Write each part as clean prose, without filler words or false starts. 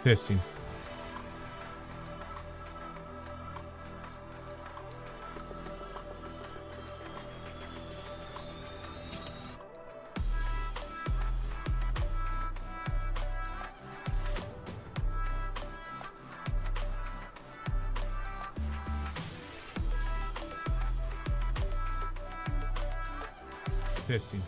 Testing. Testing.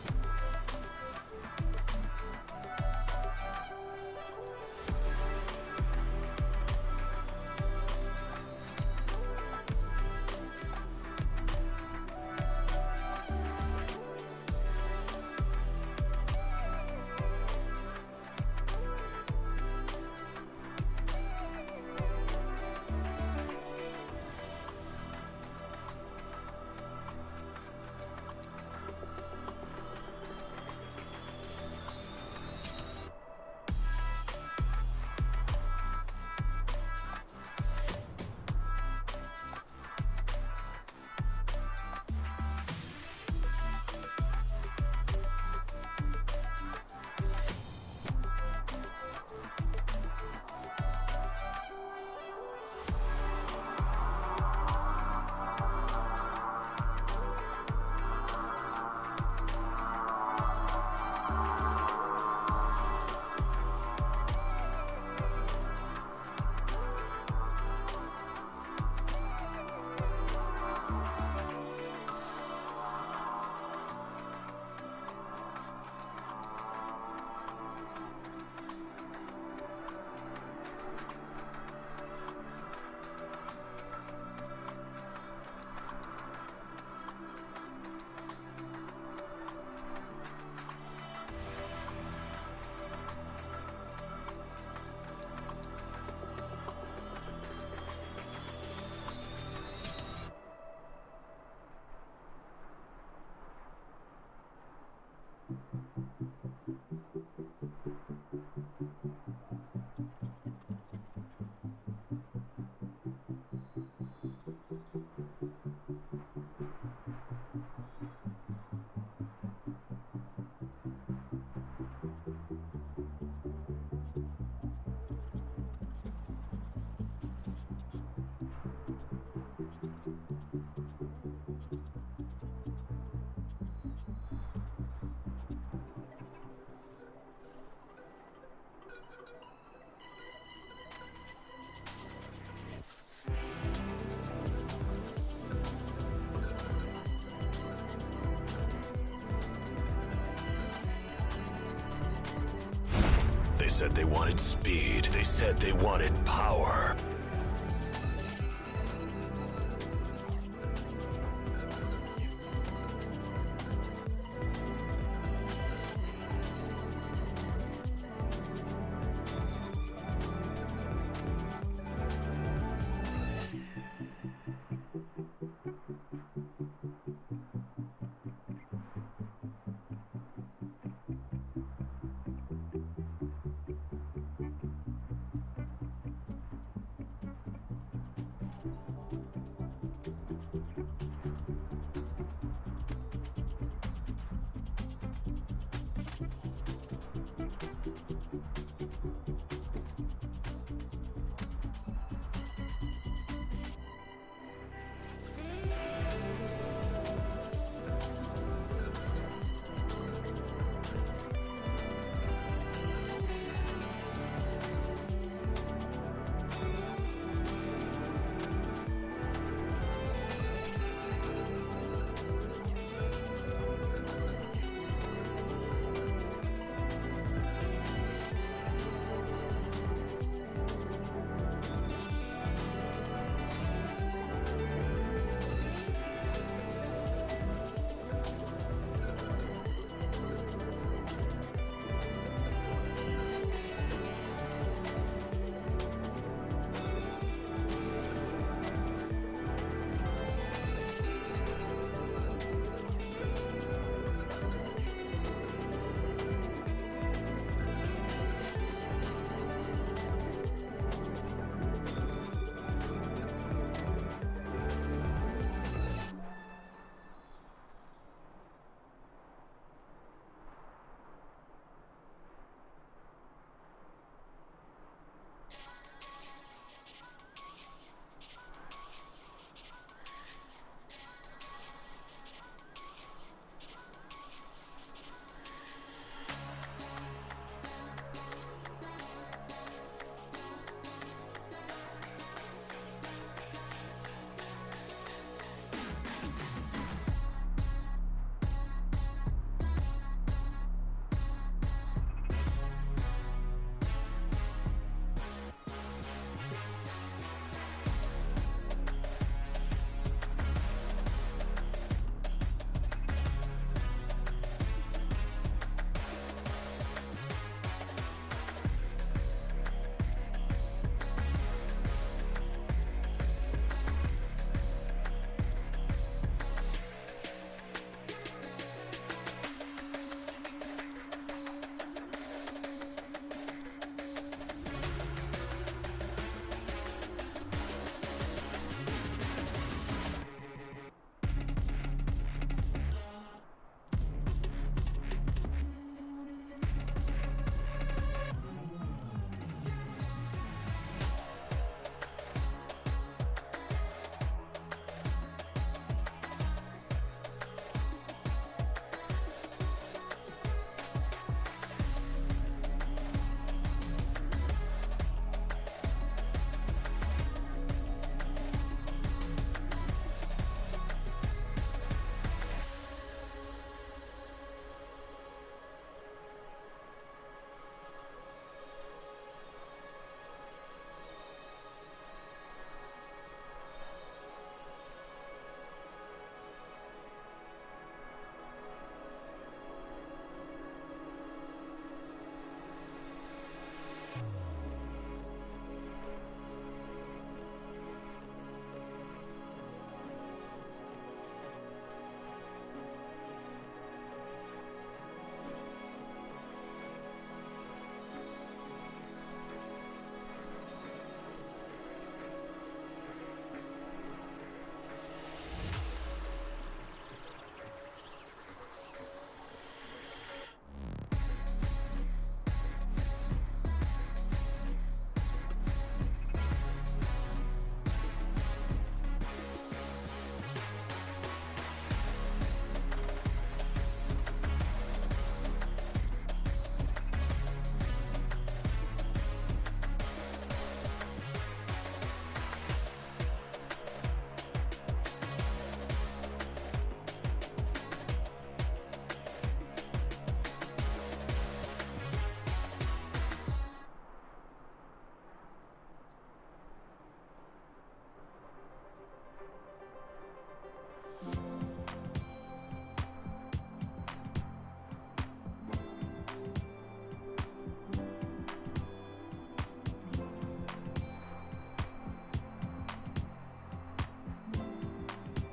They said they wanted speed. They said they wanted power.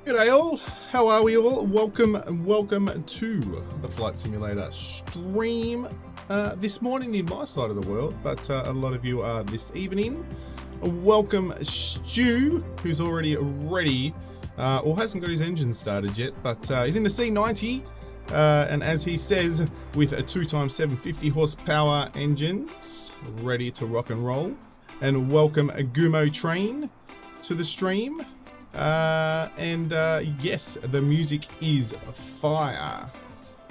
G'day all, how are we all? Welcome to the Flight Simulator stream this morning in my side of the world, but a lot of you are this evening. Welcome Stu, who's already ready, or hasn't got his engine started yet, but he's in the C90, and as he says, with a 2x 750 horsepower engines, ready to rock and roll. And welcome Gumo Train to the stream. Yes, the music is fire.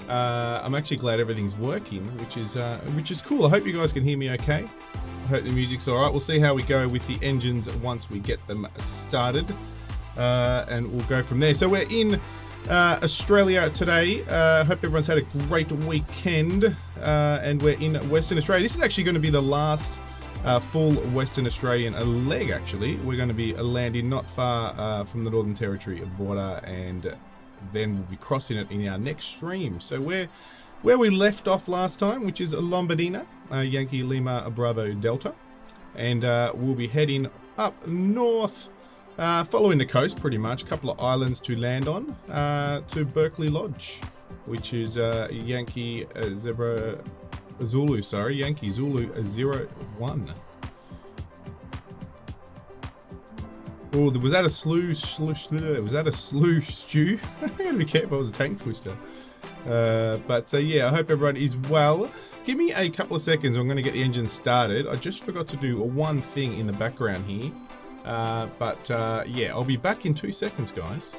I'm actually glad everything's working, which is cool. I hope you guys can hear me okay. I hope the music's all right. We'll see how we go with the engines once we get them started, and we'll go from there. So we're in Australia today. Hope everyone's had a great weekend, and we're in Western Australia. This is actually going to be the last full Western Australian leg. Actually, we're going to be landing not far from the Northern Territory border, and then we'll be crossing it in our next stream. So where we left off last time, which is Lombardina, Yankee Lima Bravo Delta, and we'll be heading up north, following the coast pretty much, a couple of islands to land on, to Berkeley Lodge, which is Yankee Zebra Zulu, sorry, Yankee Zulu 01. Oh, was that a sluice? Was that a sluice, Stu? I gotta be careful, it was a tank twister. Yeah, I hope everyone is well. Give me a couple of seconds, I'm gonna get the engine started. I just forgot to do one thing in the background here. Yeah, I'll be back in 2 seconds, guys.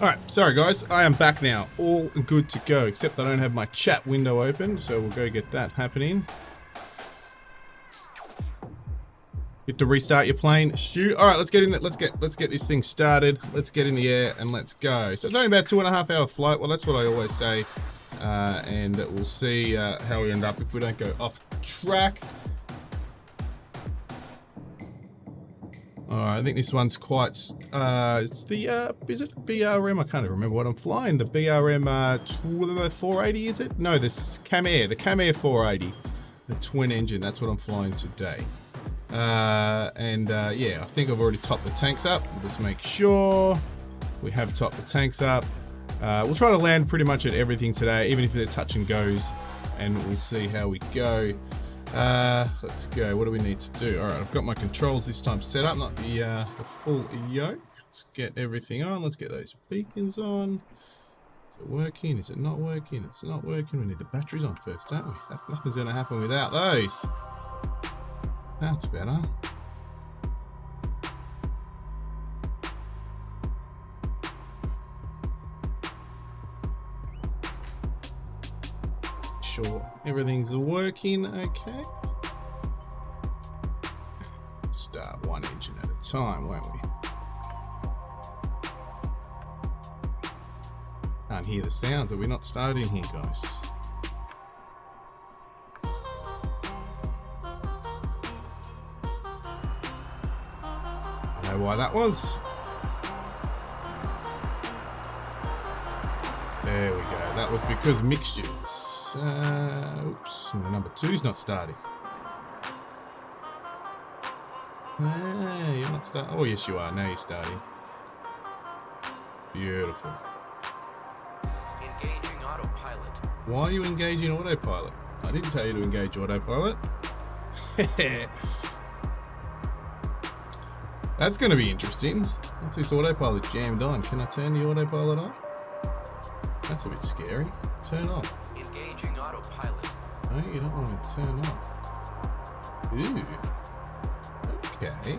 Alright, sorry guys, I am back now. All good to go, except I don't have my chat window open, so we'll go get that happening. Get to restart your plane, Stu. Alright, let's get in it. Let's get this thing started. Let's get in the air and let's go. So it's only about 2.5 hour flight. Well, that's what I always say. And we'll see how we end up if we don't go off track. Alright, I think this one's quite, it's the, is it BRM? I can't even remember what I'm flying. The BRM 480, is it? No, this Camair, the Camair 480. The twin engine, that's what I'm flying today. Yeah, I think I've already topped the tanks up. Just make sure we have topped the tanks up. We'll try to land pretty much at everything today, even if they're touch and goes, and we'll see how we go. Let's go. What do we need to do? All right, I've got my controls this time set up, not the full yoke. Let's get everything on. Let's get those beacons on. it working? Is it not working? It's not working. We need the batteries on first, don't we? Nothing's going to happen without those. That's better. Sure, everything's working okay. Start one engine at a time, won't we? Can't hear the sounds. Are we not starting here, guys? I know why that was. There we go. That was because mixtures. Oops. Number 2's not starting. You're not starting. Oh, yes, you are. Now you're starting. Beautiful. Engaging autopilot. Why are you engaging autopilot? I didn't tell you to engage autopilot. That's going to be interesting. What's this autopilot jammed on? Can I turn the autopilot off? That's a bit scary. Turn off. Engaging autopilot. No, you don't want to turn off. Ooh. Okay.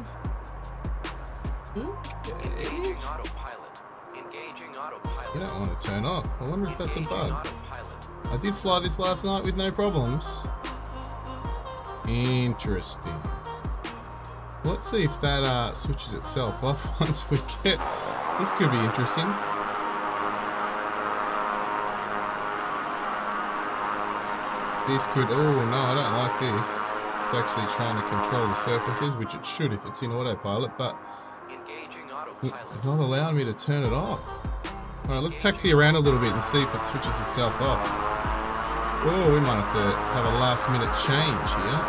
Engaging autopilot. Engaging autopilot. You don't want to turn off. I wonder if that's a bug. Autopilot. I did fly this last night with no problems. Interesting. Let's see if that switches itself off once we get... This could be interesting. This could... Oh, no, I don't like this. It's actually trying to control the surfaces, which it should if it's in autopilot, but... Engaging autopilot. It's not allowing me to turn it off. Alright, let's taxi around a little bit and see if it switches itself off. Oh, we might have to have a last minute change here.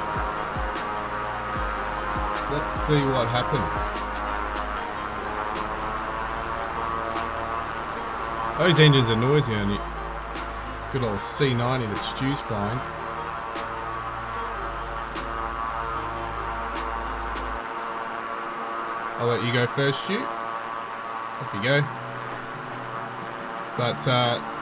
Let's see what happens. Those engines are noisy on you. Good old C90 that Stu's flying. I'll let you go first, Stu. Off you go. But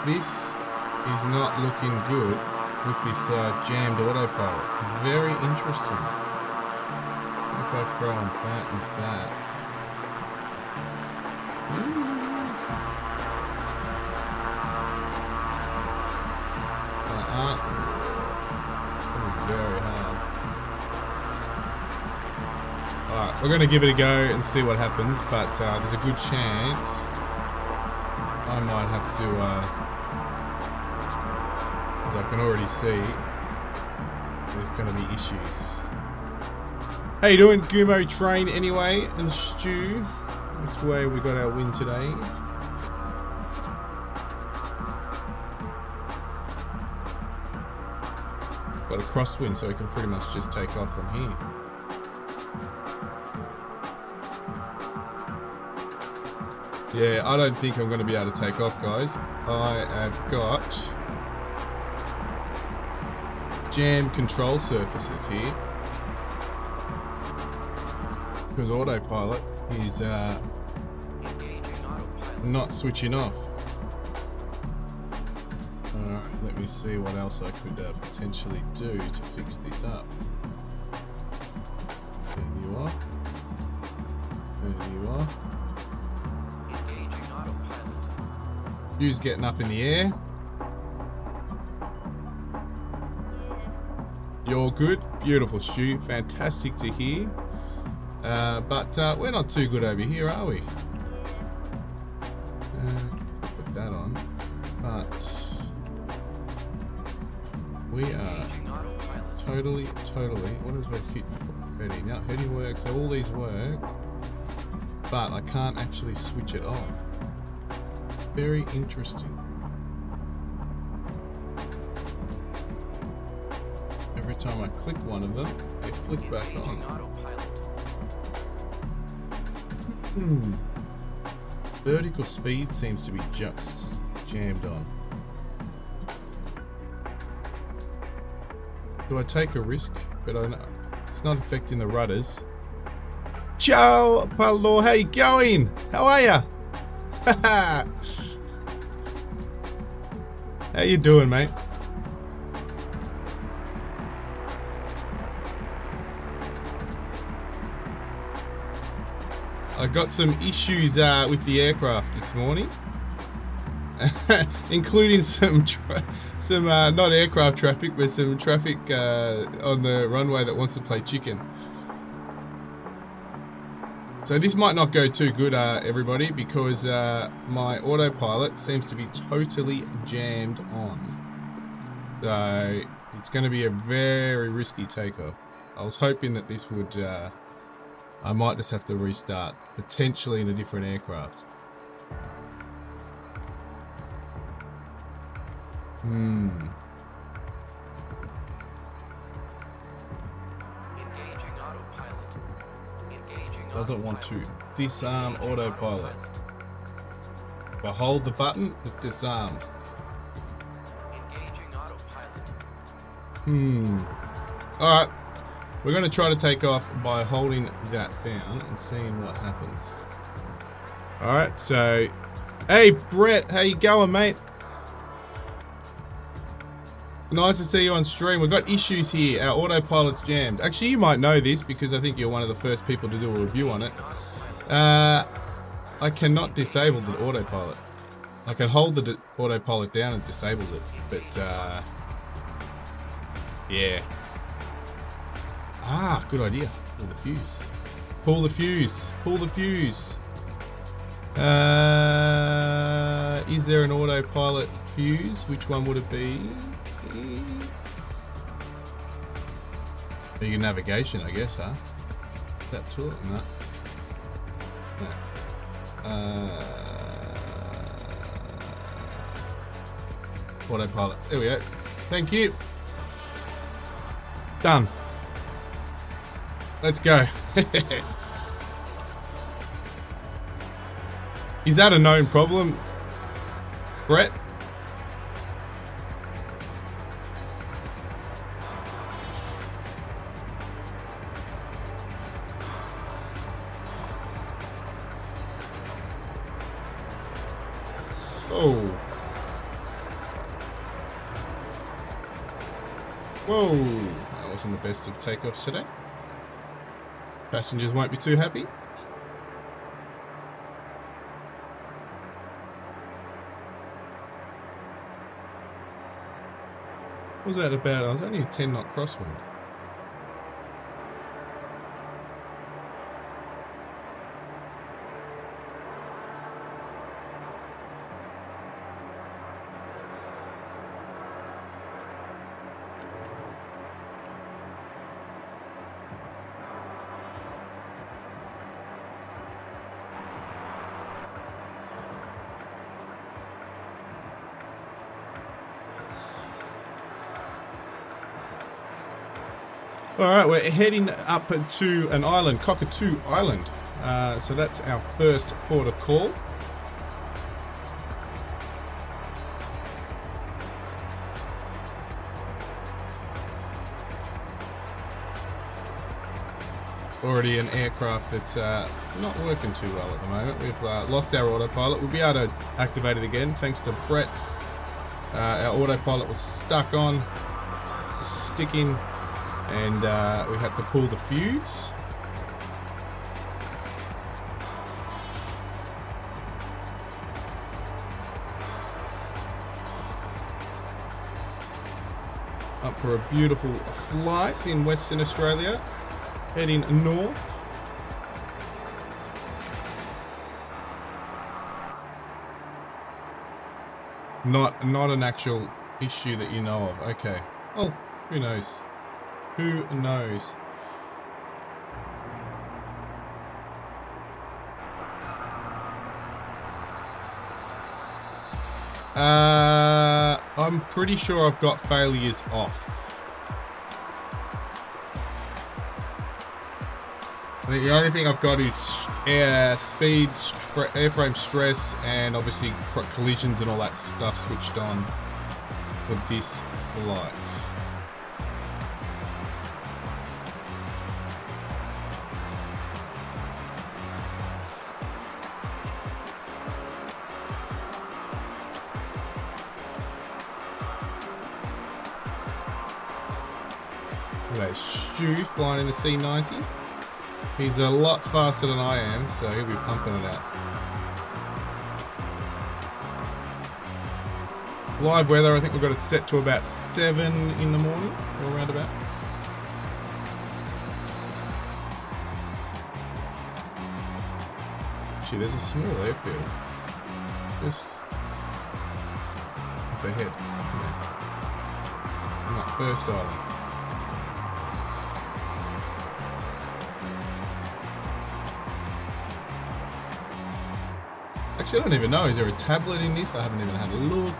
this is not looking good with this jammed autopilot. Very interesting. If I throw on that and that. Very hard. Alright, we're going to give it a go and see what happens, but there's a good chance I might have to, as I can already see, there's going to be issues. How you doing, Gumo Train anyway, and Stu? That's where we got our win today. Got a crosswind, so we can pretty much just take off from here. Yeah, I don't think I'm going to be able to take off, guys. I have got jammed control surfaces here. Because autopilot is not switching off. Alright, let me see what else I could potentially do to fix this up. Turn you off. Turn you off. Stu's getting up in the air. You're good? Beautiful, Stu. Fantastic to hear. But we're not too good over here, are we? Put that on. But we are totally. What is heading? Now heading works. So all these work, but I can't actually switch it off. Very interesting. Every time I click one of them, they flick back on. Vertical speed seems to be just jammed on. Do I take a risk? But I know it's not affecting the rudders. Ciao, Paolo. How you going? How are ya? How you doing, mate? I got some issues with the aircraft this morning, including some not aircraft traffic, but some traffic on the runway that wants to play chicken. So this might not go too good, everybody, because my autopilot seems to be totally jammed on. So it's going to be a very risky takeoff. I was hoping that this would, I might just have to restart, potentially in a different aircraft. Engaging autopilot. Engaging Doesn't want to autopilot. disarm autopilot. If I hold the button, it disarms. Engaging autopilot. Alright, we're going to try to take off by holding that down and seeing what happens. Alright, so, hey Brett, how you going, mate? Nice to see you on stream. We've got issues here. Our autopilot's jammed. Actually, you might know this because I think you're one of the first people to do a review on it. I cannot disable the autopilot. I can hold the autopilot down and disables it, but yeah. Ah, good idea. Pull the fuse. Pull the fuse. Pull the fuse. Is there an autopilot fuse? Which one would it be? Your navigation, I guess, huh? That tool? No. Autopilot. There we go. Thank you. Done. Let's go. Is that a known problem, Brett? Oh. Whoa. That wasn't the best of takeoffs today. Passengers won't be too happy. What was that about? I was only a 10 knot crosswind. Alright, we're heading up to an island, Cockatoo Island. So that's our first port of call. Already an aircraft that's not working too well at the moment. We've lost our autopilot. We'll be able to activate it again thanks to Brett. Our autopilot was stuck on, sticking. And we had to pull the fuse. Up for a beautiful flight in Western Australia, heading north. Not an actual issue that you know of. Okay. Well, who knows? Who knows? I'm pretty sure I've got failures off. I think the only thing I've got is speed, airframe stress, and obviously collisions and all that stuff switched on for this flight. There's Stu flying in the C90. He's a lot faster than I am, so he'll be pumping it out. Live weather, I think we've got it set to about 7 in the morning, or roundabouts. Actually, there's a small airfield. Just up ahead. Yeah. On that first island. Actually, I don't even know. Is there a tablet in this? I haven't even had a look.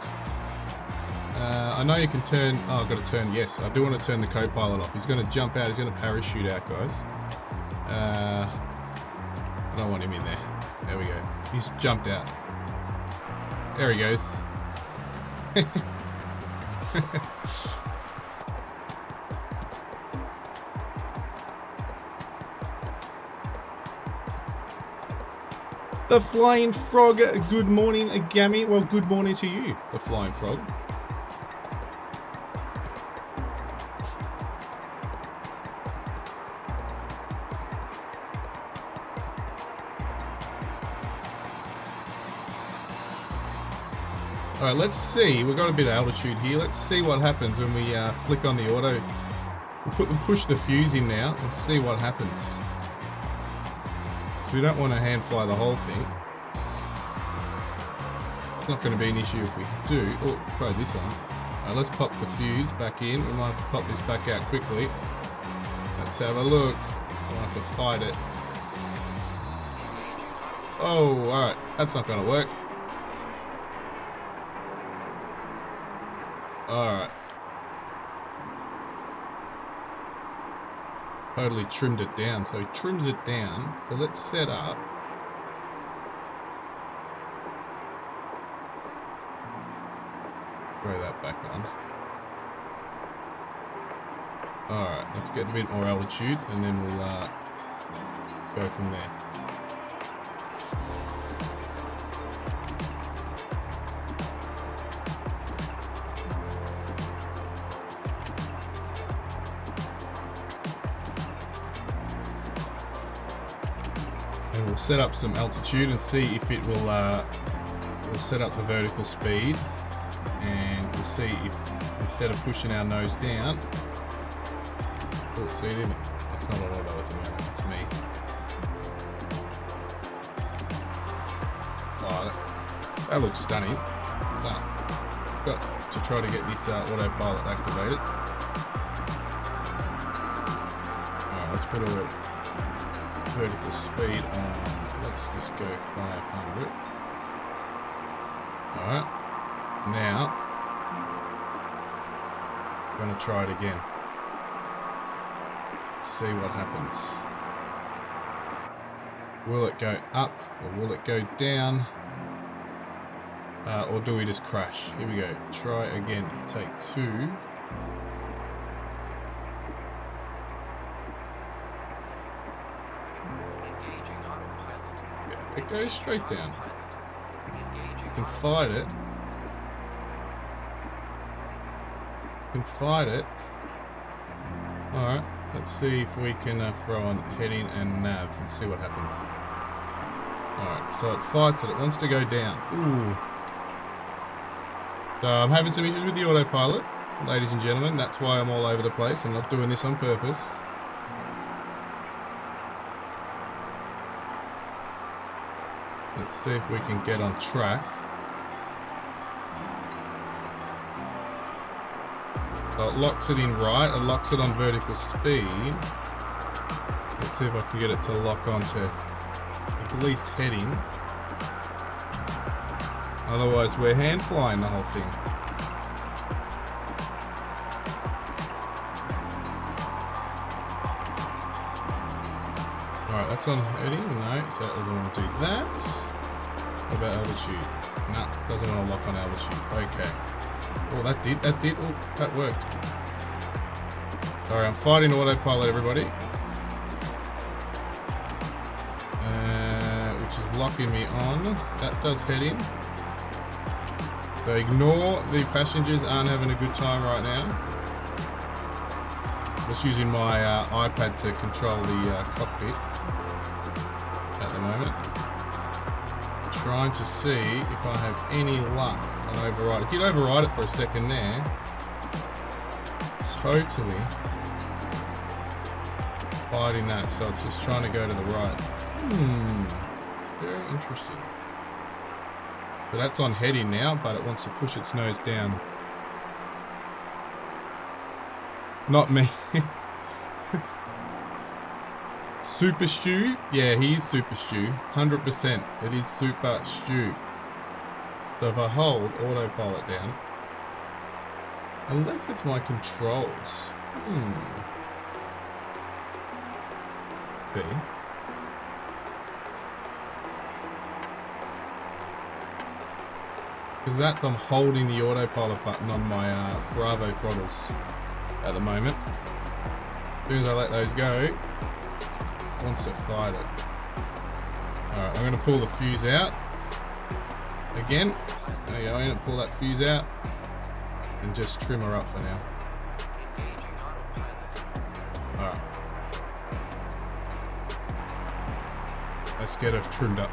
I know you can turn... Oh, I've got to turn... Yes, I do want to turn the co-pilot off. He's going to jump out. He's going to parachute out, guys. I don't want him in there. There we go. He's jumped out. There he goes. The Flying Frog, good morning, Gammy. Well, good morning to you, the Flying Frog. Alright, let's see. We've got a bit of altitude here. Let's see what happens when we flick on the auto. We'll push the fuse in now and see what happens. So we don't want to hand fly the whole thing. It's not going to be an issue if we do. Oh, throw this on. Alright, let's pop the fuse back in. We might have to pop this back out quickly. Let's have a look. We'll have to fight it. Oh, alright. That's not going to work. Alright. Totally trimmed it down. So he trims it down. So let's set up. Throw that back on. Alright, let's get a bit more altitude and then we'll go from there. And we'll set up some altitude and see if it will we'll set up the vertical speed, and we'll see if instead of pushing our nose down, oh, see it in it. That's not an auto at the moment, it's me. Oh, that looks stunning. Got to try to get this autopilot activated. Alright, let's put a vertical speed on. Let's just go 500. Alright. Now, I'm going to try it again. See what happens. Will it go up or will it go down? Or do we just crash? Here we go. Try again. Take 2. Yeah, it goes straight down. You can fight it. You can fight it. Alright. Let's see if we can throw on heading and nav and see what happens. Alright, so it fights it. It wants to go down. Ooh. So I'm having some issues with the autopilot, ladies and gentlemen. That's why I'm all over the place. I'm not doing this on purpose. Let's see if we can get on track. So it locks it in right, it locks it on vertical speed. Let's see if I can get it to lock onto at least heading. Otherwise we're hand flying the whole thing. Alright, that's on heading. No, so it doesn't want to do that. What about altitude? No, doesn't want to lock on altitude. Okay. Oh, that did. Oh, that worked. Sorry, I'm fighting autopilot, everybody. Which is locking me on. That does head in. So ignore the passengers aren't having a good time right now. Just using my iPad to control the cockpit at the moment. Trying to see if I have any luck on override. I did override it for a second there. Totally hiding that, so it's just trying to go to the right. It's very interesting. So that's on heading now, but it wants to push its nose down. Not me. Super Stew? Yeah, he is Super Stew. 100%. It is Super Stew. So if I hold autopilot down, unless it's my controls. B. Because that's, I'm holding the autopilot button on my Bravo throttles at the moment. As soon as I let those go, it wants to fight it. Alright, I'm going to pull the fuse out. Again. There you go, I'm going to pull that fuse out and just trim her up for now. Engaging autopilot. Alright. Let's get her trimmed up.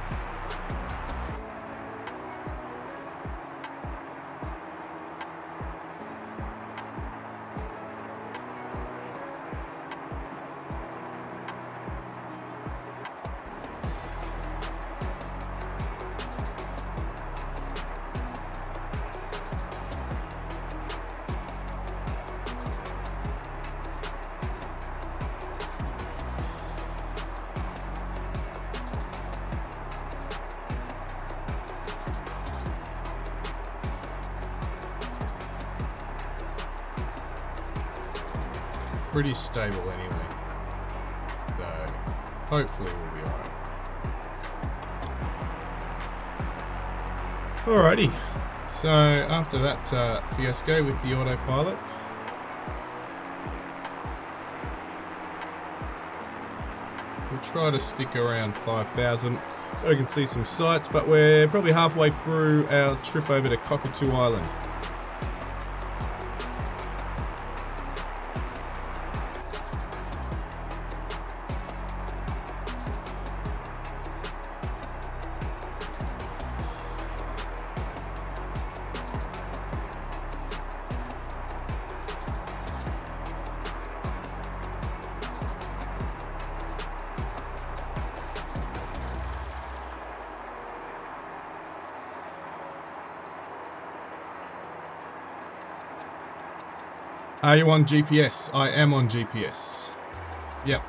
Pretty stable anyway, so hopefully we'll be alright. Alrighty, so after that fiasco with the autopilot, we'll try to stick around 5,000 so we can see some sights, but we're probably halfway through our trip over to Cockatoo Island. Are you on GPS? I am on GPS. Yep.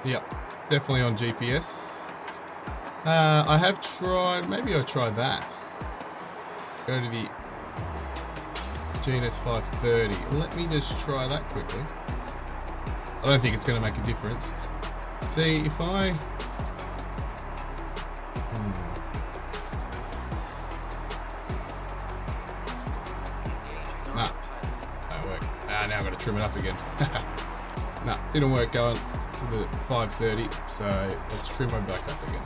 Yep. Definitely on GPS. I have tried, maybe I'll try that. Go to the GNS 530. Let me just try that quickly. I don't think it's going to make a difference. See, if I... Now I've got to trim it up again. Nah, didn't work going to the 530, so let's trim her back up again.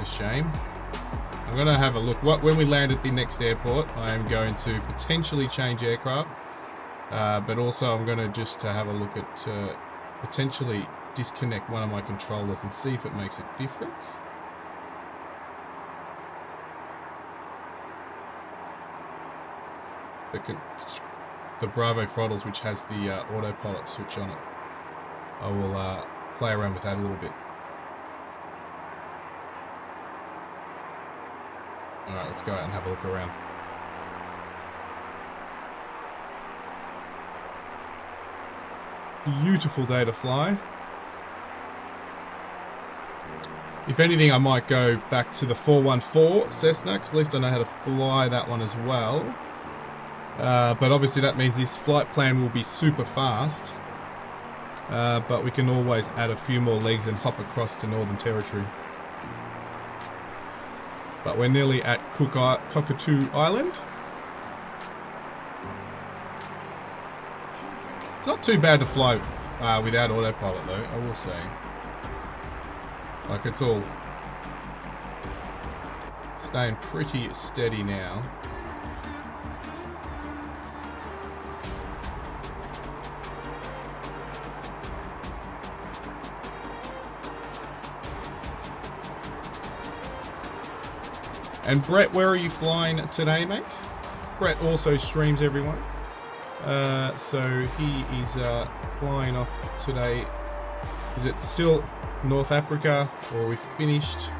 A shame. I'm going to have a look. When we land at the next airport, I am going to potentially change aircraft, but also I'm going to just have a look at potentially disconnect one of my controllers and see if it makes a difference. The Bravo throttles, which has the autopilot switch on it. I will play around with that a little bit. Alright, let's go out and have a look around. Beautiful day to fly. If anything, I might go back to the 414 Cessna, because at least I know how to fly that one as well. But obviously that means this flight plan will be super fast. But we can always add a few more legs and hop across to Northern Territory. But we're nearly at Cockatoo Island. It's not too bad to fly without autopilot though, I will say. Like it's all staying pretty steady now. And Brett, where are you flying today, mate? Brett also streams, everyone. So he is flying off today. Is it still North Africa, or are we finished?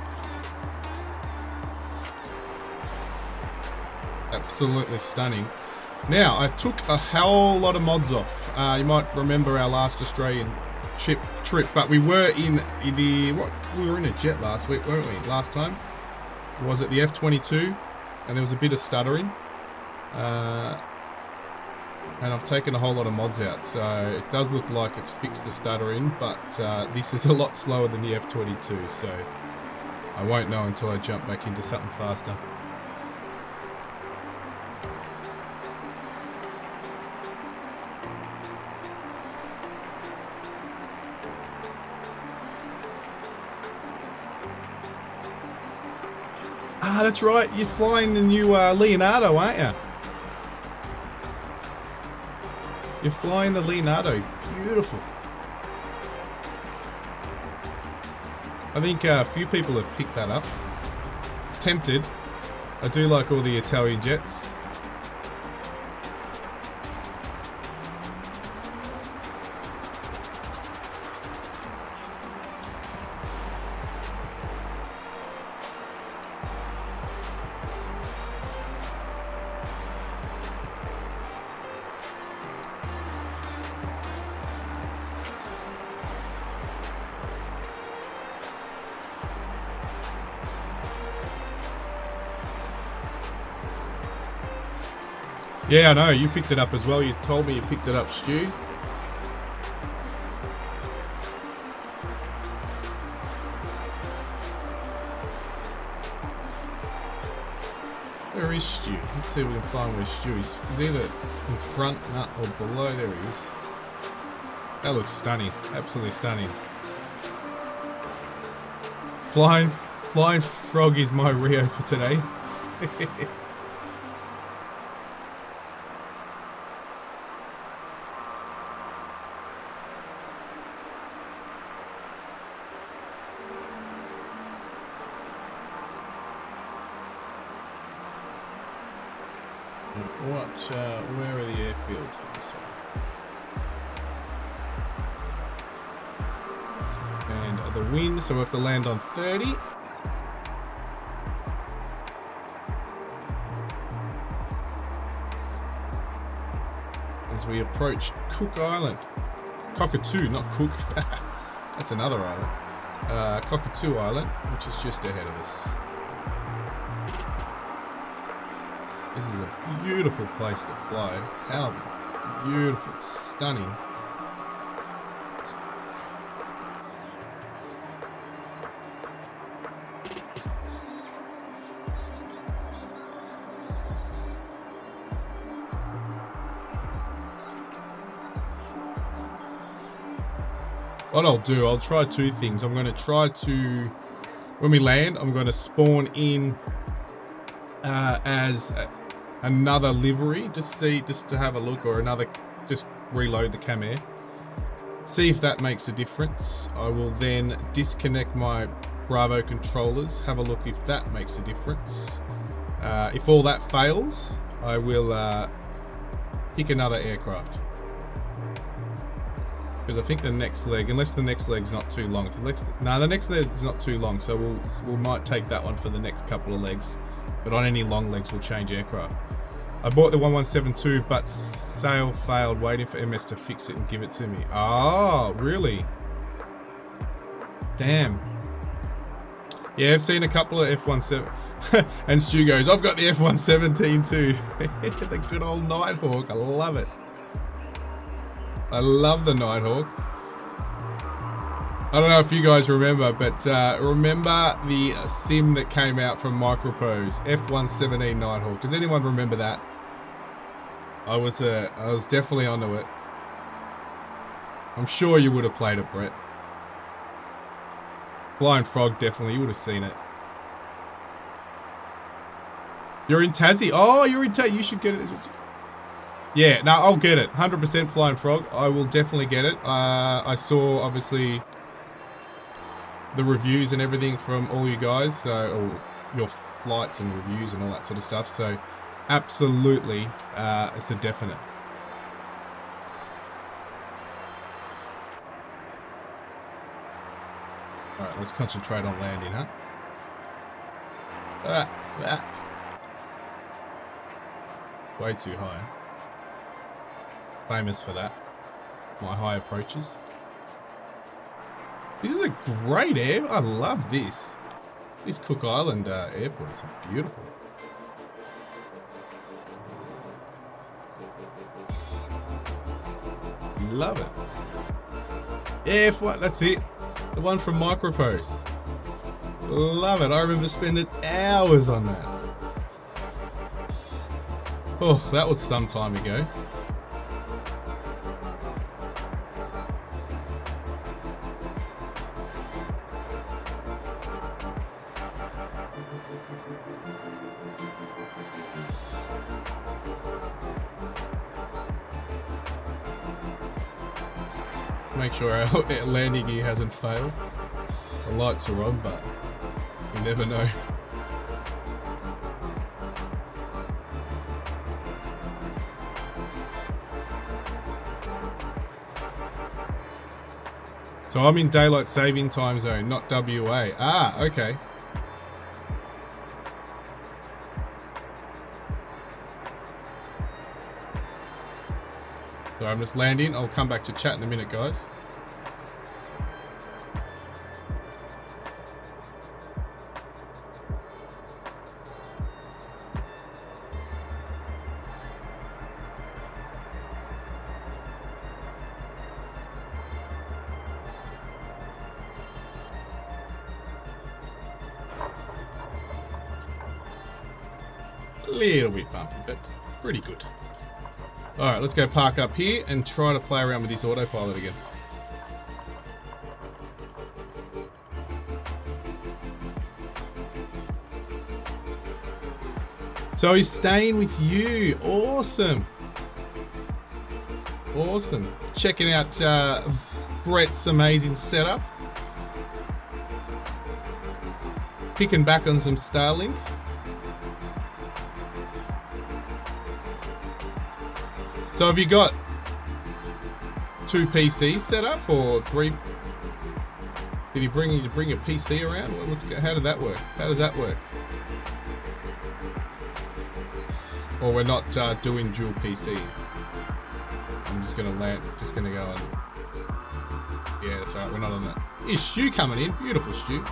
Absolutely stunning. Now, I took a whole lot of mods off. You might remember our last Australian trip, but we were in the we were in a jet last week, weren't we? Last time was it the F-22, and there was a bit of stuttering. And I've taken a whole lot of mods out, so it does look like it's fixed the stuttering, but this is a lot slower than the F-22, so I won't know until I jump back into something faster. Ah, that's right, you're flying the new Leonardo, aren't you? You're flying the Leonardo. Beautiful. I think a few people have picked that up. Tempted. I do like all the Italian jets. Yeah, I know. You picked it up as well. You told me you picked it up, Stu. Where is Stu? Let's see if we can find where Stu is. He's either in front or below. There he is. That looks stunning. Absolutely stunning. Flying Frog is my Rio for today. Where are the airfields for this one? And the wind, so we have to land on 30. As we approach Cook Island. Cockatoo, not Cook. That's another island. Cockatoo Island, which is just ahead of us. This is a beautiful place to fly. How beautiful, stunning. What I'll do, I'll try two things. I'm going to try to, when we land, I'm going to spawn in as another livery, just to have a look, or just reload the Camair, see if that makes a difference. I will then disconnect my Bravo controllers, have a look if that makes a difference. If all that fails, I will pick another aircraft, because I think the next leg, unless the next leg's not too long, the next leg's not too long, so we might take that one for the next couple of legs. But on any long legs, we'll change aircraft. I bought the 1172, but sale failed, waiting for MS to fix it and give it to me. Oh, really? Damn. Yeah, I've seen a couple of F-17. And Stu goes, I've got the F-117 too. The good old Nighthawk. I love it. I love the Nighthawk. I don't know if you guys remember, but remember the sim that came out from Micropose, F-117 Nighthawk. Does anyone remember that? I was definitely onto it. I'm sure you would have played it, Brett. Flying Frog, definitely. You would have seen it. You're in Tassie? Oh, you're in Tassie. You should get it. Yeah, no, I'll get it. 100% Flying Frog. I will definitely get it. I saw, obviously, the reviews and everything from all you guys. So, or your flights and reviews and all that sort of stuff. So, absolutely, it's a definite. Alright, let's concentrate on landing, huh? Way too high. Famous for that. My high approaches. This is a great air. I love this. This Cook Island airport is beautiful. Love it. YFWY, that's it. The one from Micropost. Love it. I remember spending hours on that. Oh, that was some time ago. Make sure our landing gear hasn't failed. The lights are on, but you never know. So I'm in daylight saving time zone, not WA. Ah, okay. So I'm just landing. I'll come back to chat in a minute, guys. A little bit bumpy, but pretty good. Alright, let's go park up here and try to play around with this autopilot again. So he's staying with you. Awesome. Awesome. Checking out Brett's amazing setup. Picking back on some Starlink. So have you got 2 PCs set up or 3? Did he bring a PC around? How did that work? How does that work? Or we're not doing dual PC. I'm just gonna land. Just gonna go on. Yeah, that's alright. We're not on that. Here's Stu coming in. Beautiful Stu.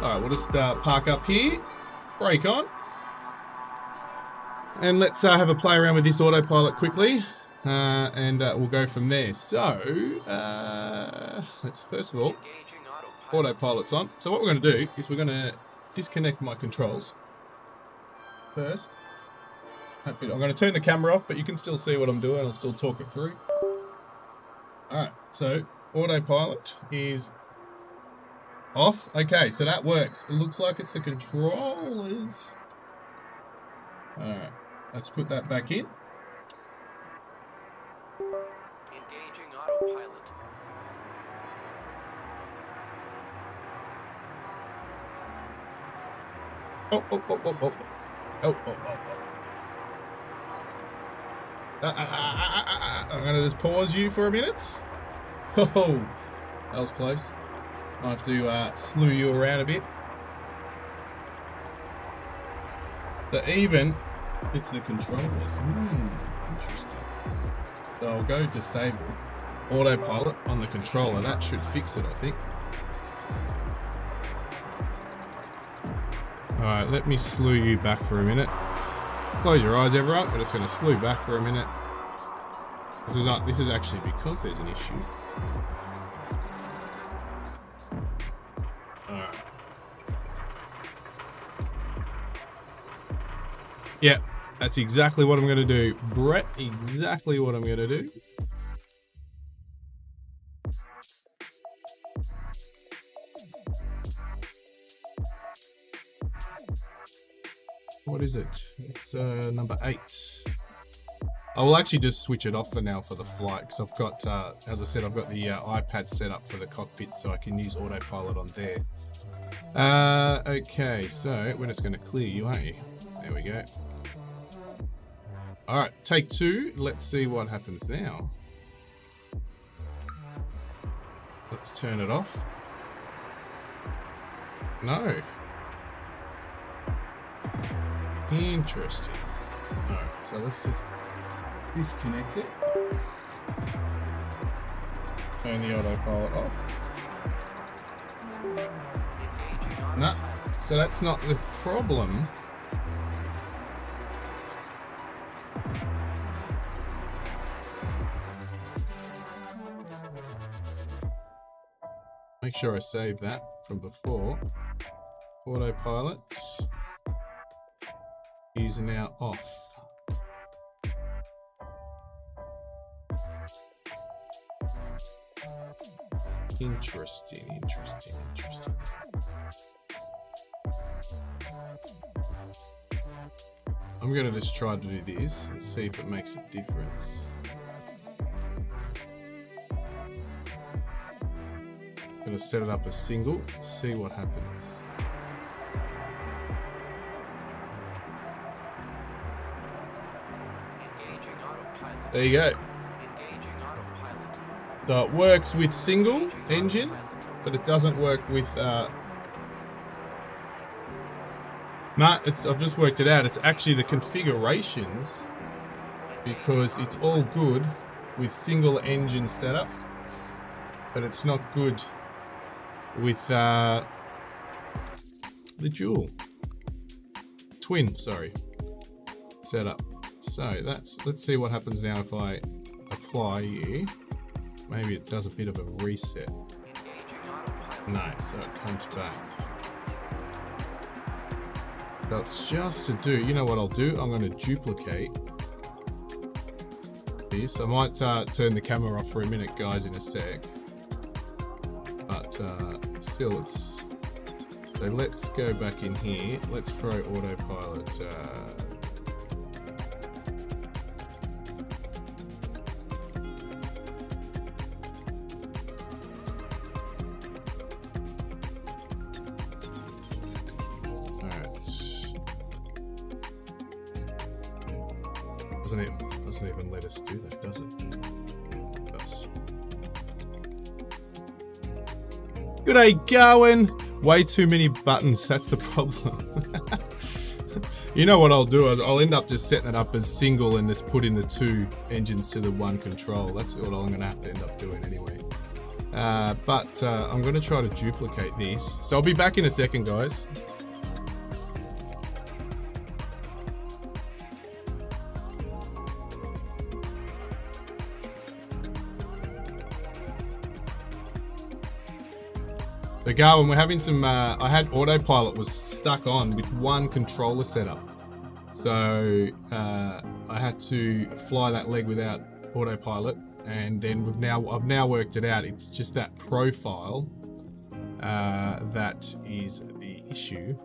All right, we'll just park up here. Brake on. And let's have a play around with this autopilot quickly. And we'll go from there. So, let's first of all, autopilot's on. So what we're going to do is we're going to disconnect my controls first. I'm going to turn the camera off, but you can still see what I'm doing. I'll still talk it through. Alright, so autopilot is off. Okay, so that works. It looks like it's the controllers. Alright, let's put that back in. Engaging autopilot. Oh. I'm going to just pause you for a minute. Oh, that was close. I have to slew you around a bit. So even, it's the controllers. Interesting. So I'll go disable autopilot on the controller. That should fix it, I think. Alright, let me slew you back for a minute. Close your eyes, everyone. We're just going to slew back for a minute. This is actually because there's an issue. Alright. Yeah, that's exactly what I'm going to do. Brett, exactly what I'm going to do. What is it? It's number 8. I will actually just switch it off for now for the flight because I've got, as I said, I've got the iPad set up for the cockpit so I can use autopilot on there. Okay, so we're just going to clear you, aren't you? There we go. All right, take 2. Let's see what happens now. Let's turn it off. No. Interesting. All right, so let's just disconnect it. Turn the autopilot off. No, so that's not the problem. Make sure I save that from before. Autopilot. User now off. Interesting. I'm gonna just try to do this and see if it makes a difference. I'm gonna set it up as single, see what happens. There you go. So it works with single engine, but it doesn't work with I've just worked it out. It's actually the configurations because it's all good with single engine setup, but it's not good with the twin setup. So let's see what happens now if I apply here. Maybe it does a bit of a reset. No, so it comes back. That's just to do, you know what I'll do? I'm going to duplicate this. I might turn the camera off for a minute, guys, in a sec. But still, so let's go back in here. Let's throw autopilot. Doesn't even let us do that, does it? It does. G'day, going. Way too many buttons. That's the problem. You know what I'll do? I'll end up just setting it up as single and just put in the 2 engines to the 1 control. That's what I'm going to have to end up doing anyway. But I'm going to try to duplicate this. So I'll be back in a second, guys. So Garwin, we're having some, I had autopilot was stuck on with 1 controller setup. So I had to fly that leg without autopilot, and then I've now worked it out. It's just that profile that is the issue.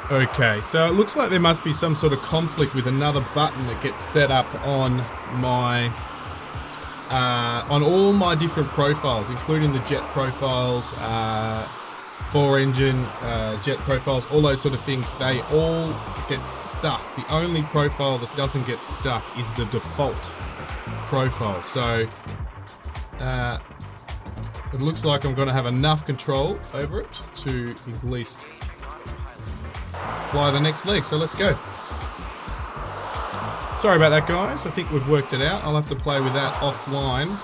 Okay, so it looks like there must be some sort of conflict with another button that gets set up on my on all my different profiles, including the jet profiles, four engine, jet profiles, all those sort of things. They all get stuck. The only profile that doesn't get stuck is the default profile. So it looks like I'm going to have enough control over it to at least fly the next leg. So let's go. Sorry about that, guys. I think we've worked it out. I'll have to play with that offline.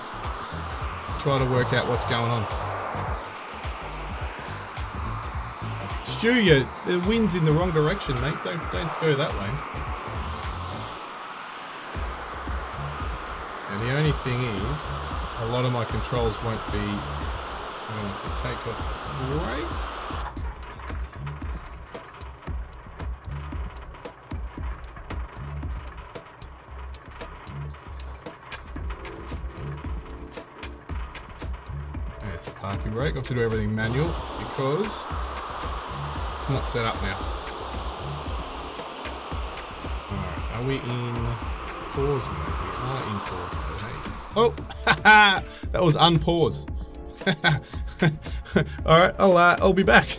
Try to work out what's going on. Stu, the wind's in the wrong direction, mate. Don't go that way. And the only thing is, a lot of my controls won't be. I'm going to have to take off the brake. There's the parking brake. I have to do everything manual because it's not set up now. Alright, are we in pause mode? We are in pause mode, hey? Oh! That was unpause. Alright, I'll be back.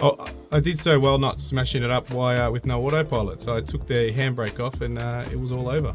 Oh, I did so well not smashing it up with no autopilot, so I took the handbrake off and it was all over.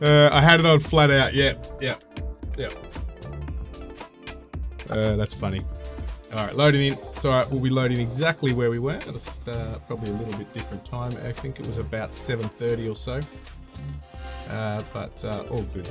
I had it on flat out. Yep. That's funny. All right, loading in. It's all right. We'll be loading exactly where we were. Just probably a little bit different time. I think it was about 7:30 or so. But all good.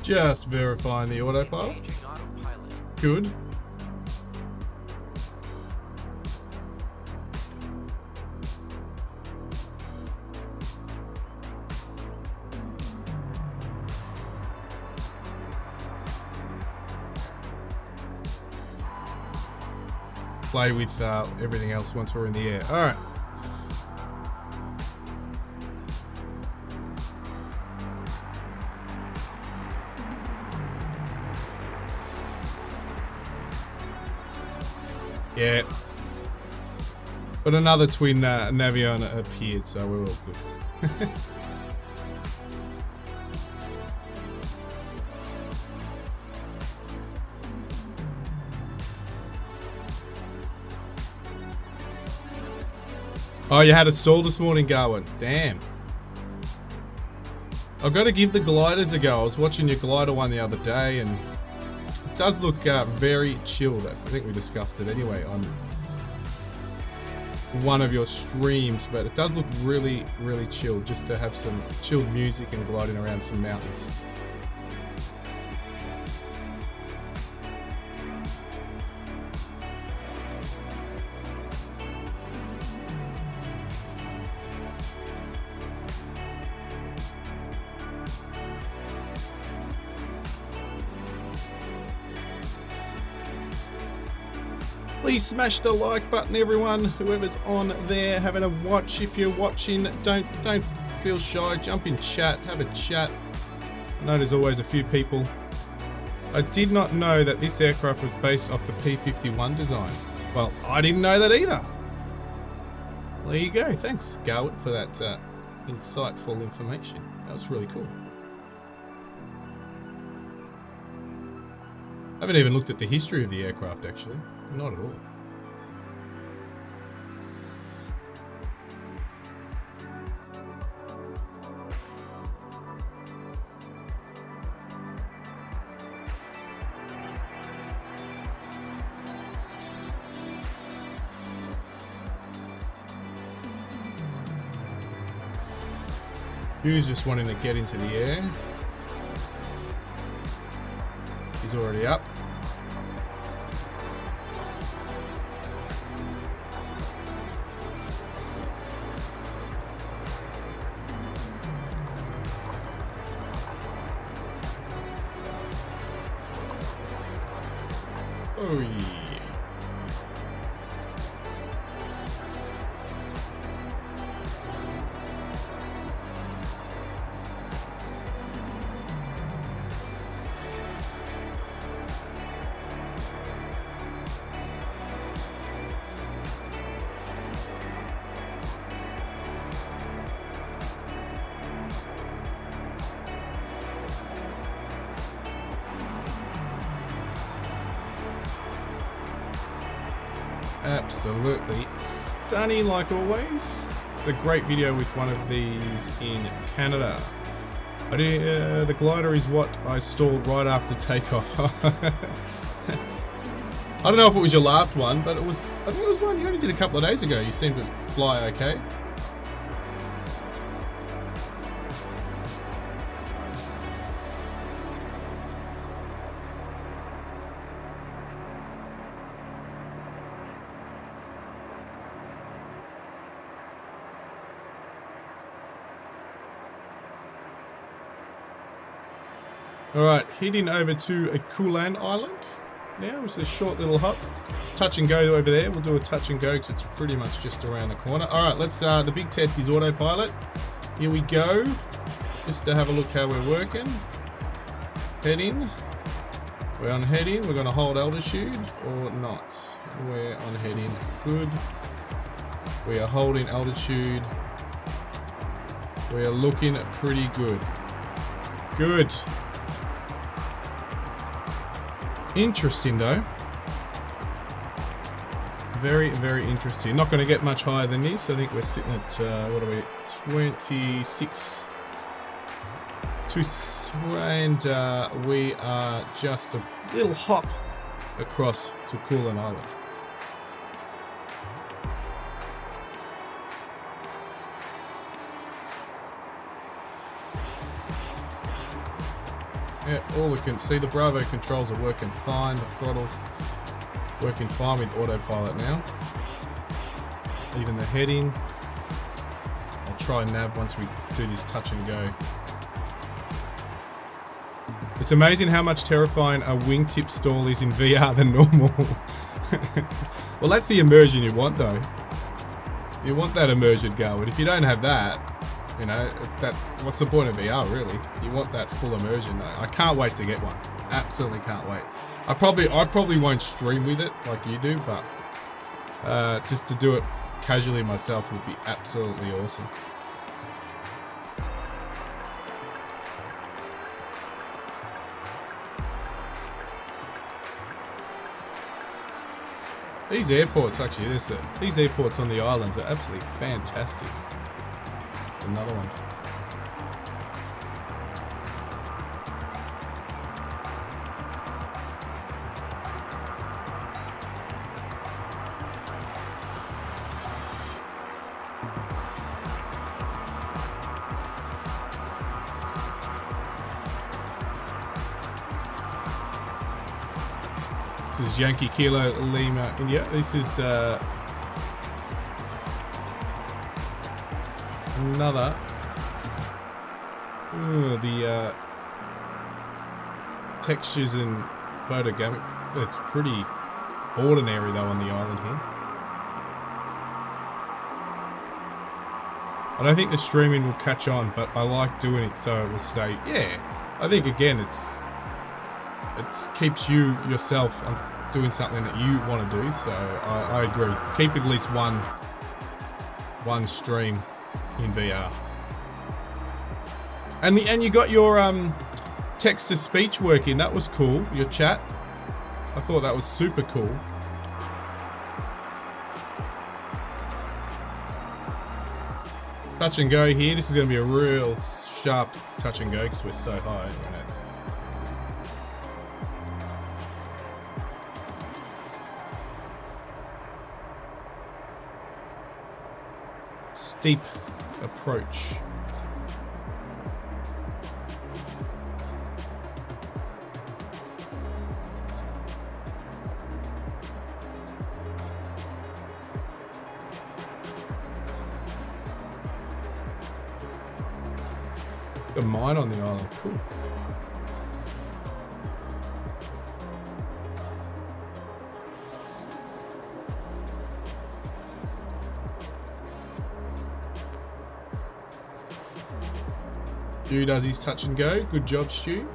Just verifying the autopilot. Good. Play with everything else once we're in the air. All right. Yeah. But another twin Navion appeared, so we're all good. Oh, you had a stall this morning, Garwin. Damn. I've got to give the gliders a go. I was watching your glider one the other day and it does look very chilled. I think we discussed it anyway on one of your streams, but it does look really, really chilled, just to have some chilled music and gliding around some mountains. Please smash the like button, everyone. Whoever's on there having a watch, if you're watching, don't feel shy. Jump in chat, have a chat. I know there's always a few people. I did not know that this aircraft was based off the P-51 design. Well, I didn't know that either. There you go. Thanks, Garwood, for that insightful information. That was really cool. I haven't even looked at the history of the aircraft, actually. Not at all. Hugh's just wanting to get into the air. He's already up. Oh yeah. Absolutely stunning, like always. It's a great video with one of these in Canada. The glider is what I stalled right after takeoff. I don't know if it was your last one, but I think it was one you only did a couple of days ago. You seemed to fly okay. Alright, heading over to a Coolan Island now. It's a short little hop. Touch and go over there. We'll do a touch and go because it's pretty much just around the corner. Alright, let's, the big test is autopilot. Here we go. Just to have a look how we're working. Heading. We're on heading. We're going to hold altitude or not. We're on heading. Good. We are holding altitude. We are looking pretty good. Good. Interesting though. Very, very interesting. Not going to get much higher than this. I think we're sitting at, what are we, 26. And we are just a little hop across to Coolan Island. Yeah, all we can see, the Bravo controls are working fine. The throttle's working fine with autopilot now. Even the heading. I'll try nav once we do this touch and go. It's amazing how much terrifying a wingtip stall is in VR than normal. Well, that's the immersion you want though. You want that immersion, Garwood. If you don't have that, you know, what's the point of VR really? You want that full immersion though. I can't wait to get one. Absolutely can't wait. I probably won't stream with it like you do, but just to do it casually myself would be absolutely awesome. These airports actually, these airports on the islands are absolutely fantastic. Another one. is Yankee Kilo Lima India. This is another. The textures and photogamic. It's pretty ordinary though on the island here. I don't think the streaming will catch on, but I like doing it so it will stay. Yeah, I think again it keeps you yourself on doing something that you want to do. So I agree. Keep at least one stream in VR. And you got your text to speech working. That was cool. Your chat. I thought that was super cool. Touch and go here. This is going to be a real sharp touch and go because we're so high. Steep approach. A mine on the island, cool. Stu does his touch and go. Good job, Stu.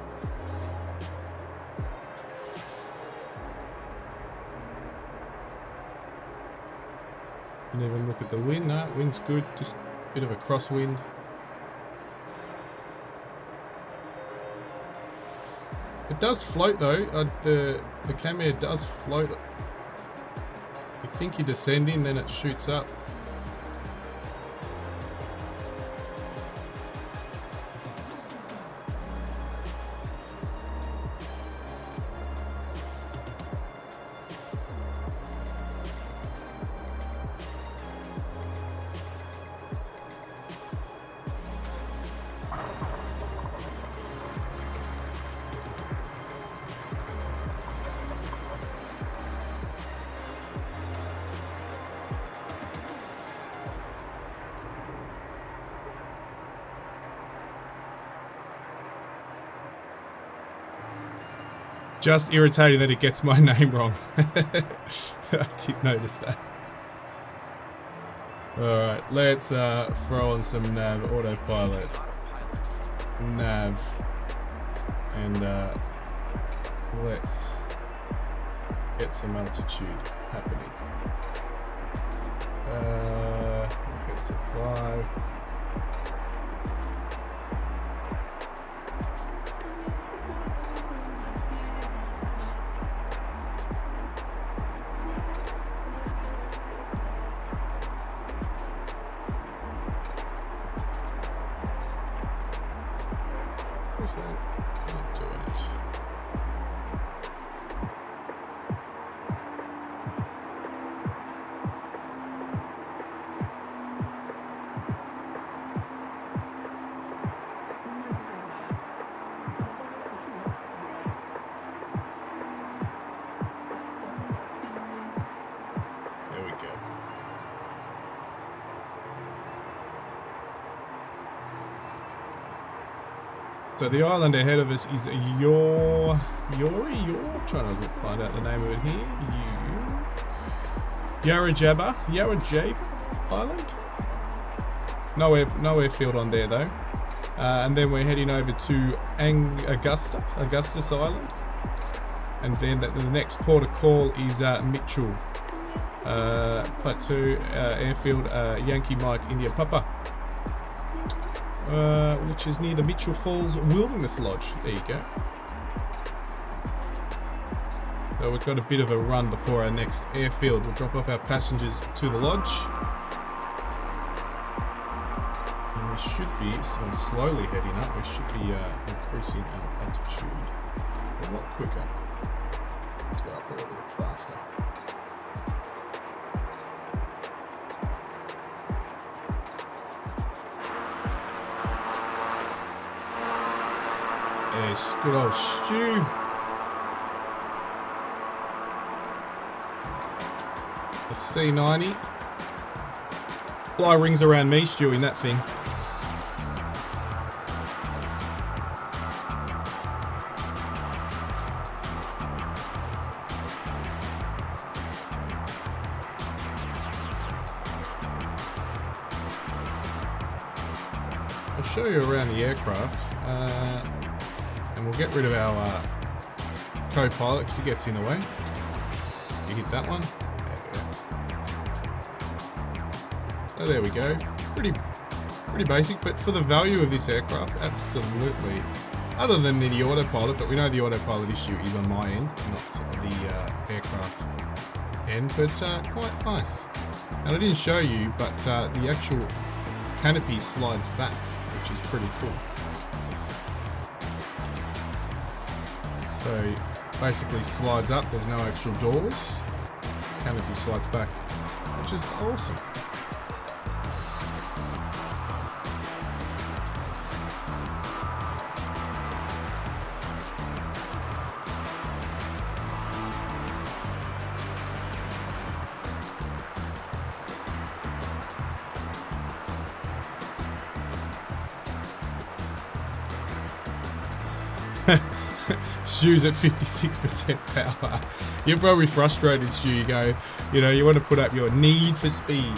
Didn't even look at the wind. No, wind's good. Just a bit of a crosswind. It does float though. The Camair does float. You think you're descending, then it shoots up. Just irritating that it gets my name wrong. I did notice that. Alright, let's throw on some nav autopilot. Nav. And let's get some altitude happening. We'll get to 5. What's that? Not doing it. There we go. So the island ahead of us is Yori. Trying to find out the name of it here. Yarrajaba Island. No airfield on there though. And then we're heading over to Augustus Island. And then the next port of call is Mitchell. Plateau Airfield, Yankee Mike India Papa. Which is near the Mitchell Falls Wilderness Lodge. There you go. So we've got a bit of a run before our next airfield. We'll drop off our passengers to the lodge. And we should be slowly heading up. We should be increasing our altitude a lot quicker. Let's go up a little bit faster. Yes, good old Stu. The C90. Fly rings around me, Stu, in that thing. I'll show you around the aircraft, and we'll get rid of our co-pilot because he gets in the way. You hit that one. Oh, there we go. Pretty basic, but for the value of this aircraft, absolutely. Other than the autopilot, but we know the autopilot issue is on my end, not the aircraft end, but quite nice. And I didn't show you, but the actual canopy slides back, which is pretty cool. So basically slides up, there's no actual doors. Canopy slides back, which is awesome. Stu's at 56% power. You're probably frustrated, Stu. You go, you want to put up your need for speed.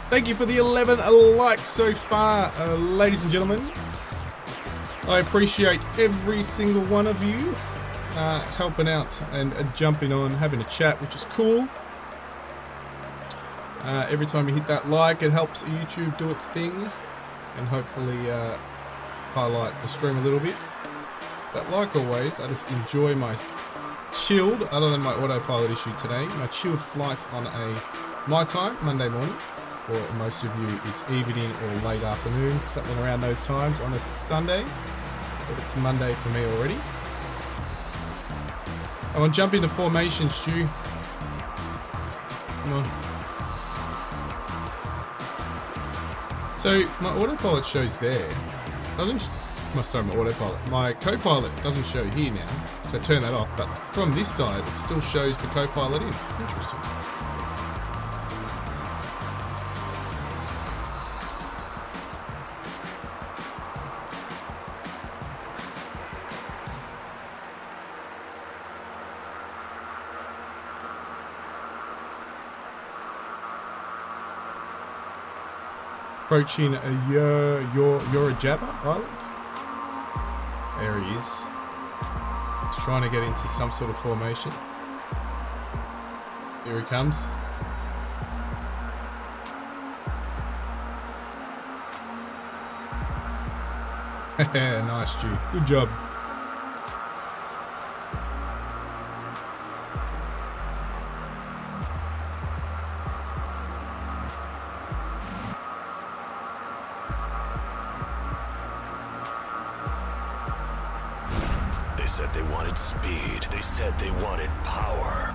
Thank you for the 11 likes so far, ladies and gentlemen. I appreciate every single one of you helping out and jumping on, having a chat, which is cool. Every time you hit that like, it helps YouTube do its thing and hopefully highlight the stream a little bit. But like always, I just enjoy my chilled, other than my autopilot issue today, my chilled flight on my time, Monday morning. For most of you, it's evening or late afternoon, something around those times on a Sunday. But it's Monday for me already. I want to jump into formation, Stu. Come on. So my autopilot shows there. Sorry, my autopilot. My co-pilot doesn't show here now, so I turn that off. But from this side, it still shows the co-pilot in. Interesting. Approaching Yorajaba Island. There he is. He's trying to get into some sort of formation. Here he comes. Nice, Stu. Good job. They said they wanted speed. They said they wanted power.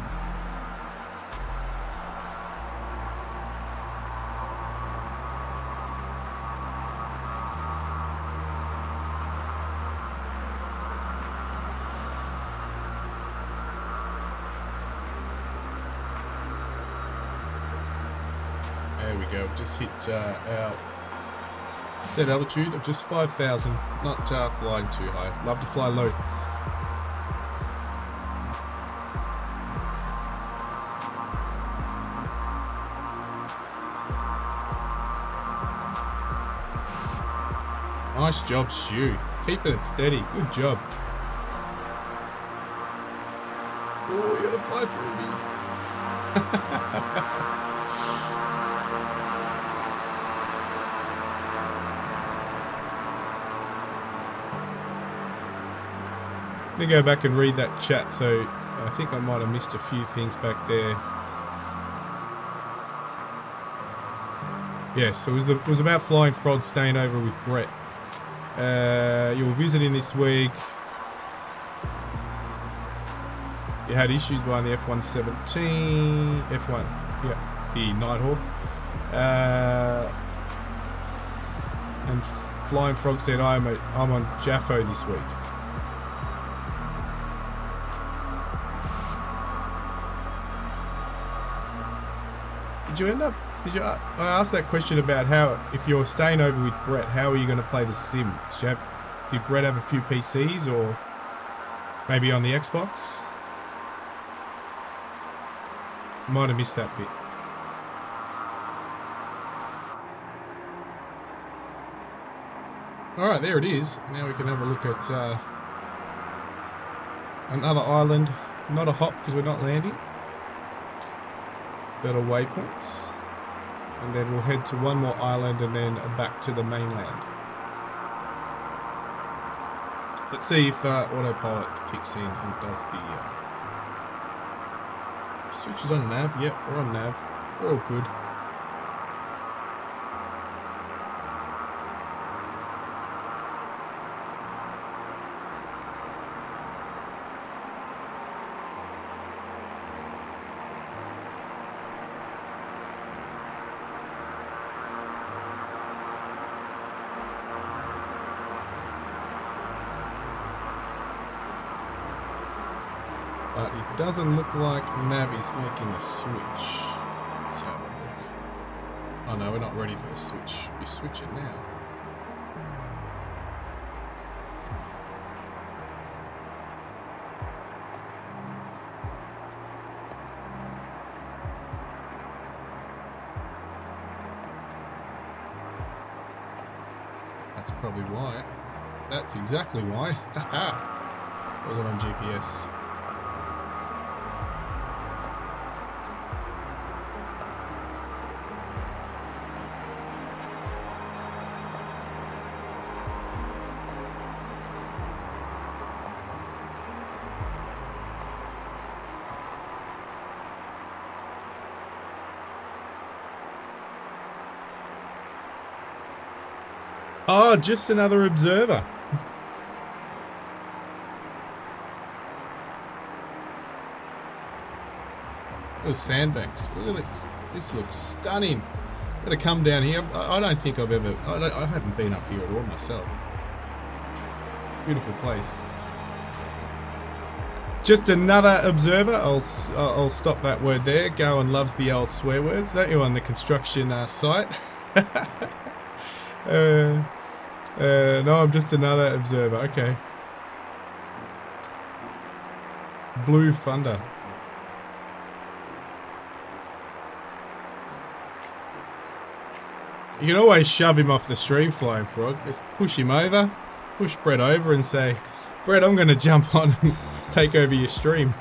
There we go. Just hit our set altitude of just 5,000. Not flying too high. Love to fly low. Nice job, Stu. Keeping it steady. Good job. Oh, you're gonna fly through me. I'm gonna go back and read that chat, so I think I might have missed a few things back there. Yes, it was about Flying Frog staying over with Brett. You were visiting this week. You had issues buying the F-117, F1, yeah, the Nighthawk. And Flying Frog said, I'm on Jaffo this week. Did you end up? I asked that question about how, if you're staying over with Brett, how are you going to play the sim? Did Brett have a few PCs or maybe on the Xbox? Might have missed that bit. Alright, there it is. Now we can have a look at another island. Not a hop because we're not landing. Better waypoints. And then we'll head to one more island and then back to the mainland. Let's see if autopilot kicks in and does the... switches on nav. Yep, we're on nav. We're all good. But it doesn't look like Navi's making a switch. Let's have a look. Oh no, we're not ready for the switch. We're switching now. That's probably why. That's exactly why. Haha. Wasn't on GPS. Oh, just another observer. Little sandbanks. Look at this. This looks stunning. Gotta come down here. I don't think I've ever... I haven't been up here at all myself. Beautiful place. Just another observer. I'll stop that word there. Gowan loves the old swear words, don't you, on the construction site? No, I'm just another observer. Okay. Blue Thunder. You can always shove him off the stream, Flying Frog. Just push him over, push Brett over and say, Brett, I'm going to jump on and take over your stream.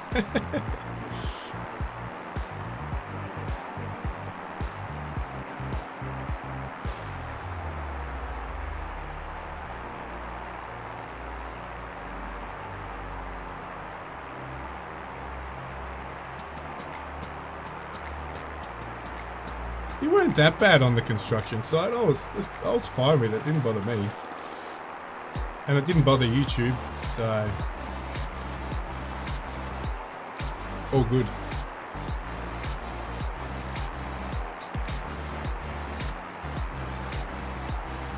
You weren't that bad on the construction site. I was fine with it. It didn't bother me. And it didn't bother YouTube, so all good.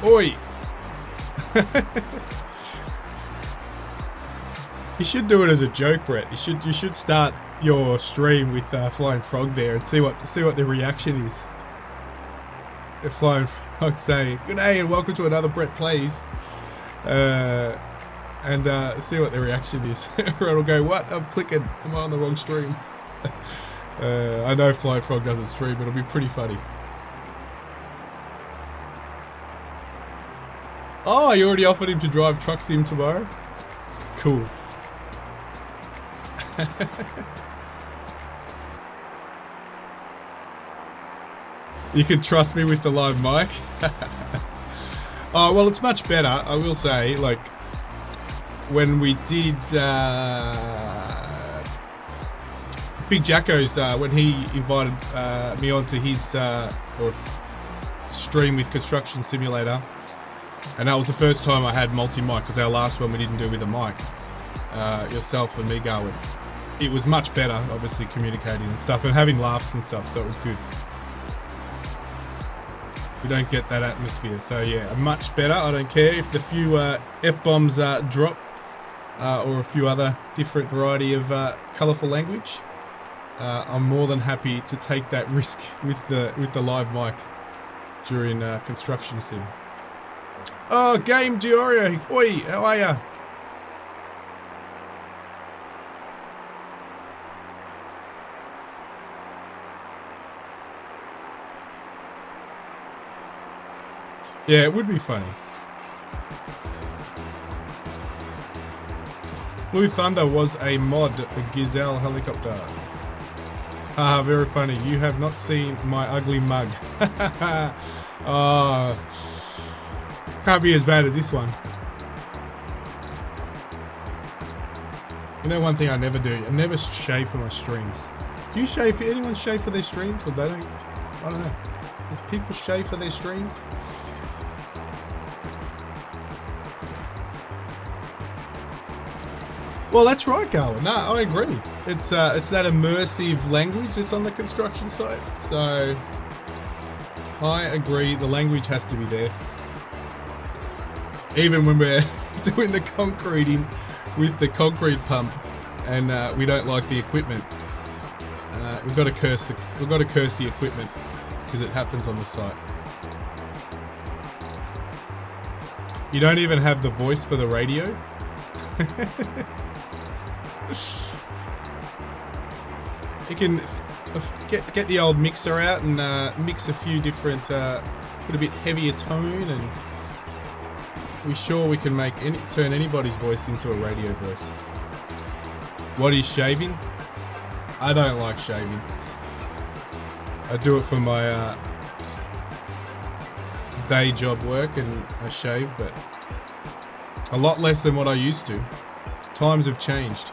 Oi! You should do it as a joke, Brett. You should start your stream with Flying Frog there and see what the reaction is. If Flying Frog say, "Good day and welcome to another Brett Plays," and see what the reaction is. Everyone will go, "What? I'm clicking. Am I on the wrong stream?" I know Flying Frog doesn't stream, but it'll be pretty funny. Oh, you already offered him to drive Truck Sim tomorrow? Cool. You can trust me with the live mic. Oh, well, it's much better, I will say. Like, when we did Big Jacko's, when he invited me onto his or stream with Construction Simulator, and that was the first time I had multi-mic, because our last one we didn't do with a mic. Yourself and me going. it was much better, obviously, communicating and stuff and having laughs and stuff, so it was good. We don't get that atmosphere, so yeah, much better. I don't care if the few F-bombs drop or a few other different variety of colourful language. I'm more than happy to take that risk with the live mic during construction sim. Oh, Game Diorio, oi, how are ya? Yeah, it would be funny. Blue Thunder was a mod, a Gazelle helicopter. Ah, very funny. You have not seen my ugly mug. Oh, can't be as bad as this one. You know one thing I never do? I never shave for my streams. Do you shave for anyone shave for their streams, or they don't? I don't know. Does people shave for their streams? Well, that's right, Garwin. No, I agree. It's that immersive language that's on the construction site. So I agree. The language has to be there. Even when we're doing the concreting with the concrete pump, and we don't like the equipment, we've got to curse the equipment because it happens on the site. You don't even have the voice for the radio. You can get the old mixer out and mix a few different, put a bit heavier tone, and we're sure we can turn anybody's voice into a radio voice. What is shaving? I don't like shaving. I do it for my day job work, and I shave, but a lot less than what I used to. Times have changed.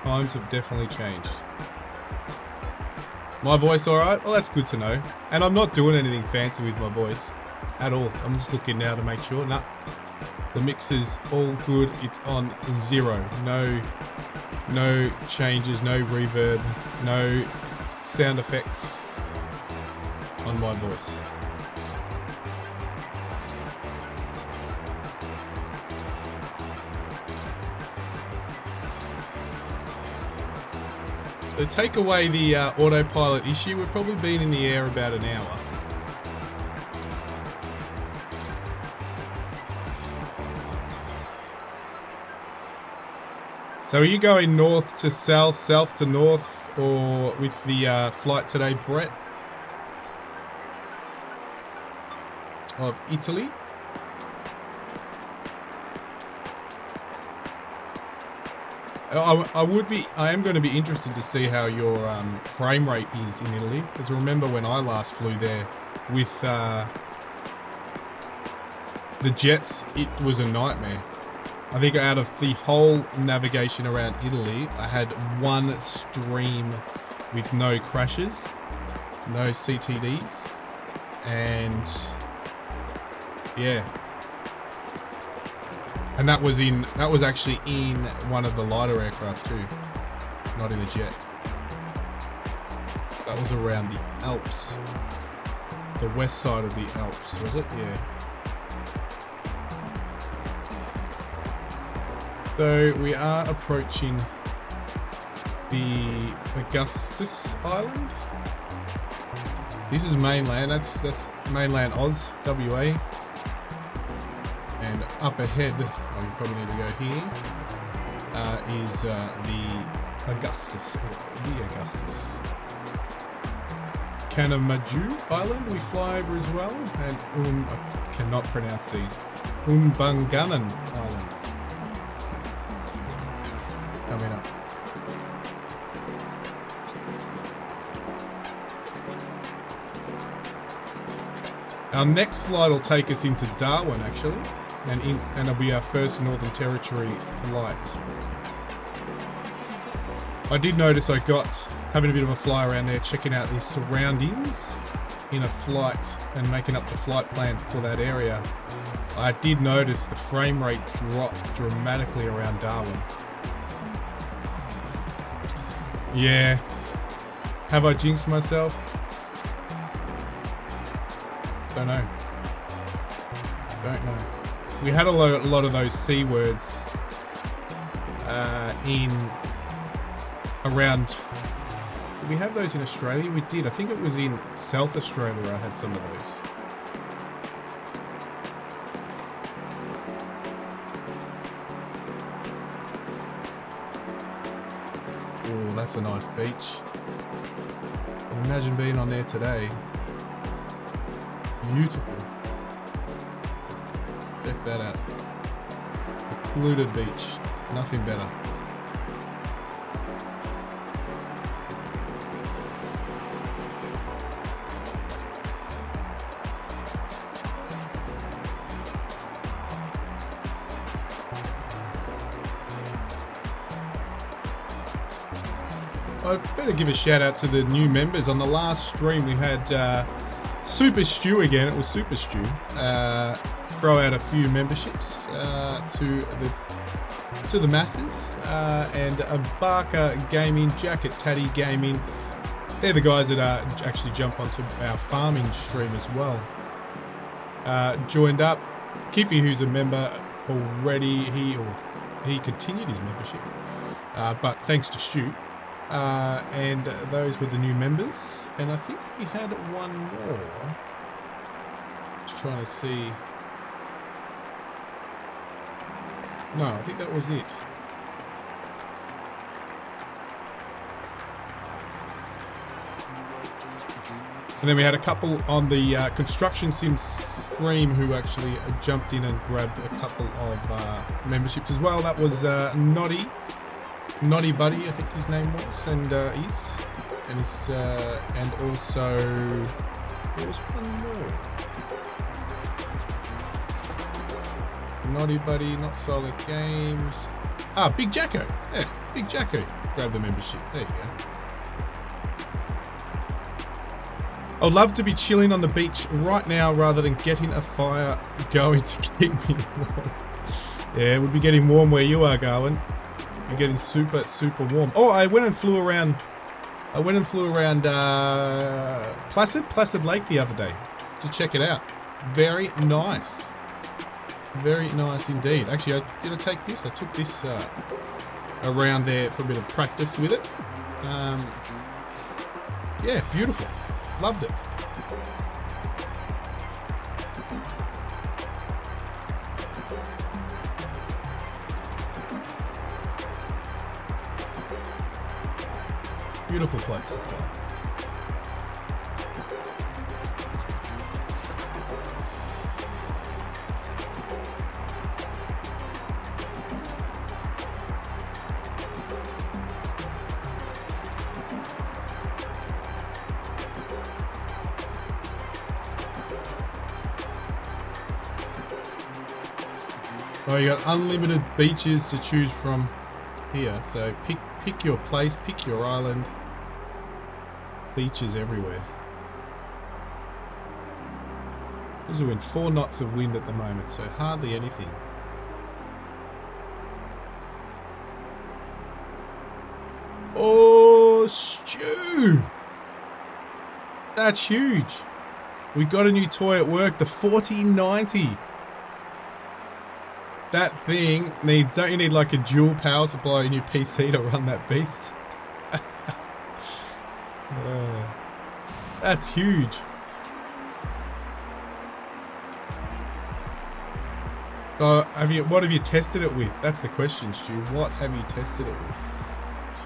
Times have definitely changed. My voice alright? Well, that's good to know. And I'm not doing anything fancy with my voice at all. I'm just looking now to make sure. Nah, the mix is all good. It's on 0. No changes, no reverb, no sound effects on my voice. So take away the autopilot issue, we've probably been in the air about an hour. So are you going north to south, south to north, or with the flight today, Brett? Of Italy? I am going to be interested to see how your frame rate is in Italy, because remember when I last flew there with the jets, it was a nightmare. I think out of the whole navigation around Italy, I had one stream with no crashes, no CTDs, and yeah. And that was actually in one of the lighter aircraft too, not in a jet. That was around the Alps, the west side of the Alps, was it? Yeah. So we are approaching the Augustus Island. This is mainland. That's mainland Oz, WA. And up ahead, oh, you probably need to go here, is the Augustus. Kanamaju Island we fly over as well, and I cannot pronounce these. Umbanganan Island. Coming up. Our next flight will take us into Darwin, actually, and it'll be our first Northern Territory flight. I did notice I got having a bit of a fly around there, checking out the surroundings. in a flight and making up the flight plan for that area, I did notice the frame rate dropped dramatically around Darwin. Yeah. Have I jinxed myself? Don't know. Don't know. We had a lot of those C words in around. Did we have those in Australia? We did. I think it was in South Australia I had some of those. Oh, that's a nice beach. Imagine being on there today. Beautiful. Check that out. Secluded beach. Nothing better. I better give a shout out to the new members. On the last stream we had Super Stew again. It was Super Stew. Throw out a few memberships to the masses, and a Barker Gaming, Jacket Tatty Gaming. They're the guys that actually jump onto our farming stream as well. Joined up. Kiffy, who's a member already, he continued his membership, but thanks to Stu. And those were the new members, and I think we had one more. Just trying to see. No, I think that was it. And then we had a couple on the construction sim stream who actually jumped in and grabbed a couple of memberships as well. That was Noddy Buddy, I think his name was, and and also there was one more. Noddy Buddy, Not Solid Games. Big Jacko. Yeah, Big Jacko. Grab the membership. There you go. I'd love to be chilling on the beach right now rather than getting a fire going to keep me warm. Yeah, it would be getting warm where you are, Garwin. You're getting super, super warm. Oh, I went and flew around Placid Lake the other day to check it out. Very nice. Very nice indeed. Actually, I take this? I took this around there for a bit of practice with it. Yeah, beautiful. Loved it. Beautiful place so far. Oh, you got unlimited beaches to choose from here. So pick your place, pick your island. Beaches everywhere. There's a wind, 4 knots of wind at the moment, so hardly anything. Oh, Stu! That's huge. We got a new toy at work, the 4090. That thing needs, don't you need like a dual power supply in your PC to run that beast? That's huge. What have you tested it with? That's the question, Stu. What have you tested it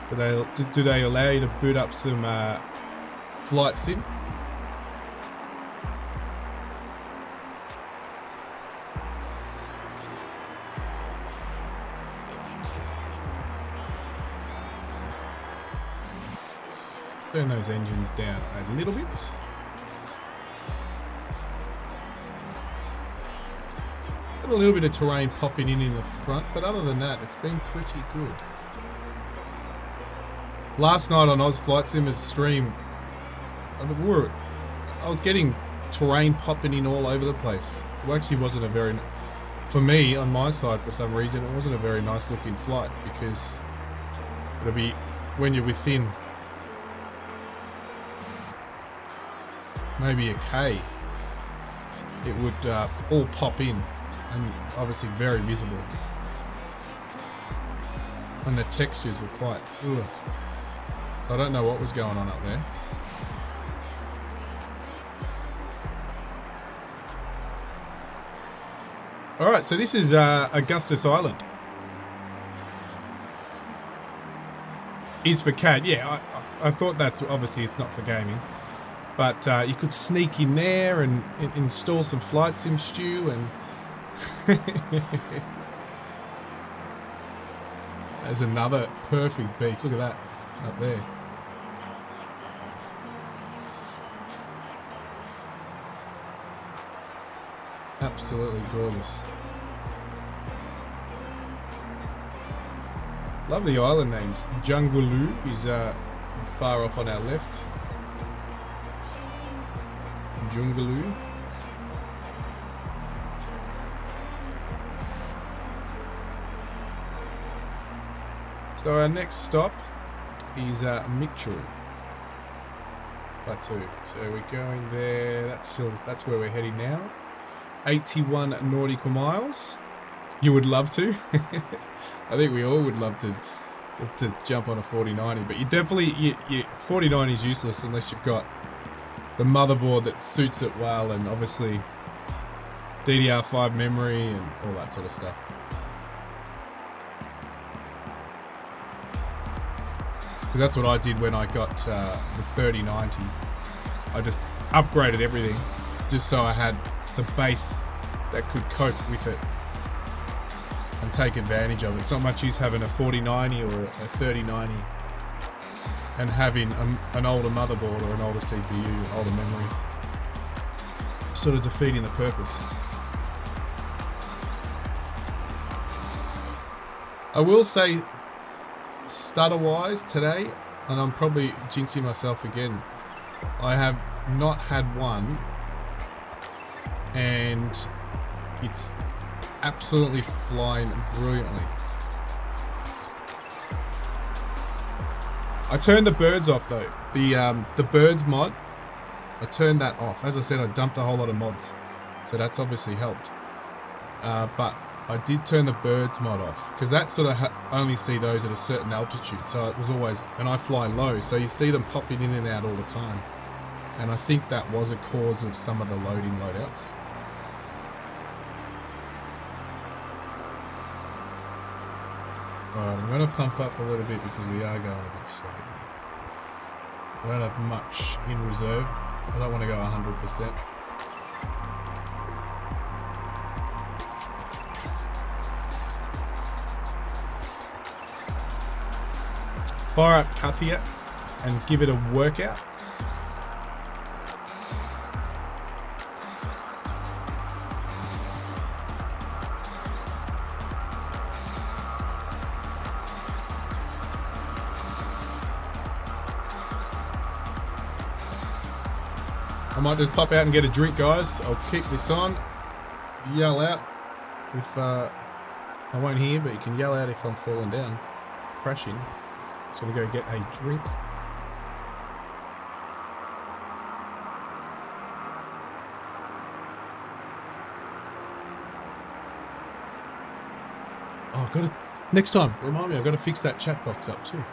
with? Do they allow you to boot up some flight sim? Turn those engines down a little bit. Got a little bit of terrain popping in the front, but other than that, it's been pretty good. Last night on Oz Flight Sim's stream, I was getting terrain popping in all over the place. It actually wasn't a very, for me on my side for some reason, it wasn't a very nice looking flight because it'll be when you're within maybe a K, it would all pop in and obviously very visible. And the textures were quite, ugh. I don't know what was going on up there. Alright, so this is Augustus Island. Is for CAD, yeah, I thought that's, obviously it's not for gaming. But you could sneak in there and install some flight sim stew and... There's another perfect beach, look at that, up there. It's absolutely gorgeous. Lovely island names. Jungulu is far off on our left. Jungaloo. So our next stop is Mitchell Plateau. So we're going there. That's where we're heading now. 81 nautical miles. You would love to. I think we all would love to jump on a 4090, but you definitely 4090 is useless unless you've got the motherboard that suits it well, and obviously DDR5 memory and all that sort of stuff. That's what I did when I got the 3090. I just upgraded everything just so I had the base that could cope with it and take advantage of it. It's not much use having a 4090 or a 3090 and having an older motherboard or an older CPU, older memory, sort of defeating the purpose. I will say, stutter-wise today, and I'm probably jinxing myself again, I have not had one, and it's absolutely flying brilliantly. I turned the birds off though. The birds mod, I turned that off. As I said, I dumped a whole lot of mods, so that's obviously helped. But I did turn the birds mod off because that sort of only see those at a certain altitude. So it was always, and I fly low, so you see them popping in and out all the time. And I think that was a cause of some of the loading loadouts. Alright, I'm going to pump up a little bit because we are going a bit slow. I don't have much in reserve. I don't want to go 100%. Fire up Katia and give it a workout. I might just pop out and get a drink, guys. I'll keep this on. Yell out if I won't hear, but you can yell out if I'm falling down, crashing. So we go get a drink. Oh, I've got to, next time, remind me, I've got to fix that chat box up too.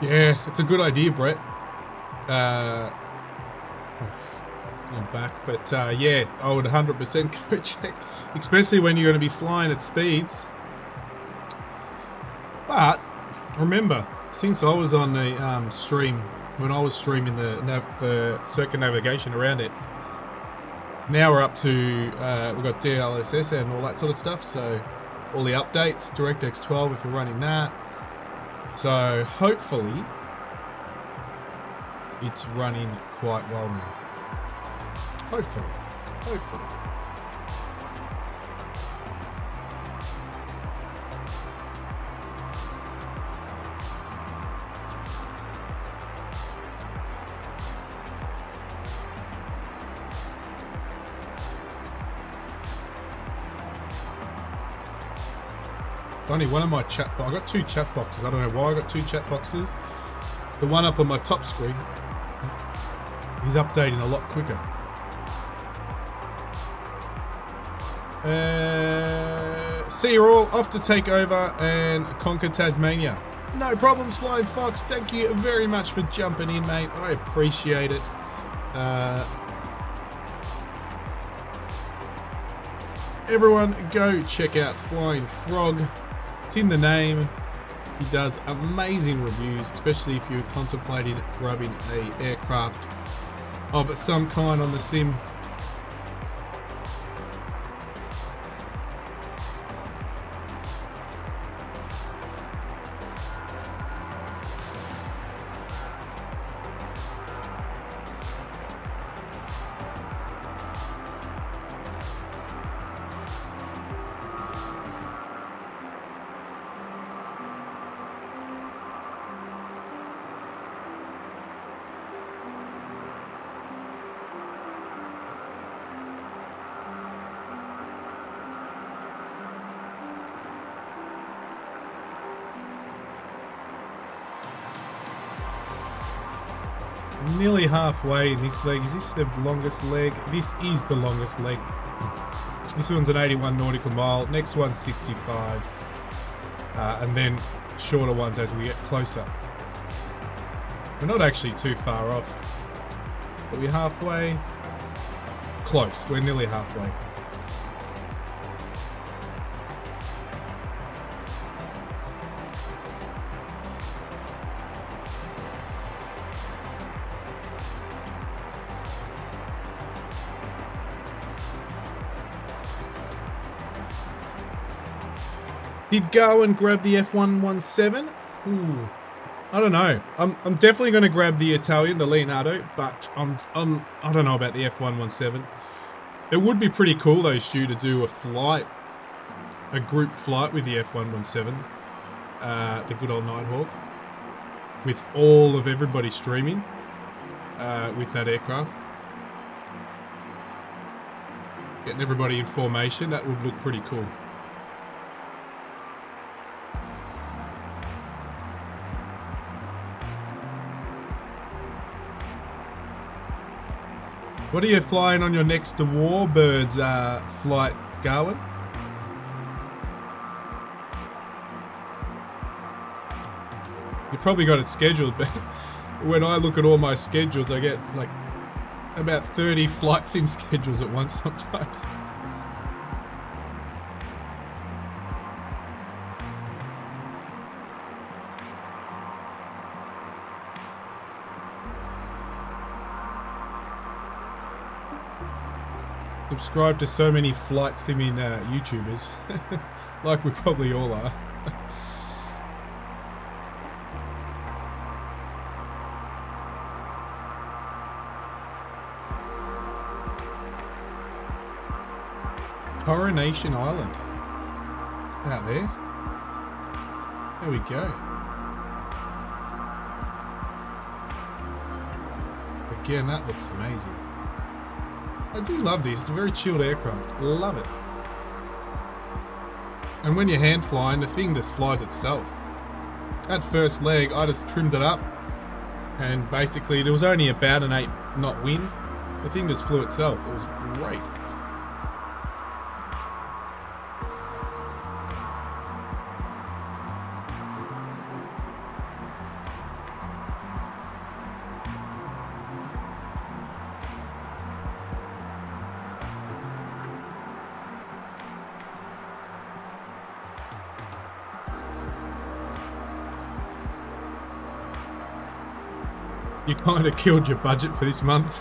Yeah, it's a good idea, Brett. I'm back, but yeah, I would 100% go check, especially when you're going to be flying at speeds. But remember, since I was on the stream, when I was streaming the circumnavigation around it, now we're up to we've got DLSS and all that sort of stuff. So all the updates, DirectX 12 if you're running that. So hopefully it's running quite well now. Hopefully. Funny, one of my chat boxes, I got 2 chat boxes. I don't know why I got 2 chat boxes. The one up on my top screen is updating a lot quicker. See you all, off to take over and conquer Tasmania. No problems, Flying Fox. Thank you very much for jumping in, mate. I appreciate it. Everyone go check out Flying Frog. It's in the name. He does amazing reviews, especially if you're contemplating grabbing an aircraft of some kind on the sim. Nearly halfway in this leg. Is this the longest leg? This is the longest leg. This one's an 81 nautical mile. Next one's 65. And then shorter ones as we get closer. We're not actually too far off. Are we halfway? Close. We're nearly halfway. Did go and grab the F117? Ooh, I don't know. I'm definitely going to grab the Italian, the Leonardo, but I don't know about the F117. It would be pretty cool though, Stu, to do a group flight with the F117, the good old Nighthawk, with all of everybody streaming with that aircraft. Getting everybody in formation, that would look pretty cool. What are you flying on your next Warbirds flight, Garwin? You probably got it scheduled, but when I look at all my schedules, I get like about 30 flight sim schedules at once sometimes. Subscribe to so many flight simming YouTubers, like we probably all are. Coronation Island, out there. There we go. Again, that looks amazing. I do love these. It's a very chilled aircraft. Love it. And when you're hand flying, the thing just flies itself. That first leg, I just trimmed it up, and basically there was only about an 8 knot wind. The thing just flew itself. It was great. You kind of killed your budget for this month.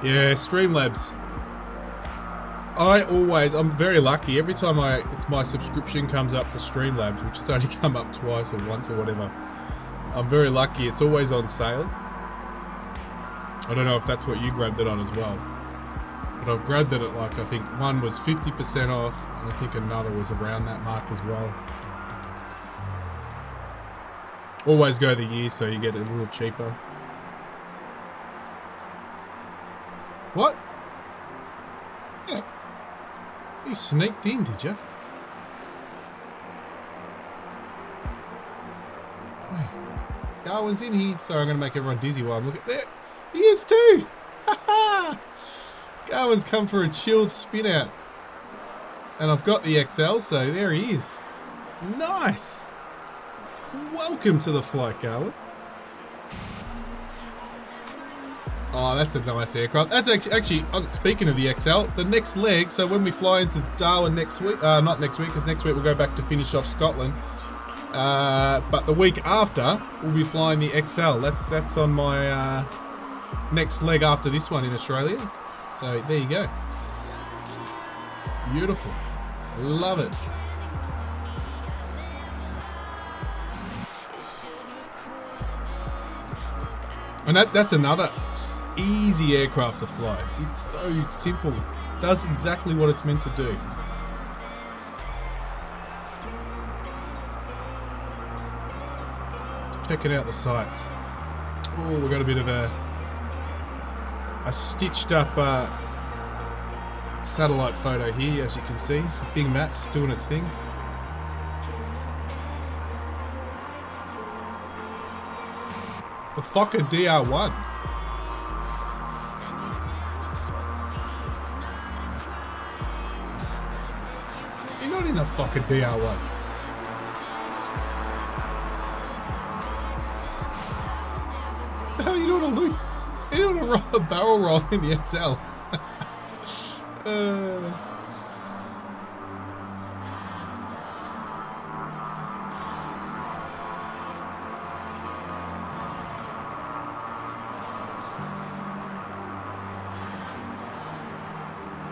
Yeah, Streamlabs. I'm very lucky. Every time my subscription comes up for Streamlabs, which has only come up twice or once or whatever, I'm very lucky. It's always on sale. I don't know if that's what you grabbed it on as well. But I've grabbed it at like, I think one was 50% off, and I think another was around that mark as well. Always go the year so you get it a little cheaper. What? Yeah. You sneaked in, did you? Darwin's in here. Sorry, I'm going to make everyone dizzy while I'm looking. There. He is too. Darwin's come for a chilled spin out. And I've got the XL, so there he is. Nice. Welcome to the flight, Darwin. Oh, that's a nice aircraft. That's actually speaking of the XL, the next leg, so when we fly into Darwin next week, not next week, because next week we'll go back to finish off Scotland. But the week after, we'll be flying the XL. That's on my next leg after this one in Australia. So there you go. Beautiful. Love it. And that's another easy aircraft to fly. It's so simple. Does exactly what it's meant to do. Checking out the sights. Oh, we've got a bit of a stitched up satellite photo here, as you can see. Big Matt's doing its thing. The Fokker DR1. You're not in the Fokker DR1. The hell are you doing a loop? You're doing a barrel roll in the XL.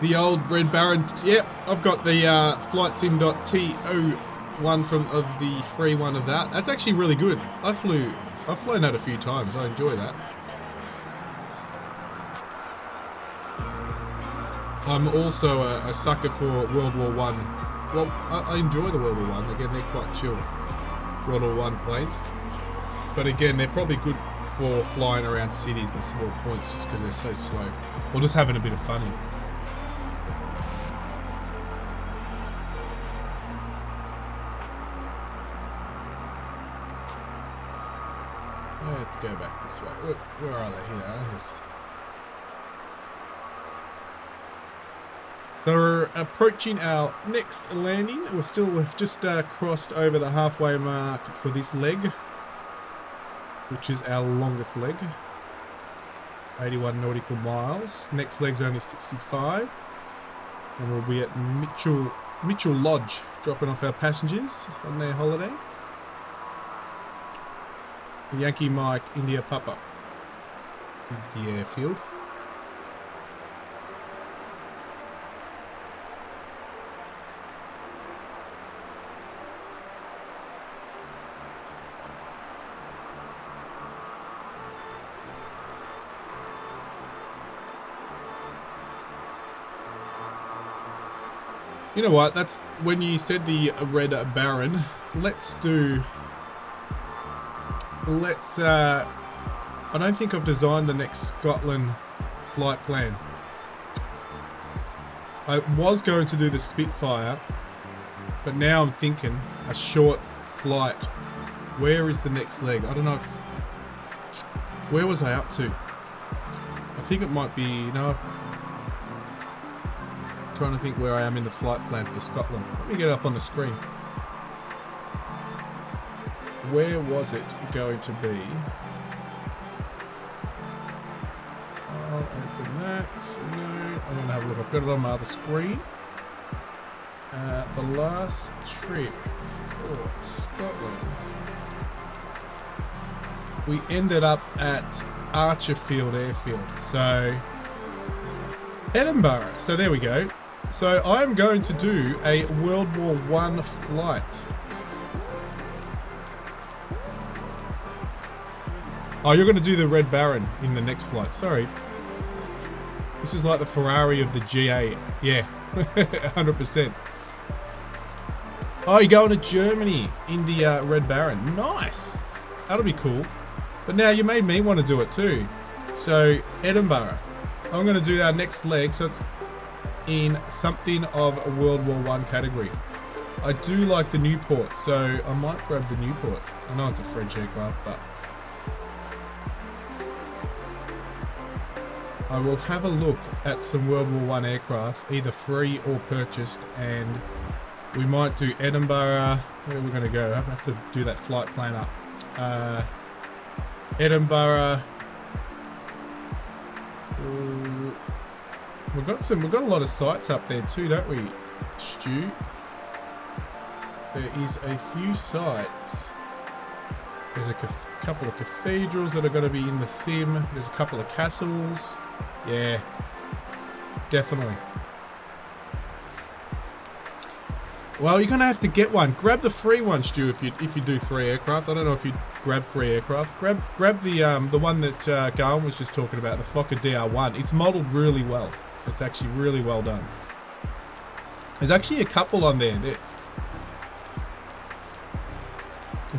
The old Red Baron. Yep, I've got the flightsim.to one of the free one of that. That's actually really good. I've flown that a few times. I enjoy that. I'm also a sucker for World War One. Well, I enjoy the World War One. Again, they're quite chill. World War One planes. But again, they're probably good for flying around cities and small points just because they're so slow. Or just having a bit of fun in. Let's go back this way. Where are they here? Yes. So we're approaching our next landing. We've just crossed over the halfway mark for this leg, which is our longest leg. 81 nautical miles. Next leg's only 65. And we'll be at Mitchell Lodge, dropping off our passengers on their holiday. Yankee Mike, India Papa is the airfield. You know what? That's when you said the Red Baron. I don't think I've designed the next Scotland flight plan. I was going to do the Spitfire, but now I'm thinking a short flight. Where is the next leg? I don't know if... Where was I up to? I think it might be... No, I'm trying to think where I am in the flight plan for Scotland. Let me get it up on the screen. Where was it going to be? I'll open that. No, I'm going to have a look. I've got it on my other screen. The last trip for Scotland. We ended up at Archerfield Airfield. So, Edinburgh. So there we go. So I'm going to do a World War I flight. Oh, you're going to do the Red Baron in the next flight. Sorry. This is like the Ferrari of the GA. Yeah, 100%. Oh, you're going to Germany in the Red Baron. Nice. That'll be cool. But now you made me want to do it too. So, Edinburgh. I'm going to do our next leg. So it's in something of a World War I category. I do like the Newport. So I might grab the Newport. I know it's a French aircraft, but I will have a look at some World War I aircrafts, either free or purchased, and we might do Edinburgh. Where are we going to go? I have to do that flight plan up. Edinburgh. We've got a lot of sites up there too, don't we, Stu? There is a few sites. There's a couple of cathedrals that are going to be in the sim. There's a couple of castles. Yeah, definitely. Well, you're gonna have to get one. Grab the free one, Stu. If you do 3 aircraft, I don't know if you grab 3 aircraft. Grab the one that Garwin was just talking about, the Fokker DR1. It's modelled really well. It's actually really well done. There's actually a couple on there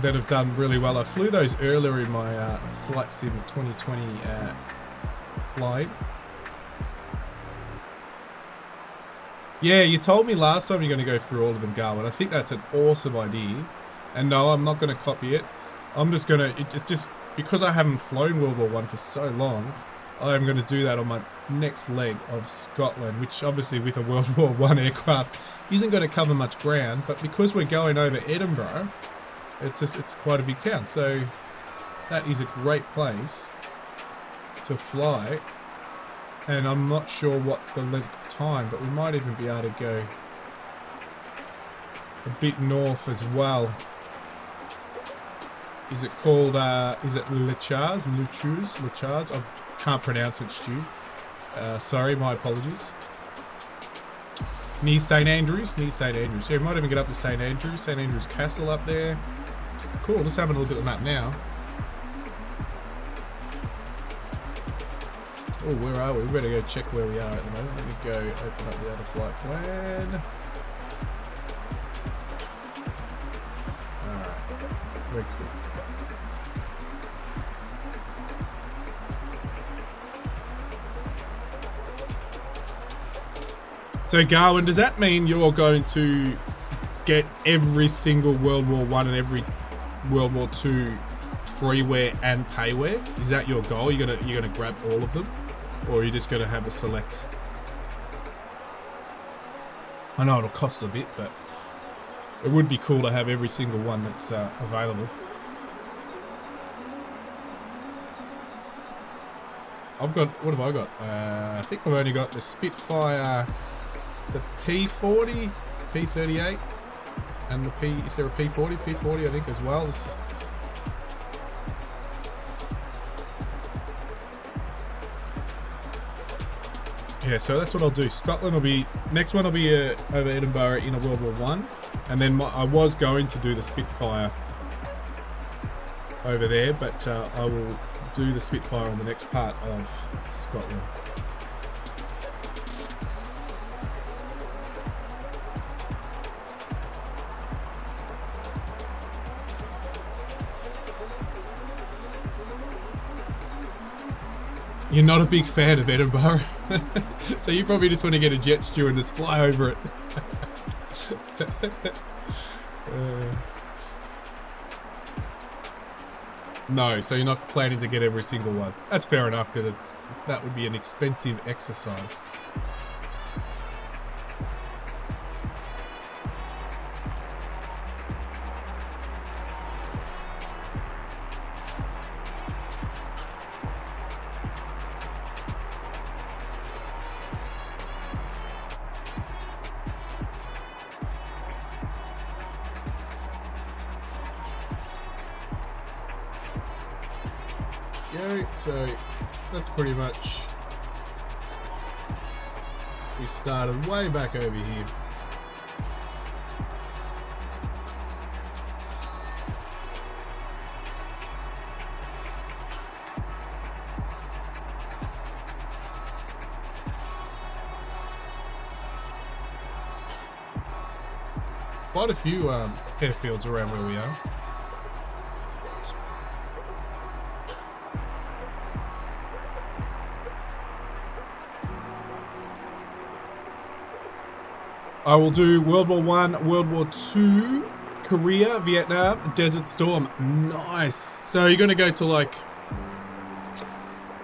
that have done really well. I flew those earlier in my flight sim 2020 flight. Yeah, you told me last time you're going to go through all of them, Garwin. I think that's an awesome idea. And no, I'm not going to copy it. I'm just going to... It's just because I haven't flown World War I for so long, I'm going to do that on my next leg of Scotland, which obviously with a World War I aircraft isn't going to cover much ground. But because we're going over Edinburgh, it's quite a big town. So that is a great place to fly. And I'm not sure what the length of time, but we might even be able to go a bit north as well. Is it called, is it Le Chars? I can't pronounce it, Stu. Sorry, my apologies. Near St. Andrews. So we might even get up to St. Andrews. St. Andrews Castle up there. Cool, let's have a look at the map now. Oh, where are we? We better go check where we are at the moment. Let me go open up the other flight plan. Alright, very cool. So Garwin, does that mean you're going to get every single World War I and every World War II freeware and payware? Is that your goal? You're gonna grab all of them? Or are you just going to have a select? I know it'll cost a bit, but it would be cool to have every single one that's available. I've got, what have I got? I think I've only got the Spitfire, the P40, P38, and the P, is there a P40? P40 I think as well. Yeah, so that's what I'll do. Scotland will be... Next one will be over Edinburgh in a World War I. And then I was going to do the Spitfire over there, but I will do the Spitfire on the next part of Scotland. You're not a big fan of Edinburgh, so you probably just want to get a jet stew and just fly over it. No, so you're not planning to get every single one. That's fair enough, because that would be an expensive exercise. go. So that's pretty much, we started way back over here. Quite a few airfields around where we are. I will do World War I, World War II, Korea, Vietnam, Desert Storm. Nice. So you're going to go to like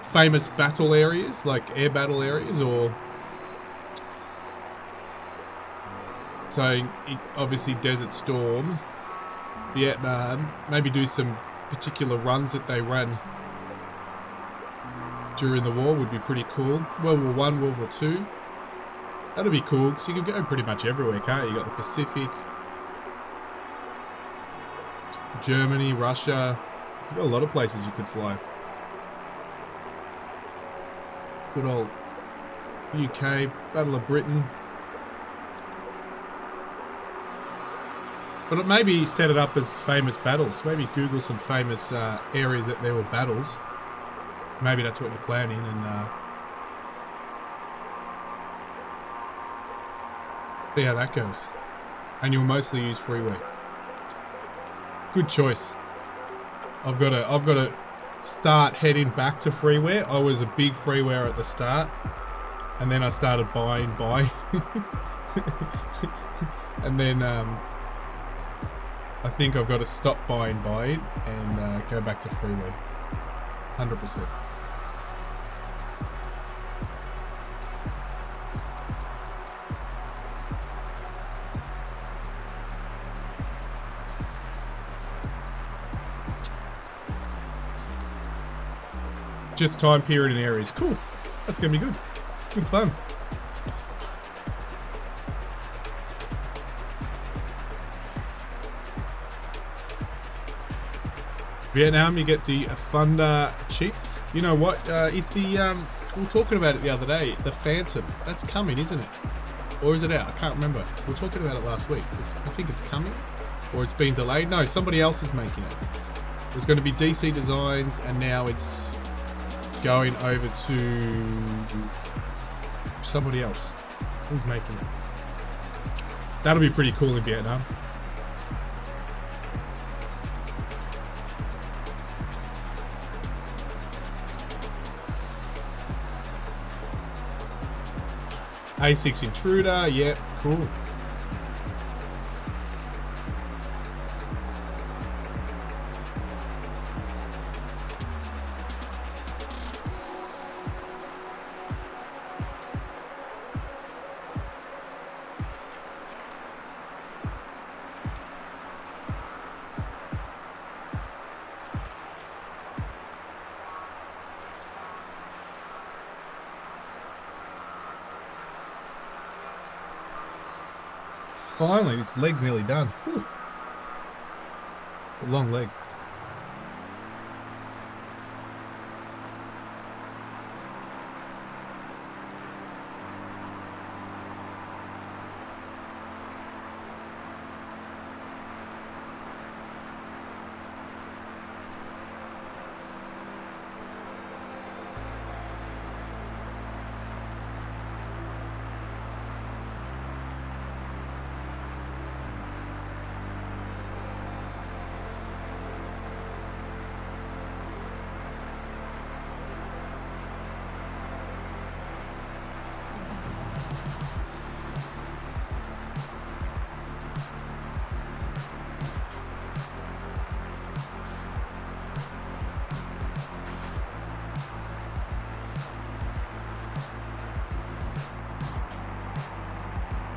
famous battle areas, like air battle areas, or... So obviously Desert Storm, Vietnam, maybe do some particular runs that they ran during the war would be pretty cool. World War I, World War II. That'll be cool, because you can go pretty much everywhere, can't you? You got the Pacific, Germany, Russia. You've got a lot of places you could fly. Good old UK, Battle of Britain. But maybe set it up as famous battles. Maybe Google some famous areas that there were battles. Maybe that's what you're planning, and see how that goes. And you'll mostly use freeway. Good choice. I've got to start heading back to freeware. I was a big freeware at the start, and then I started buying, and then I think I've got to stop buying and go back to freeway. 100%. Just time period and areas. Cool. That's going to be good. Good fun. Vietnam, you get the Thunder cheap. You know what? Is the we were talking about it the other day. The Phantom. That's coming, isn't it? Or is it out? I can't remember. We were talking about it last week. I think it's coming, or it's been delayed. No, somebody else is making it. There's going to be DC Designs, and now it's going over to somebody else. Who's making it? That'll be pretty cool in Vietnam. A6 Intruder, yep, cool. Finally, this leg's nearly done. Whew. A long leg.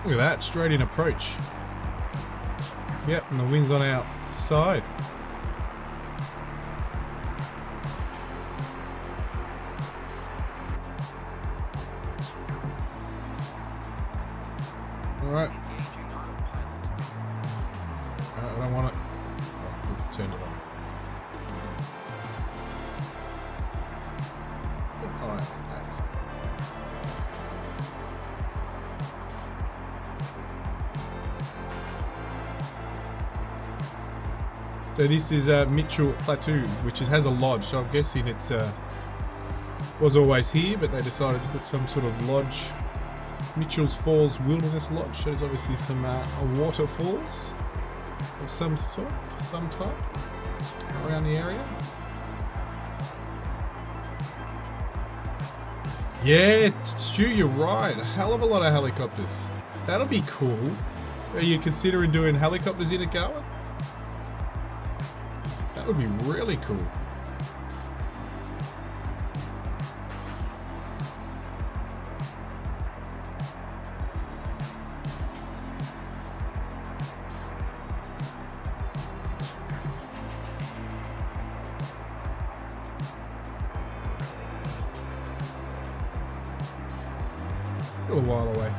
Look at that, straight in approach. Yep, and the wind's on our side. Alright. I don't want it. Oh, we turned it on. So this is Mitchell Plateau, which has a lodge. So I'm guessing it's was always here, but they decided to put some sort of lodge. Mitchell's Falls Wilderness Lodge. So there's obviously some waterfalls of some sort, some type, around the area. Yeah, Stu, you're right. A hell of a lot of helicopters. That'll be cool. Are you considering doing helicopters in Darwin? That would be really cool. A little while away.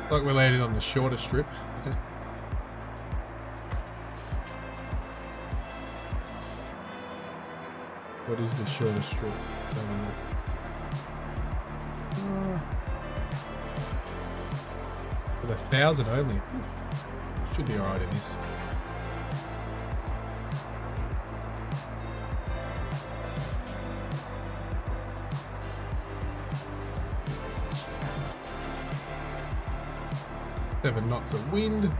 Like we landed on the shorter strip. What is the shorter strip? Let's have a look. With 1,000 only. Should be alright in this. Seven knots of wind.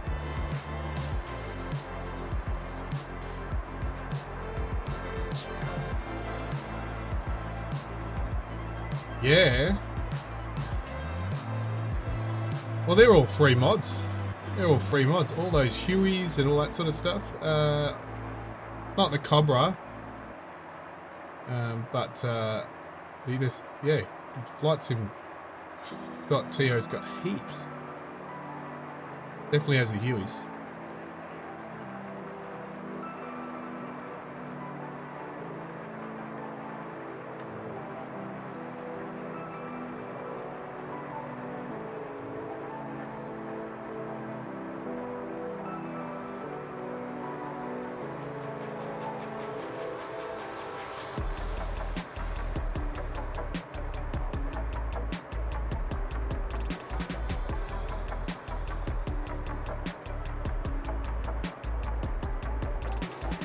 Yeah. Well, they're all free mods. They're all free mods. All those Hueys and all that sort of stuff. Not the Cobra. But this, yeah, Flight Sim .to's got heaps. Definitely has the Hueys.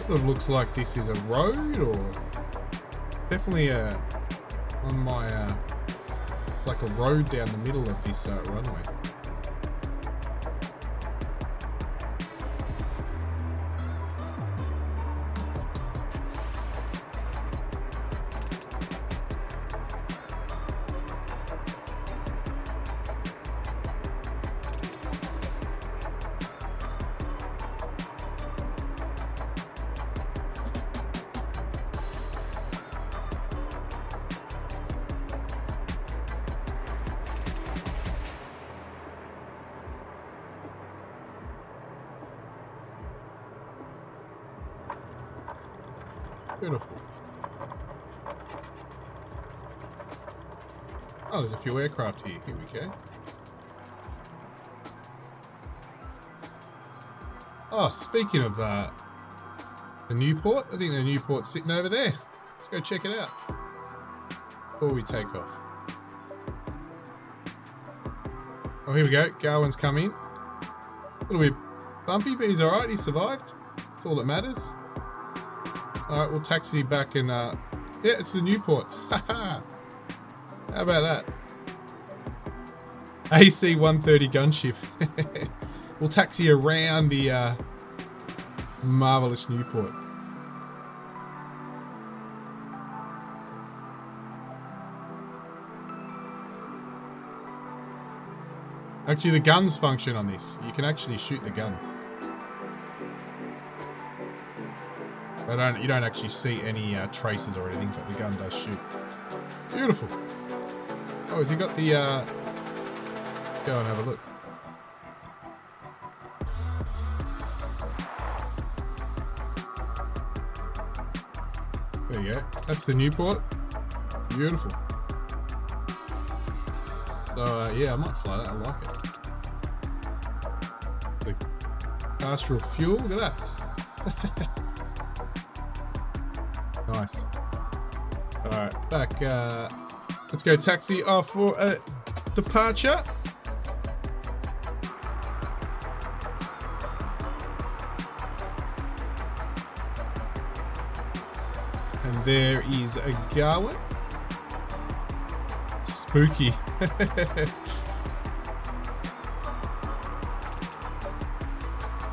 It looks like this is a road, or definitely on my like a road down the middle of this runway. Beautiful. Oh, there's a few aircraft here. Here we go. Oh, speaking of the Newport, I think the Newport's sitting over there. Let's go check it out before we take off. Oh, here we go. Garwin's come in. A little bit bumpy, but he's alright. He survived. That's all that matters. Alright, we'll taxi back and, yeah, it's the Newport. Haha. How about that? AC-130 gunship. We'll taxi around the marvelous Newport. Actually, the guns function on this. You can actually shoot the guns. You don't actually see any traces or anything, but the gun does shoot. Beautiful. Oh, has he got the, go and have a look. There you go. That's the Newport. Beautiful. So, yeah, I might fly that. I like it. The Castrol fuel. Look at that. Nice. Alright, back. Let's go taxi off for a departure. And there is a Garwin. Spooky.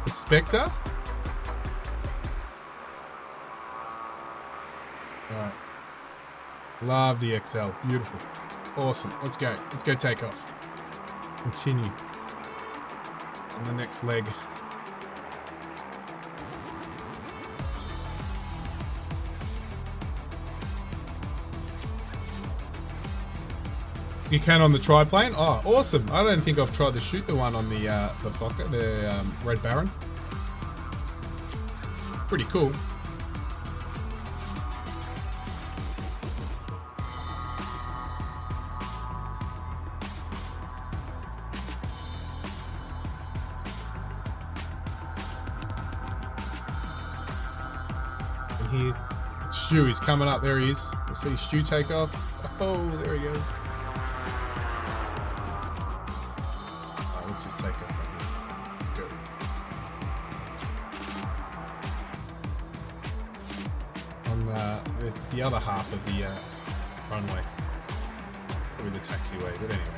The Spectre. Alright. Love the XL. Beautiful. Awesome. Let's go. Let's go take off. Continue. On the next leg. You can on the triplane? Oh, awesome. I don't think I've tried to shoot the one on the Fokker, the Red Baron. Pretty cool. And here, Stu is coming up. There he is. We'll see Stu take off. Oh, there he goes. Let's just take off right here. Let's go. On the other half of the runway. Probably the taxiway, but anyway.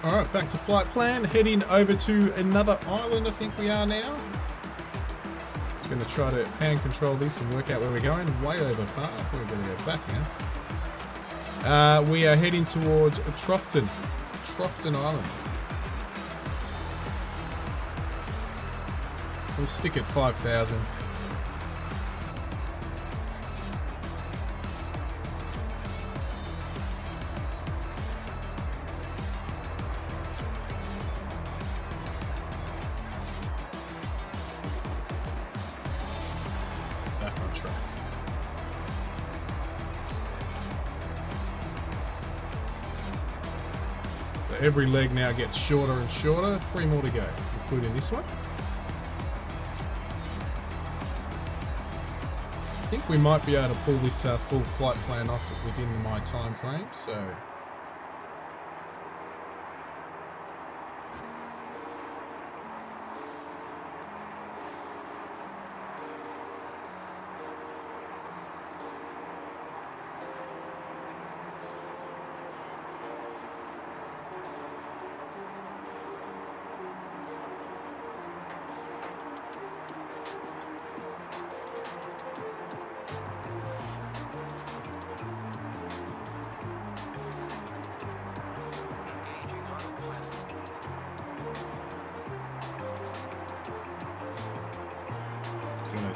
Alright, back to flight plan. Heading over to another island, I think we are now. Just going to try to hand control this and work out where we're going. Way over far. We're going to go back now. We are heading towards Troughton Island. We'll stick at 5,000. Every leg now gets shorter and shorter. 3 more to go, including this one. I think we might be able to pull this full flight plan off within my time frame, so...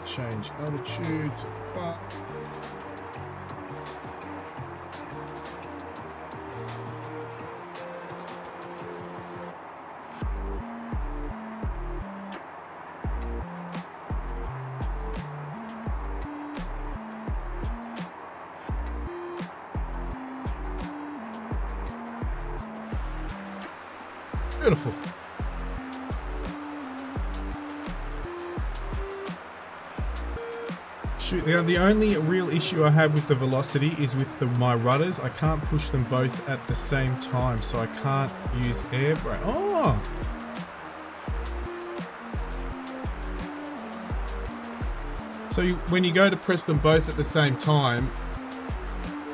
Change altitude to 5. Beautiful. Shoot, now the only real issue I have with the velocity is with my rudders. I can't push them both at the same time, so I can't use air brake. Oh! So when you go to press them both at the same time,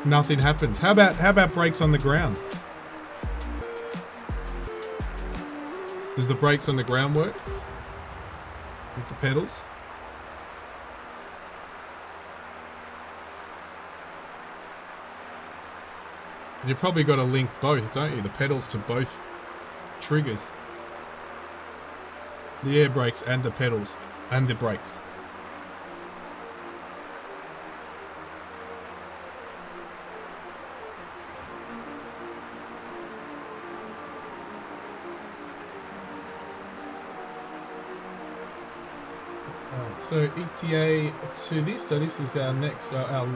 nothing happens. How about brakes on the ground? Does the brakes on the ground work with the pedals? You probably got to link both, don't you? The pedals to both triggers. The air brakes and the pedals and the brakes. So ETA to this. So this is our next, our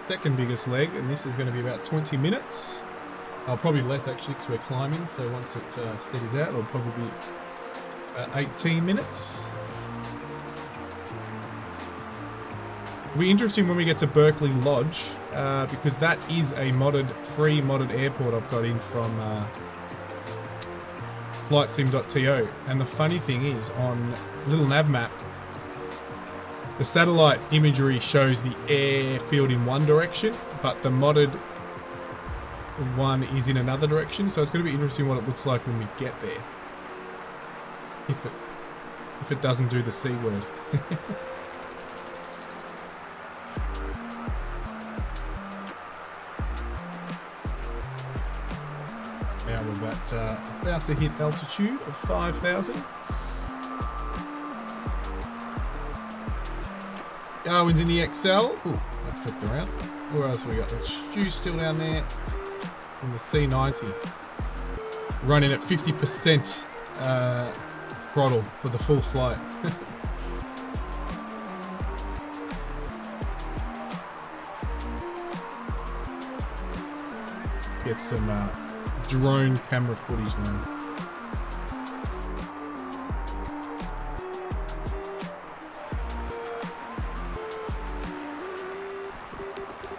second biggest leg, and this is going to be about 20 minutes. Probably less actually because we're climbing. So once it steadies out, it'll probably be about 18 minutes. It'll be interesting when we get to Berkeley Lodge because that is a free modded airport I've got in from flightsim.to. And the funny thing is, on little nav map, the satellite imagery shows the airfield in one direction, but the modded one is in another direction. So it's going to be interesting what it looks like when we get there. If it doesn't do the C word. Now we're about to hit altitude of 5,000. Darwin's in the XL. Ooh, that flipped around. Where else we got? There's Stu still down there in the C90. Running at 50% throttle for the full flight. Get some drone camera footage now.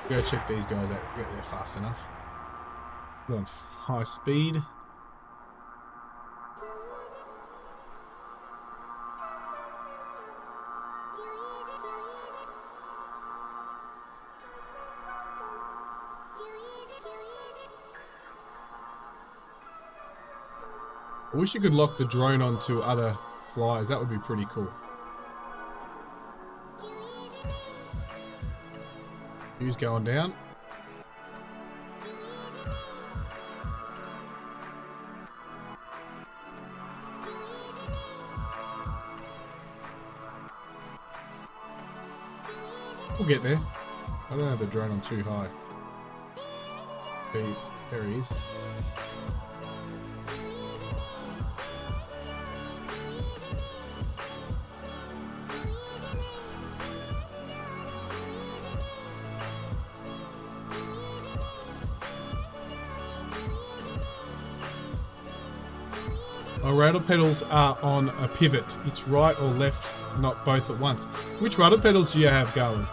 Go check these guys out. Get there fast enough. We're on high speed. I wish you could lock the drone onto other flyers. That would be pretty cool. View's going down. We'll get there. I don't have the drone on too high. There he is. Our rudder pedals are on a pivot. It's right or left, not both at once. Which rudder pedals do you have going?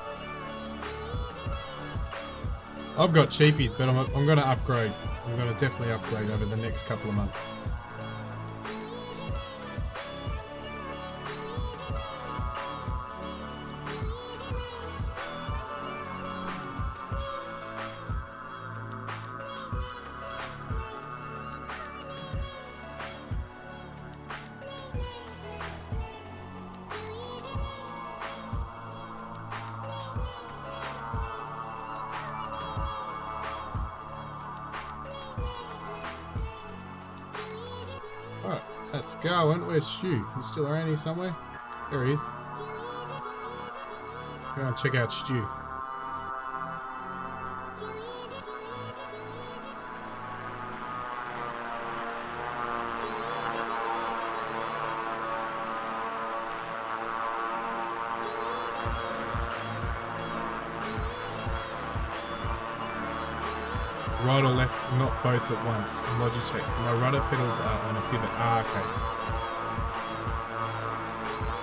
I've got cheapies, but I'm going to upgrade. I'm going to definitely upgrade over the next couple of months. Alright, let's go. Where's Stu? He's still around here somewhere? There he is. Go and check out Stu. Right or left, not both at once. Logitech. My rudder pedals are on a pivot. Ah, okay.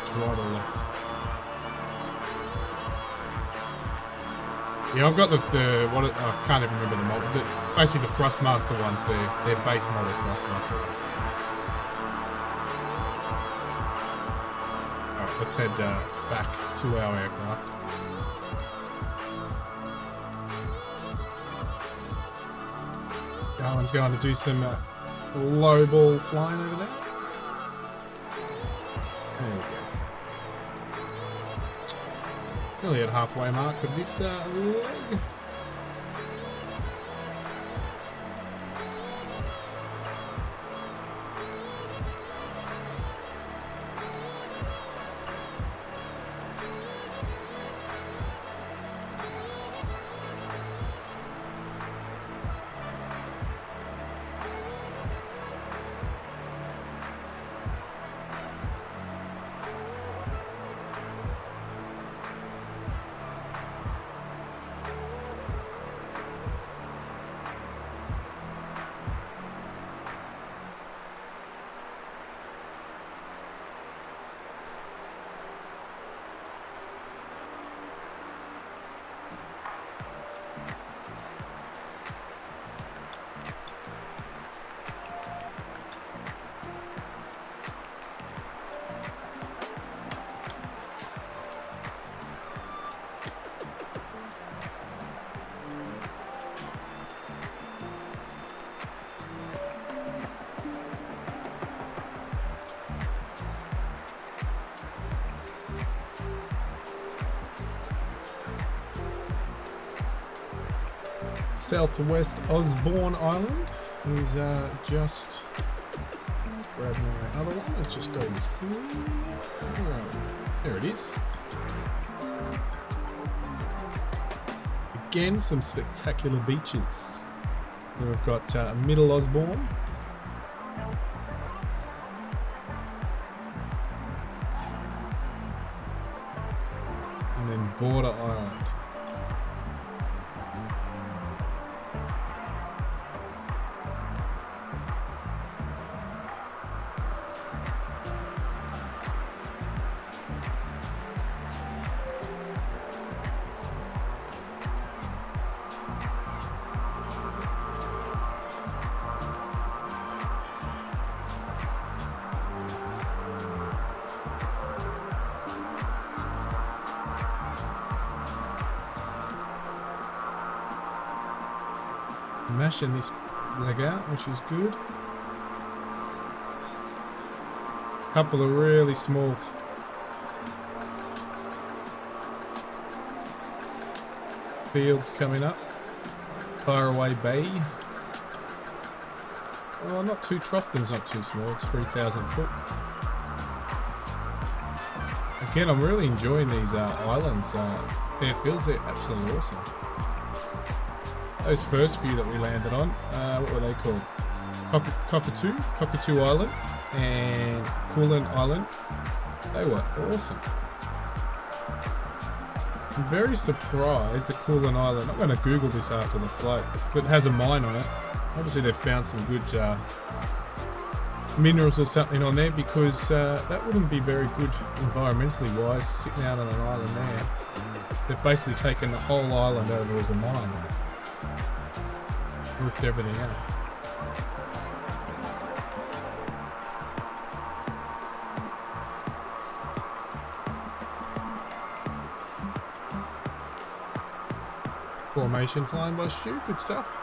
It's right or left. Yeah, I've got the what I can't even remember the model. Basically, the Thrustmaster ones. They're base model Thrustmaster ones. All right, let's head back to our aircraft. Darwin's going to do some low ball flying over there. There we go. Nearly at halfway mark of this leg. Southwest Osborne Island is just grab my other one. It's just over here. There it is. Again, some spectacular beaches. Then we've got Middle Osborne. And then Border Island. Mashing this leg out, which is good. Couple of really small fields coming up. Faraway Bay. Well, not too. Troughton's not too small. It's 3,000 foot. Again, I'm really enjoying these islands. Airfields, they're absolutely awesome. Those first few that we landed on, what were they called? Cockatoo Island and Coolin Island. They were awesome. I'm very surprised that Coolin Island, I'm going to Google this after the flight, but it has a mine on it. Obviously they've found some good minerals or something on there, because that wouldn't be very good environmentally wise, sitting out on an island there. They've basically taken the whole island over as a mine. Ripped everything out. Formation flying by Stu, good stuff.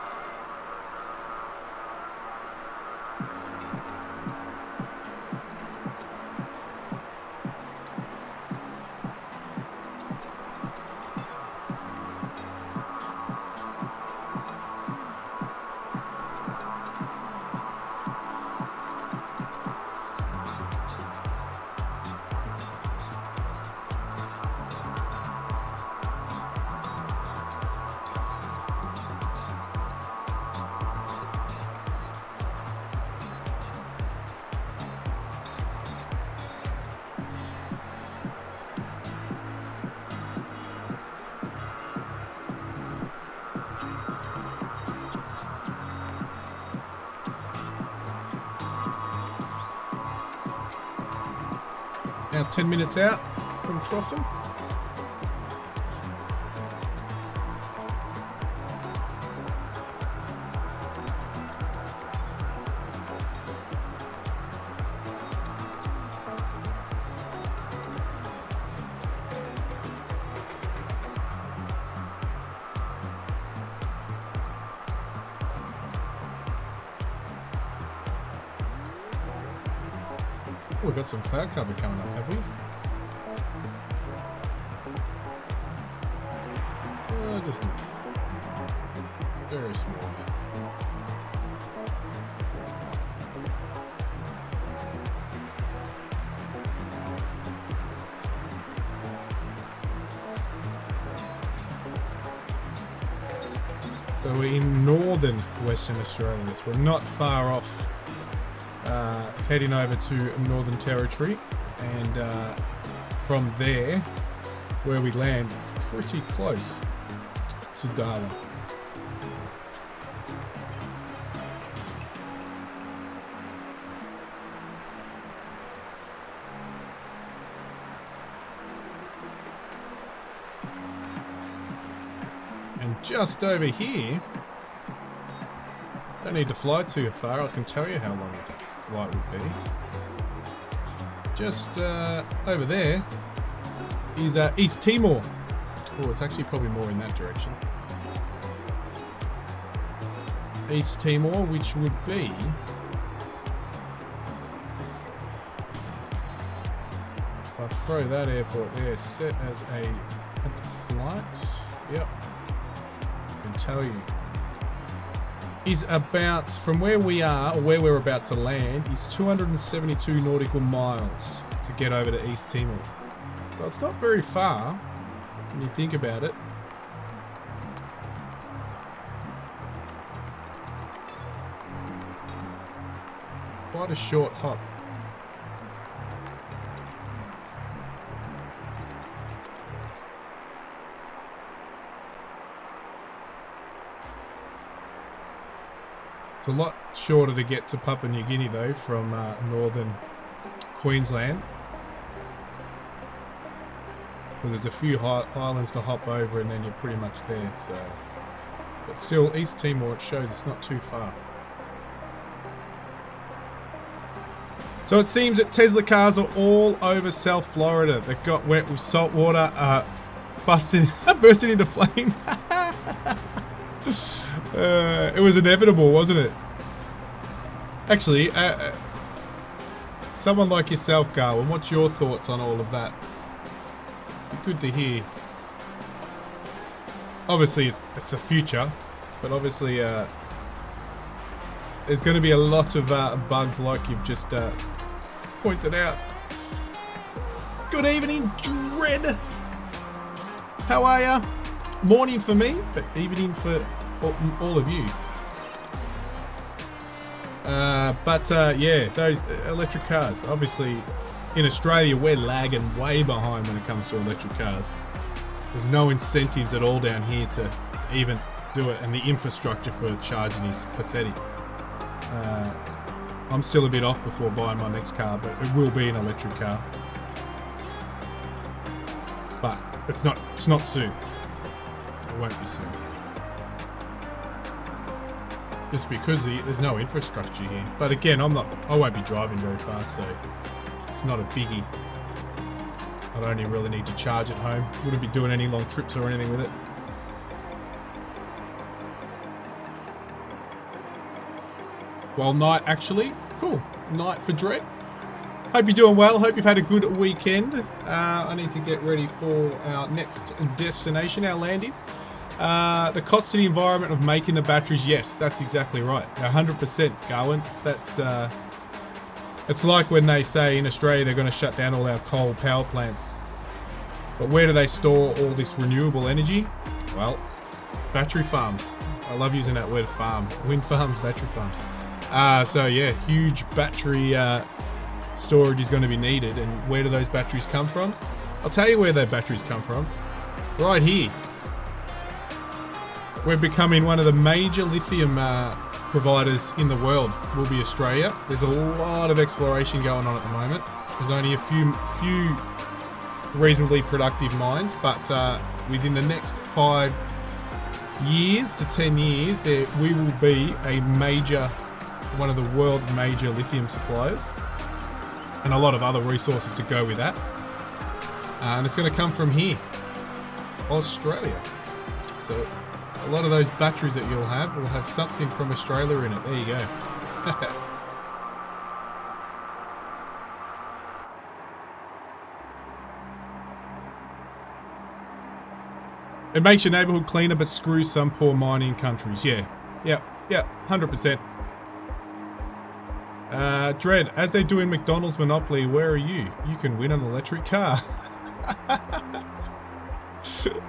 Now 10 minutes out from Troughton. we've got some cloud cover coming up, have we? Just very small amount. So we're in northern Western Australia, so we're not far off heading over to Northern Territory, and from there, where we land, it's pretty close to Darwin. And just over here, don't need to fly too far, I can tell you how long the flight would be. Just over there is East Timor. Oh, it's actually probably more in that direction. East Timor, which would be I'll throw that airport there, set as a flight. Yep. I can tell you. Is about, from where we are, or where we're about to land, is 272 nautical miles to get over to East Timor. So it's not very far when you think about it. Quite a short hop. It's a lot shorter to get to Papua New Guinea though from northern Queensland. Well, there's a few islands to hop over and then you're pretty much there. So, but still, East Timor, it shows it's not too far. So it seems that Tesla cars are all over South Florida. They got wet with salt water, bursting into flame. It was inevitable, wasn't it? Actually, someone like yourself, Garwin, what's your thoughts on all of that? Good to hear. Obviously, it's the future, but obviously, there's going to be a lot of bugs like you've just pointed out. Good evening, Dread. How are ya? Morning for me, but evening for all of you. Yeah, those electric cars. Obviously, in Australia, we're lagging way behind when it comes to electric cars. There's no incentives at all down here to even do it, and the infrastructure for charging is pathetic. I'm still a bit off before buying my next car, but it will be an electric car. But it's not soon. It won't be soon. Just because there's no infrastructure here. But again, I won't be driving very fast, so it's not a biggie. I don't even really need to charge at home. Wouldn't be doing any long trips or anything with it. Well, night actually. Cool. Night for Dread. Hope you're doing well. Hope you've had a good weekend. I need to get ready for our next destination, our landing. The cost to the environment of making the batteries, yes, that's exactly right. 100%, Garwin. That's it's like when they say in Australia they're going to shut down all our coal power plants. But where do they store all this renewable energy? Well, battery farms. I love using that word farm. Wind farms, battery farms. So yeah, huge battery storage is going to be needed. And where do those batteries come from? I'll tell you where their batteries come from. Right here. We're becoming one of the major lithium providers in the world. Will be Australia. There's a lot of exploration going on at the moment. There's only a few reasonably productive mines, but within the next 5 years to 10 years, we will be one of the world major lithium suppliers, and a lot of other resources to go with that. And it's going to come from here, Australia. So a lot of those batteries that you'll have will have something from Australia in it. There you go. It makes your neighborhood cleaner, but screws some poor mining countries. Yeah, 100%. Dread, as they do in McDonald's Monopoly, where are you? You can win an electric car.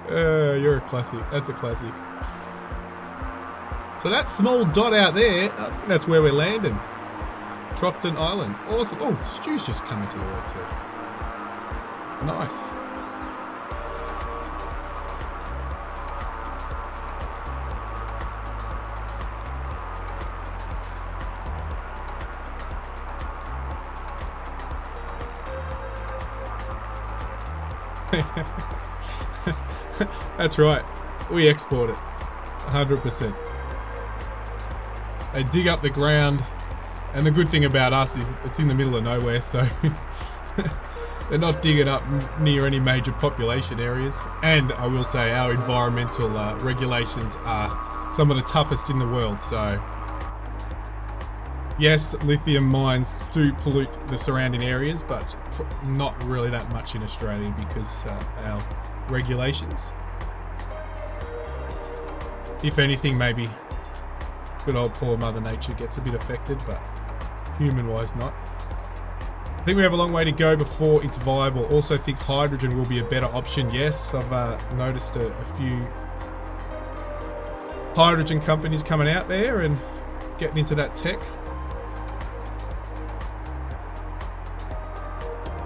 You're a classic. That's a classic. So that small dot out there, I think that's where we're landing. Troughton Island. Awesome. Oh, Stu's just coming to the works there. Nice. That's right. We export it. 100%. They dig up the ground, and the good thing about us is it's in the middle of nowhere, so they're not digging up near any major population areas. And I will say our environmental regulations are some of the toughest in the world, so yes, lithium mines do pollute the surrounding areas, but not really that much in Australia because our regulations. If anything, maybe good old poor Mother Nature gets a bit affected, but human-wise not. I think we have a long way to go before it's viable. Also think hydrogen will be a better option. Yes, I've noticed a few hydrogen companies coming out there and getting into that tech.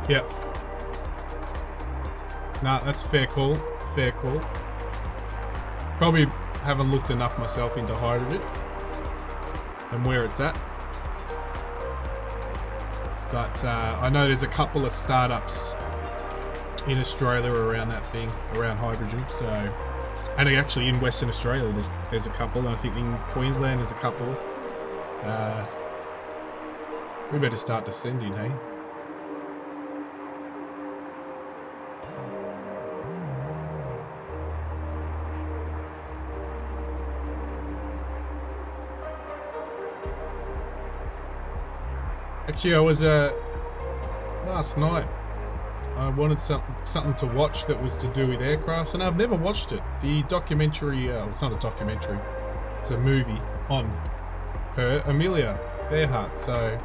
Yep. Nah, that's fair call. Fair call. Probably haven't looked enough myself into hydrogen and where it's at. But I know there's a couple of startups in Australia around that thing, around hydrogen. So, and actually in Western Australia, there's a couple, and I think in Queensland there's a couple. We better start descending, hey? Actually, I was last night. I wanted something to watch that was to do with aircrafts, and I've never watched it. The documentary, it's not a documentary, it's a movie on her, Amelia Earhart. So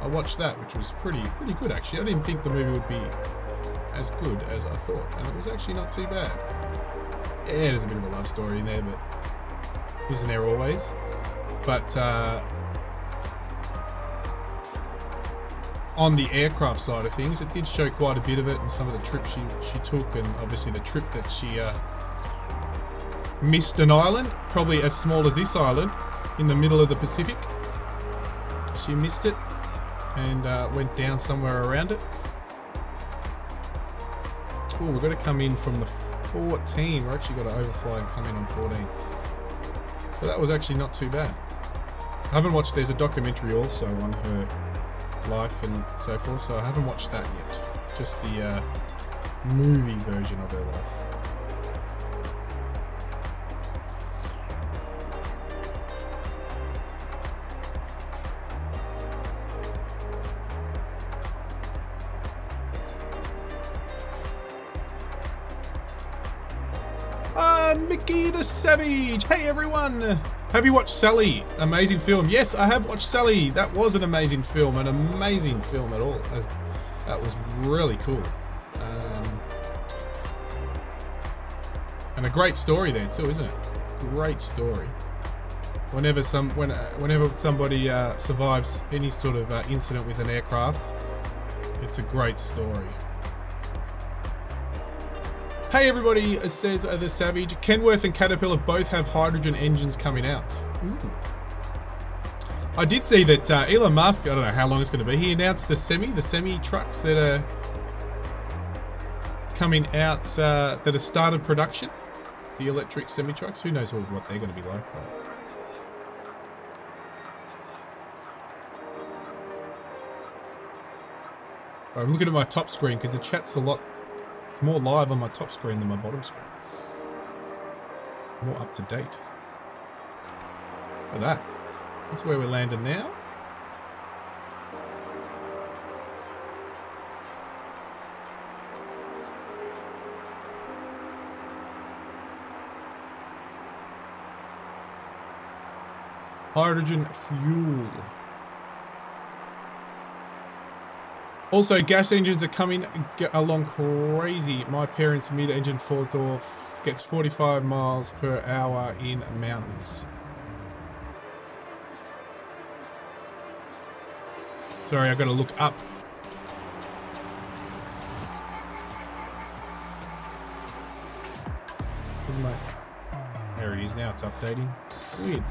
I watched that, which was pretty good actually. I didn't think the movie would be as good as I thought, and it was actually not too bad. Yeah, there's a bit of a love story in there, but isn't there always? But on the aircraft side of things, it did show quite a bit of it, and some of the trips she took, and obviously the trip that she missed an island, probably as small as this island, in the middle of the Pacific. She missed it and went down somewhere around it. Oh, we've got to come in from the 14. We're actually got to overfly and come in on 14. So that was actually not too bad. I haven't watched, there's a documentary also on her life and so forth, so I haven't watched that yet. Just the movie version of her life. Mickey the Savage! Hey everyone! Have you watched Sally? Amazing film. Yes, I have watched Sally. That was an amazing film. An amazing film at all. That was really cool. And a great story there too, isn't it? Great story. Whenever somebody survives any sort of incident with an aircraft, it's a great story. Hey everybody, it says the Savage. Kenworth and Caterpillar both have hydrogen engines coming out. Ooh. I did see that Elon Musk, I don't know how long it's going to be, he announced the semi trucks that are coming out, that have started production. The electric semi trucks. Who knows what they're going to be like. I'm looking at my top screen because the chat's it's more live on my top screen than my bottom screen. More up to date. Look at that. That's where we're landing now. Hydrogen fuel. Also, gas engines are coming along crazy. My parents' mid-engine four-door gets 45 miles per hour in mountains. Sorry, I got to look up. There it is now. It's updating. It's weird.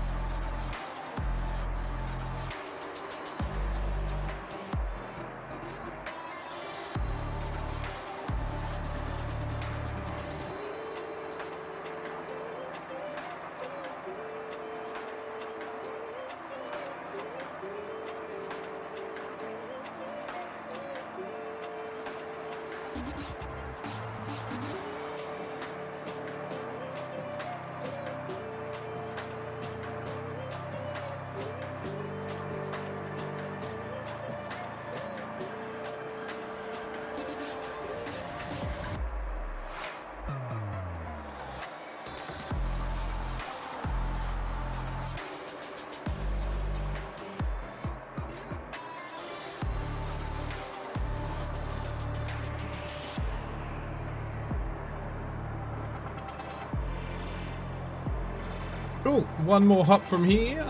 Cool. One more hop from here.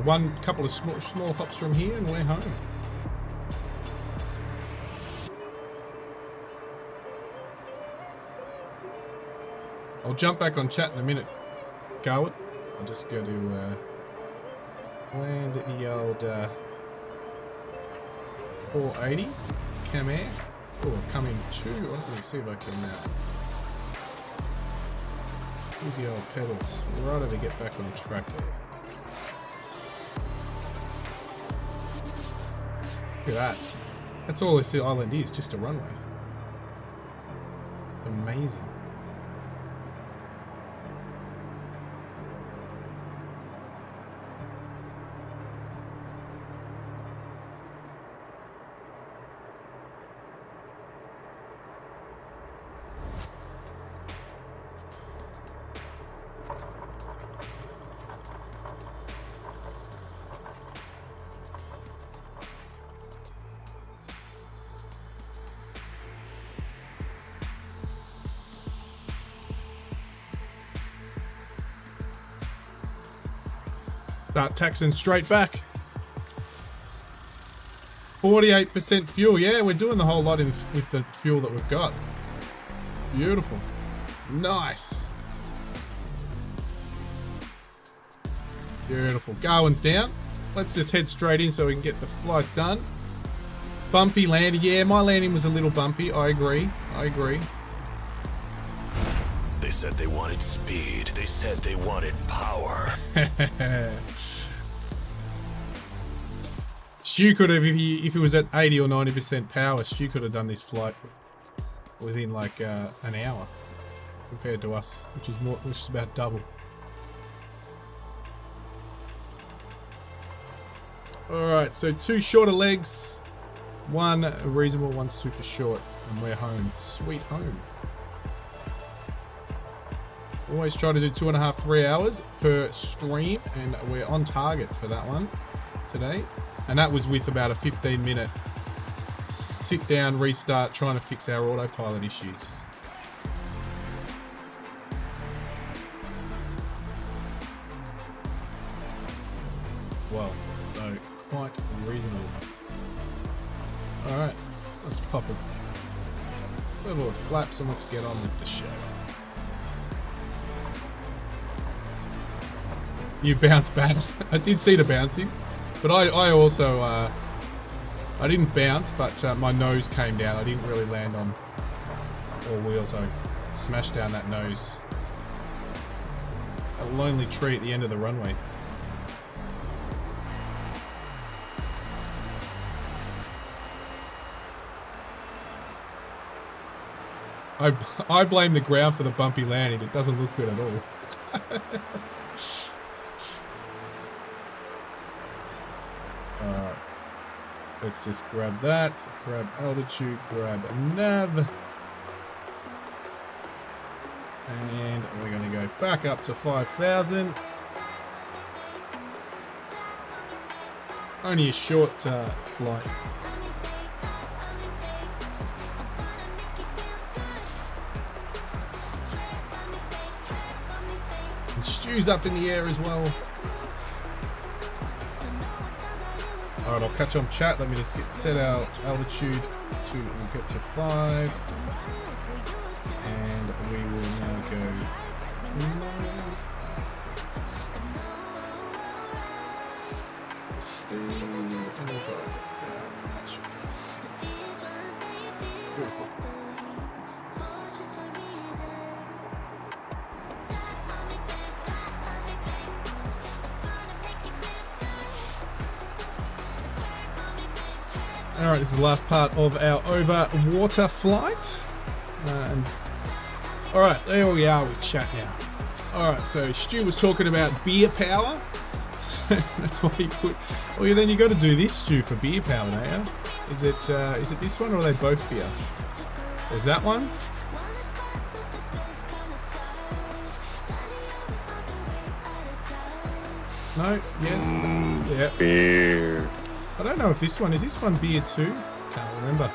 One couple of small hops from here, and we're home. I'll jump back on chat in a minute. Go it. I'll just go to land at the old 480 Camair. Oh, I've come in too. Let me see if I can. Use the old pedals. Right over to get back on track there. Look at that. That's all this island is, just a runway. Amazing. Start taxing straight back. 48% fuel. Yeah, we're doing the whole lot with the fuel that we've got. Beautiful. Nice. Beautiful. Garwin's down. Let's just head straight in so we can get the flight done. Bumpy landing. Yeah, my landing was a little bumpy. I agree. I agree. They said they wanted speed. They said they wanted power. Stu could have, if he was at 80 or 90% power, Stu could have done this flight within like an hour compared to us, which is about double. All right, so 2 shorter legs, 1 reasonable, 1 super short, and we're home. Sweet home. Always try to do 2.5, 3 hours per stream, and we're on target for that one today. And that was with about a 15-minute sit down, restart, trying to fix our autopilot issues. Well, so quite reasonable. All right, let's pop a level of flaps and let's get on with the show. You bounce back. I did see the bouncing, but I also I didn't bounce, but my nose came down. I didn't really land on all wheels. I smashed down that nose. A lonely tree at the end of the runway. I blame the ground for the bumpy landing. It doesn't look good at all. Alright. Let's just grab that. Grab altitude. Grab a nav. And we're going to go back up to 5,000. Only a short flight. And Stu's up in the air as well. Alright, I'll catch on chat. Let me just set our altitude to, we'll get to 5. And we will now go nose up. Speed. And we'll go 1,000. That should get us there. Beautiful. Alright, this is the last part of our over water flight. Alright, there we are with chat now. Alright, so Stu was talking about beer power. So that's why he put... Well, then you got to do this, Stu, for beer power, don't you? Is it this one or are they both beer? There's that one. No? Yes? Yeah. Beer. I don't know if this one... Is this one beer too? Can't remember.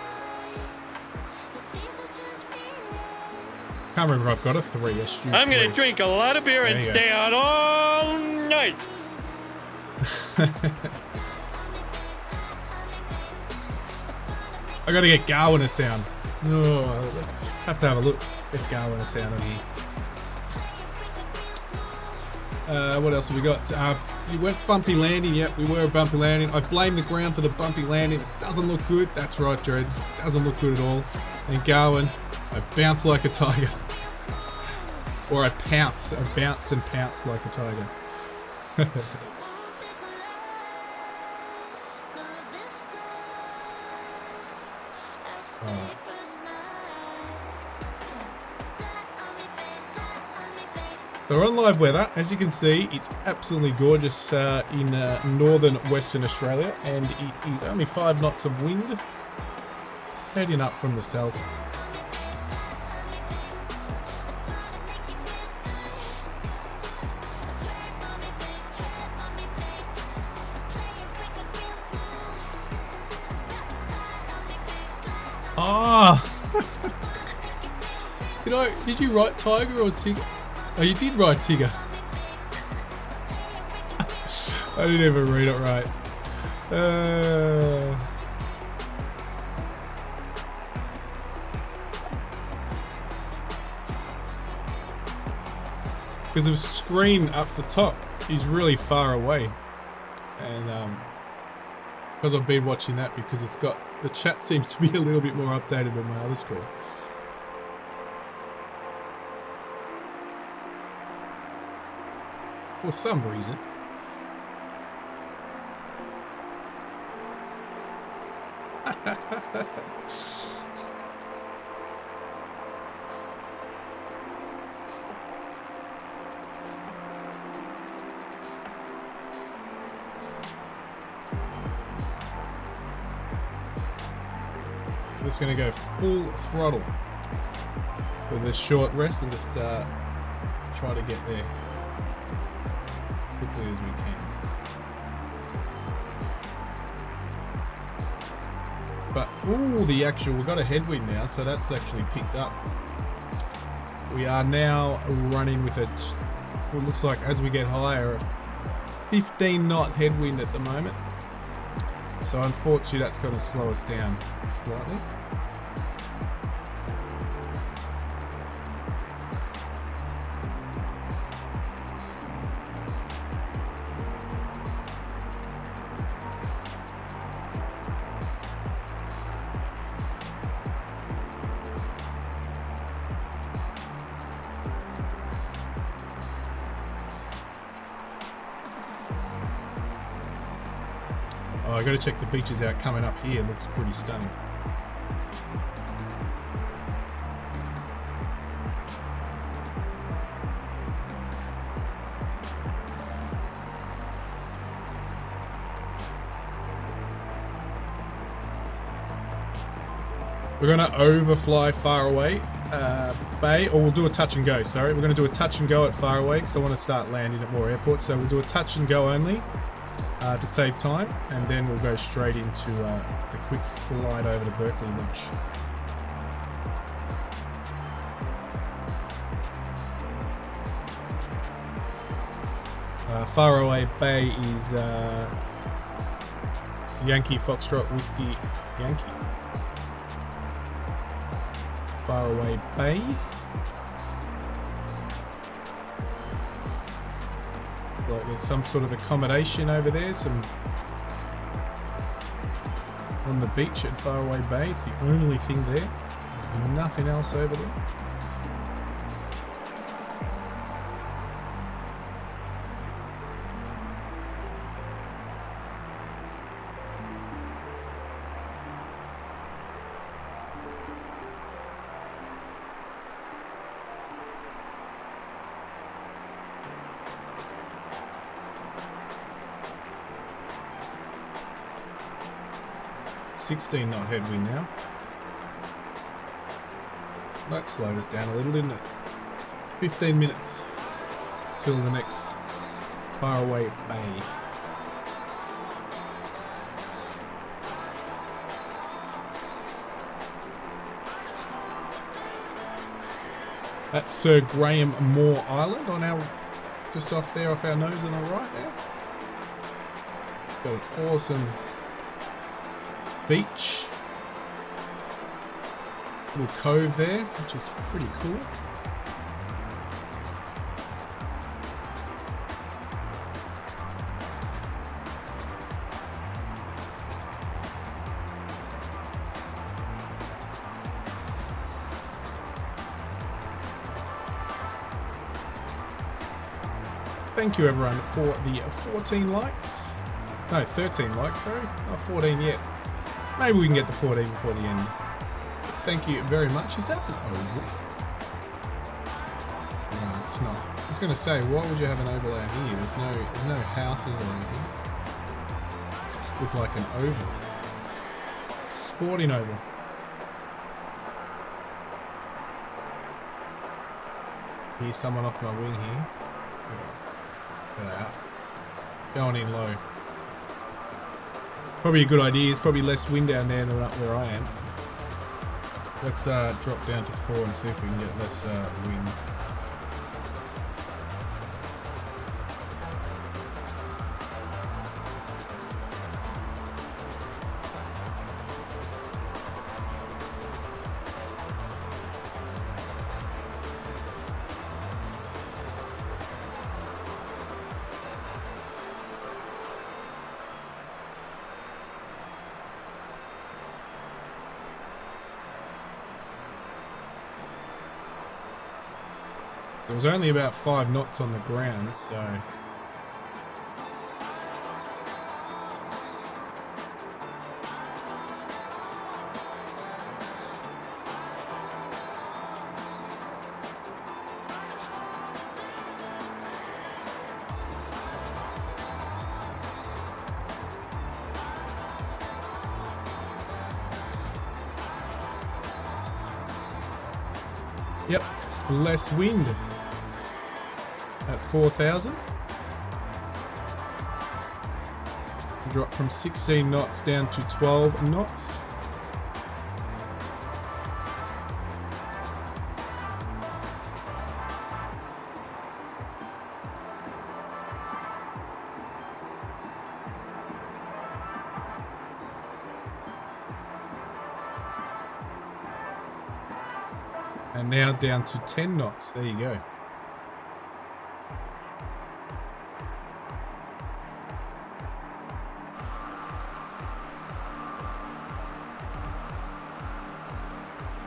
Can't remember. I've got a 3. I'm going to drink a lot of beer and stay out all night. I gotta get Garwin a sound. Oh, I have to have a look at Garwin a sound on here. What else have we got? You went bumpy landing. Yep, we were a bumpy landing. I blame the ground for the bumpy landing. It doesn't look good. That's right, Jared. It doesn't look good at all. And Garwin, I bounced like a tiger. Or I pounced. I bounced and pounced like a tiger. So we're on live weather. As you can see, it's absolutely gorgeous in northern Western Australia, and it is only 5 knots of wind heading up from the south. Ah! Did you write Tiger or Tigger? Oh, you did write Tigger. I didn't even read it right. Because the screen up the top is really far away. And because I've been watching that, because it's got, the chat seems to be a little bit more updated than my other screen. For some reason. I'm just going to go full throttle with a short rest and just try to get there quickly as we can. But ooh, the actual, we've got a headwind now, so that's actually picked up. We are now running with it looks like as we get higher, 15 knot headwind at the moment. So unfortunately that's going to slow us down slightly. Oh, I got to check the beaches out coming up here. Looks pretty stunning. We're going to overfly Faraway Bay, or we'll do a touch and go, sorry. We're going to do a touch and go at Faraway because I want to start landing at more airports. So we'll do a touch and go only. to save time, and then we'll go straight into the quick flight over to Berkeley Lodge. Faraway Bay is Yankee Foxtrot Whiskey Yankee. Faraway Bay. Like there's some sort of accommodation over there, some on the beach at Faraway Bay. It's the only thing there. There's nothing else over there. .16 knot headwind now. That slowed us down a little, didn't it? 15 minutes till the next Faraway Bay. That's Sir Graham Moore Island on our, just off there, off our nose on the right there. Got an awesome beach, little cove there, which is pretty cool. Thank you everyone for the 14 likes. No, 13 likes, sorry. Not 14 yet. Maybe we can get to 14 before the end. Thank you very much. Is that an oval? No, it's not. I was going to say, why would you have an oval out here? There's no houses or anything. Look like an oval. Sporting oval. Here's someone off my wing here. Get out. Going in low. Probably a good idea. There's probably less wind down there than up where I am. Let's drop down to 4 and see if we can get less wind. There was only about 5 knots on the ground, so... Yep, less wind. At 4,000. Drop from 16 knots down to 12 knots. And now down to 10 knots. There you go.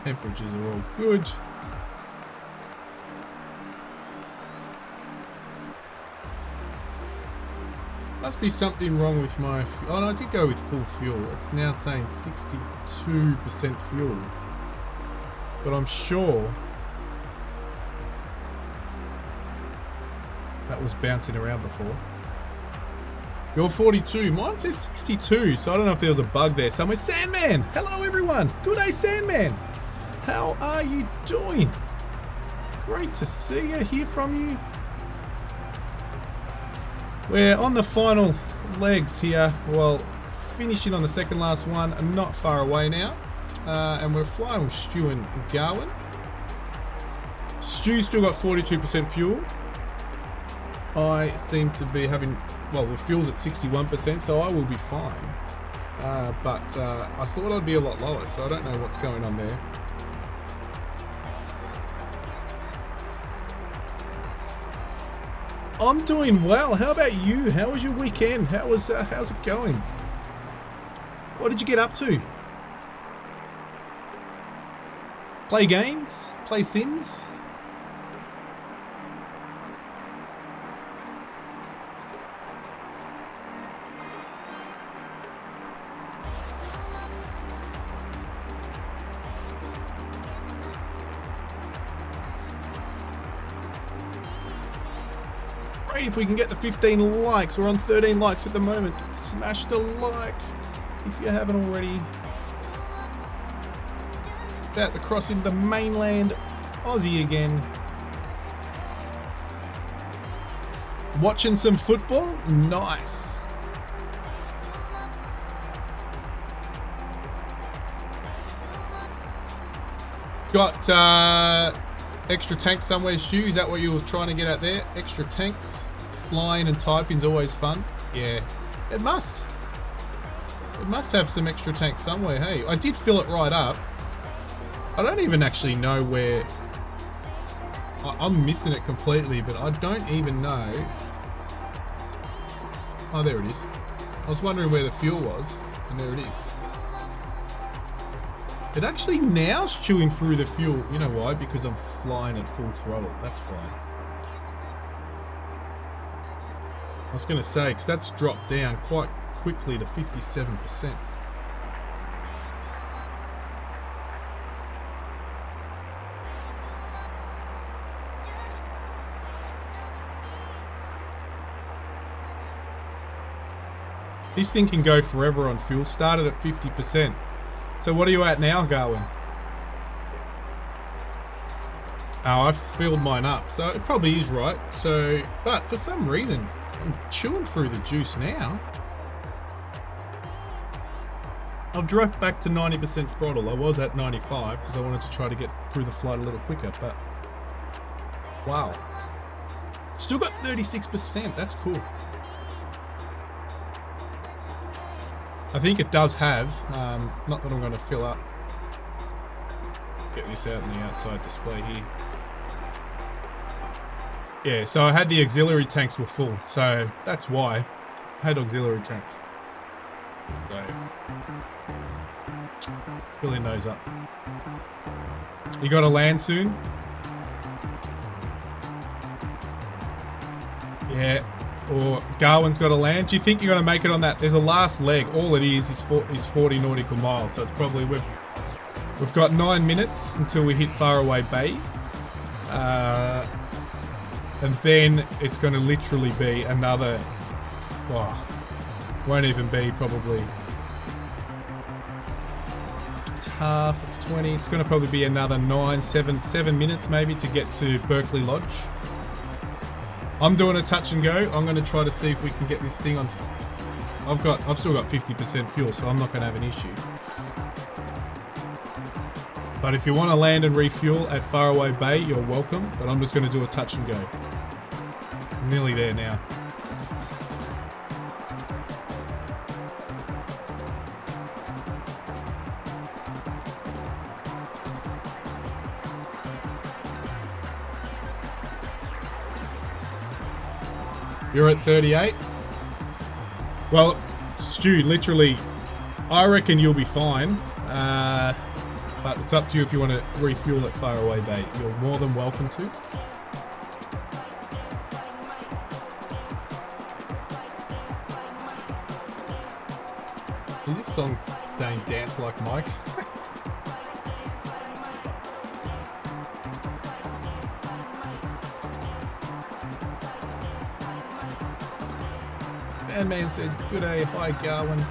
Temperatures are all good. Must be something wrong with my... Oh, no, I did go with full fuel. It's now saying 62% fuel. But I'm sure that was bouncing around before. You're 42. Mine says 62, so I don't know if there was a bug there somewhere. Sandman! Hello, everyone. Good day, Sandman. How are you doing? Great to see you, hear from you. We're on the final legs here. Well, finishing on the second last one. I'm not far away now. And we're flying with Stu and Garwin. Stu's still got 42% fuel. I seem to be having, well, the fuel's at 61%, so I will be fine. But I thought I'd be a lot lower, so I don't know what's going on there. I'm doing well. How about you? How was your weekend? How's it going? What did you get up to? Play games? Play Sims? Great if we can get the 15 likes. We're on 13 likes at the moment. Smash the like if you haven't already. About to cross into mainland Aussie again. Watching some football? Nice. Got extra tanks somewhere, Stu? Is that what you were trying to get at there? Extra tanks? Flying and typing's always fun. Yeah, it must. It must have some extra tanks somewhere, hey. I did fill it right up. I don't even actually know where... I'm missing it completely, but I don't even know... Oh, there it is. I was wondering where the fuel was, and there it is. It actually now's chewing through the fuel. You know why? Because I'm flying at full throttle. That's why. I was going to say, because that's dropped down quite quickly to 57%. This thing can go forever on fuel. Started at 50%. So what are you at now, Garwin? Oh, I've filled mine up. So it probably is right. So, but for some reason, I'm chewing through the juice now. I've dropped back to 90% throttle. I was at 95 because I wanted to try to get through the flight a little quicker, but wow. Still got 36%. That's cool. I think it does have, not that I'm going to fill up, get this out in the outside display here. Yeah, so I had the auxiliary tanks were full, so that's why I had auxiliary tanks. So, filling those up. You got to land soon? Yeah. Or Garwin's got to land. Do you think you're going to make it on that? There's a last leg. All it is 40 nautical miles. So it's probably we've got 9 minutes until we hit Faraway Bay, and then it's going to literally be another. Wow, won't even be probably. It's half. It's 20. It's going to probably be another 7 minutes maybe to get to Berkeley Lodge. I'm doing a touch and go. I'm going to try to see if we can get this thing on. I've still got 50% fuel, so I'm not going to have an issue. But if you want to land and refuel at Faraway Bay, you're welcome. But I'm just going to do a touch and go. I'm nearly there now. You're at 38? Well, Stu, literally, I reckon you'll be fine. But it's up to you if you want to refuel at Faraway Bay. You're more than welcome to. Is this song saying dance like Mike? Man says, good day, hi Garwin.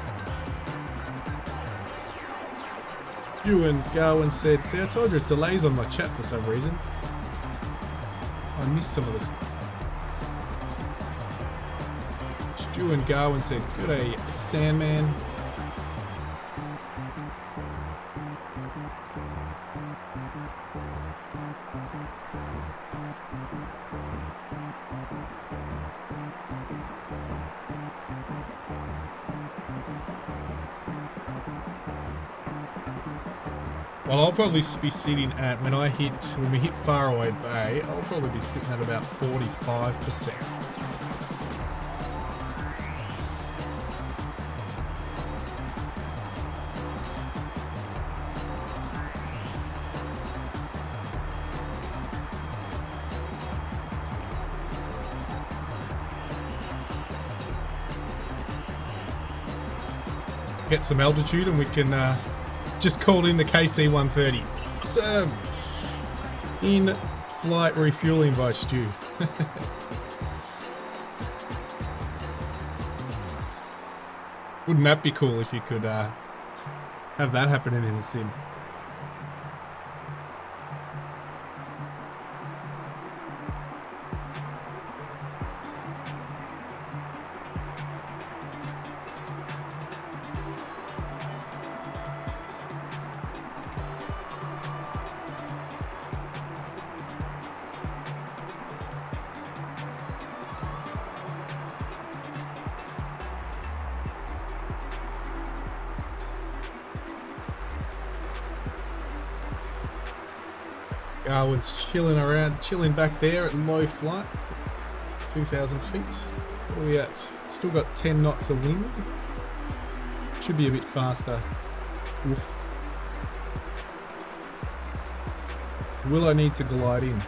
Ewan Garwin said, see, I told you it delays on my chat for some reason. I missed some of this. Stu and Garwin said, good day, Sandman. Well, I'll probably be sitting at, when we hit Faraway Bay, I'll probably be sitting at about 45%. Get some altitude and we can just call in the KC 130. Awesome! In flight refueling by Stu. Wouldn't that be cool if you could have that happening in the sim? Garwin's chilling back there at low flight, 2,000 feet. What are we at? Still got 10 knots of wind. Should be a bit faster. Oof. Will I need to glide in?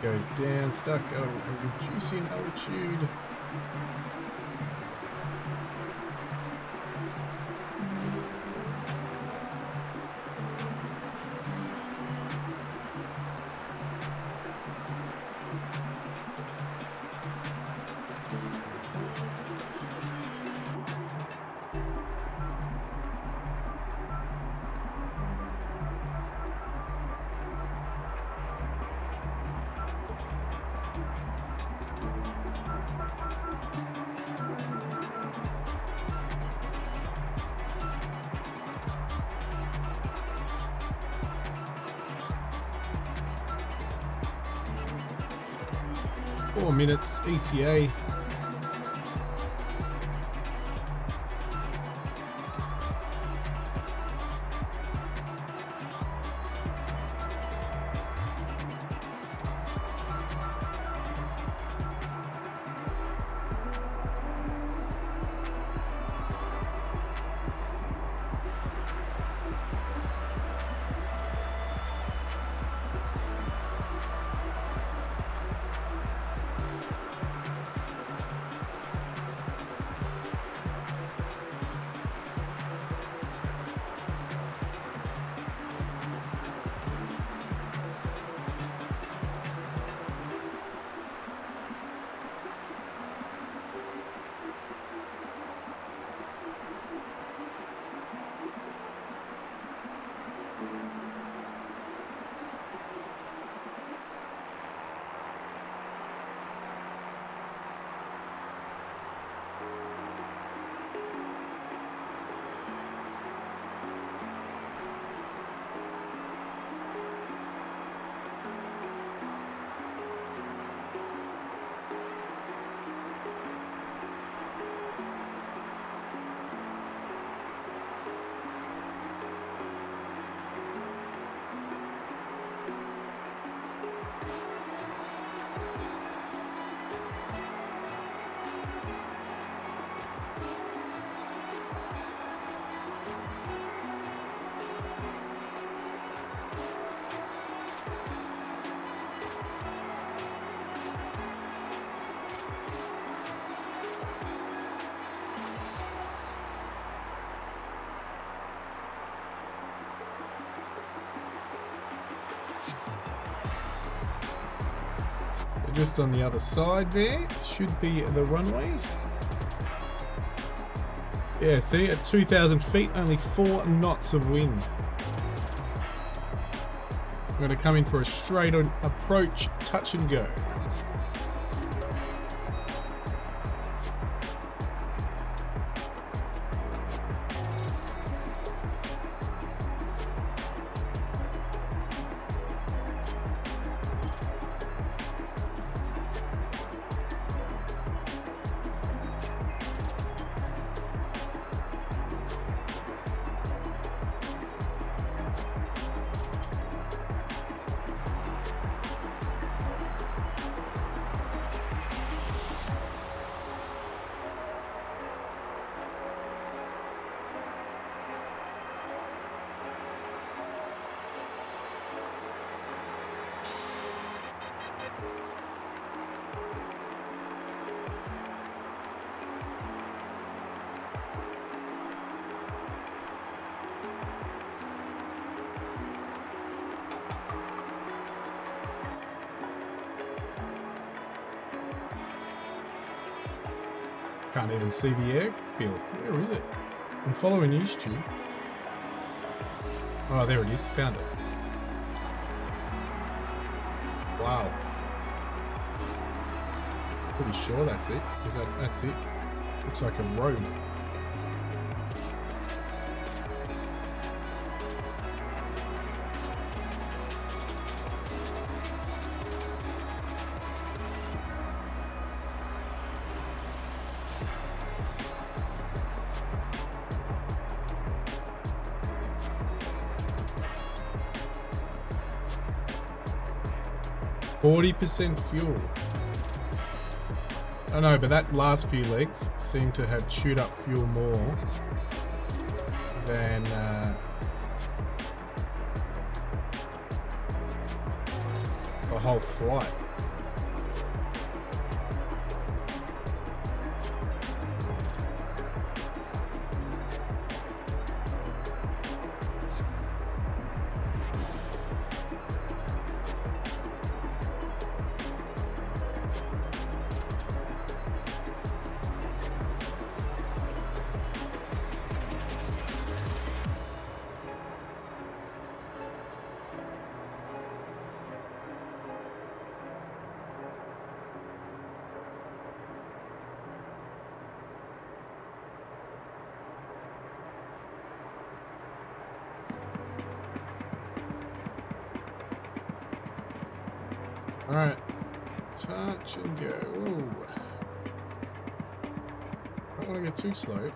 Go down, stuck, go reducing altitude. Four minutes ETA. just on the other side there. Should be the runway. Yeah, see, at 2,000 feet, only 4 knots of wind. I'm going to come in for a straight on approach, touch and go. Can't even see the airfield. Where is it? I'm following you, Stu. Oh, there it is. Found it. Wow. Pretty sure that's it. That's it. Looks like a road. %, fuel. I know, but that last few legs seem to have chewed up fuel more than the whole flight. Alright, touch and go. Ooh. Don't want to get too slow.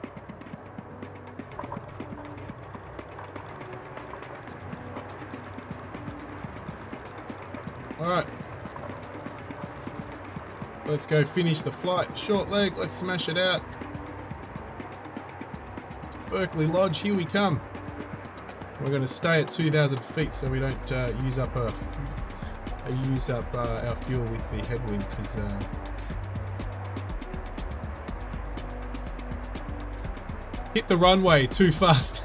Alright. Let's go finish the flight. Short leg, let's smash it out. Berkeley Lodge, here we come. We're going to stay at 2,000 feet so we don't use up our fuel with the headwind, because hit the runway too fast.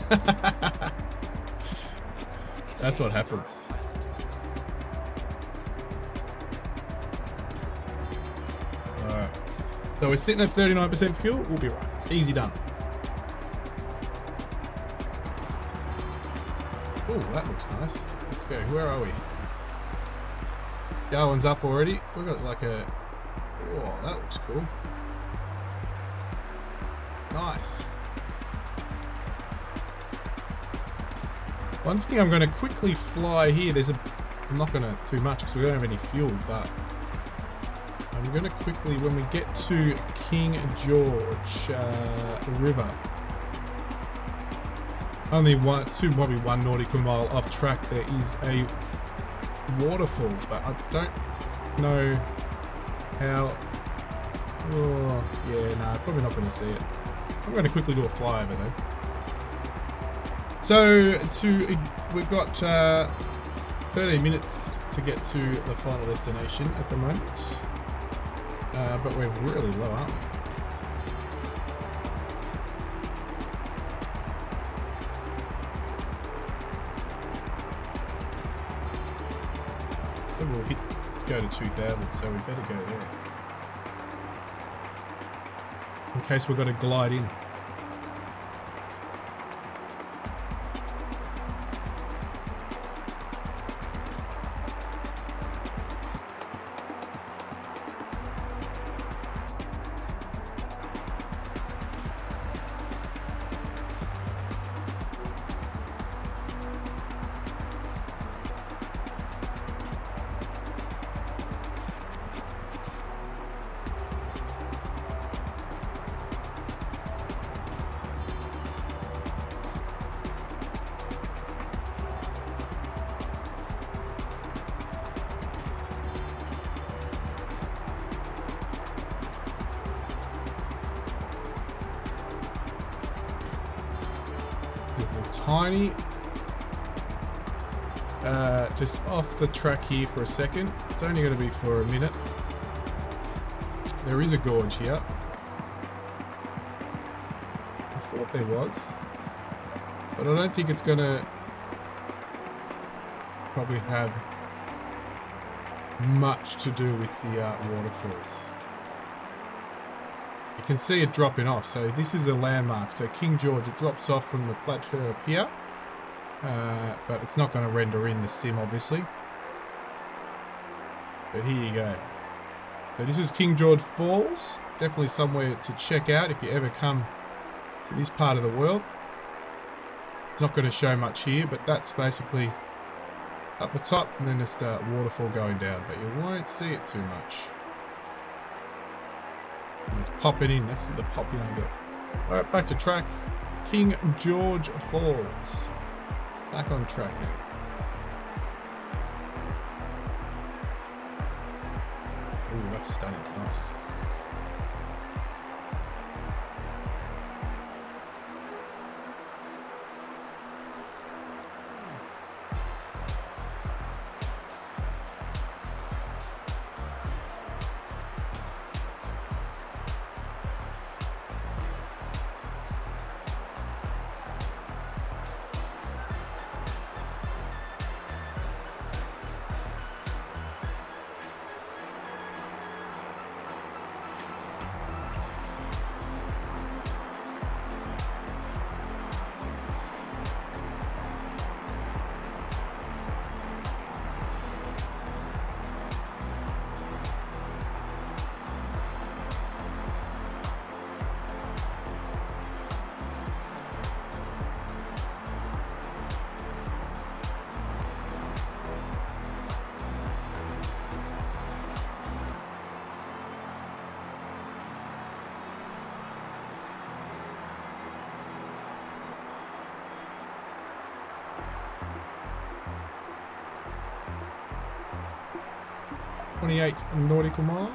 That's what happens. Alright, so we're sitting at 39% fuel. We'll be right. Easy done. Oh, that looks nice. Let's go. Where are we? That one's up already. We've got like a... Oh, that looks cool. Nice. One thing I'm going to quickly fly here. I'm not going to too much because we don't have any fuel, but I'm going to quickly, when we get to King George River, only probably one nautical mile off track, there is a waterfall, but I don't know how. Oh yeah, no, probably not going to see it. I'm going to quickly do a flyover though. So we've got 13 minutes to get to the final destination at the moment, but we're really low, aren't we? We'll hit let's go to 2,000, so we better go there. In case we've got to glide in. Tiny, just off the track here for a second. It's only going to be for a minute. There is a gorge here. I thought there was, but I don't think it's going to probably have much to do with the waterfalls. You can see it dropping off, so this is a landmark. So King George, it drops off from the plateau up here, but it's not going to render in the sim, obviously. But here you go. So this is King George Falls. Definitely somewhere to check out if you ever come to this part of the world. It's not going to show much here, but that's basically up the top, and then there's the waterfall going down, but you won't see it too much. And it's popping in, that's the pop you don't get. Alright, back to track. King George Falls. Back on track now. Ooh, that's stunning, nice. .28 nautical miles.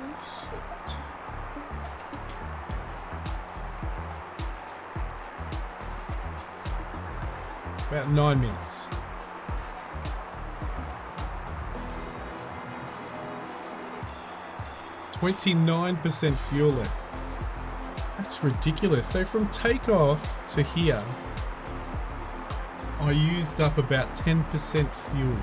About 9 minutes. %29% fuel left. That's ridiculous. So from takeoff to here, I used up about 10% fuel.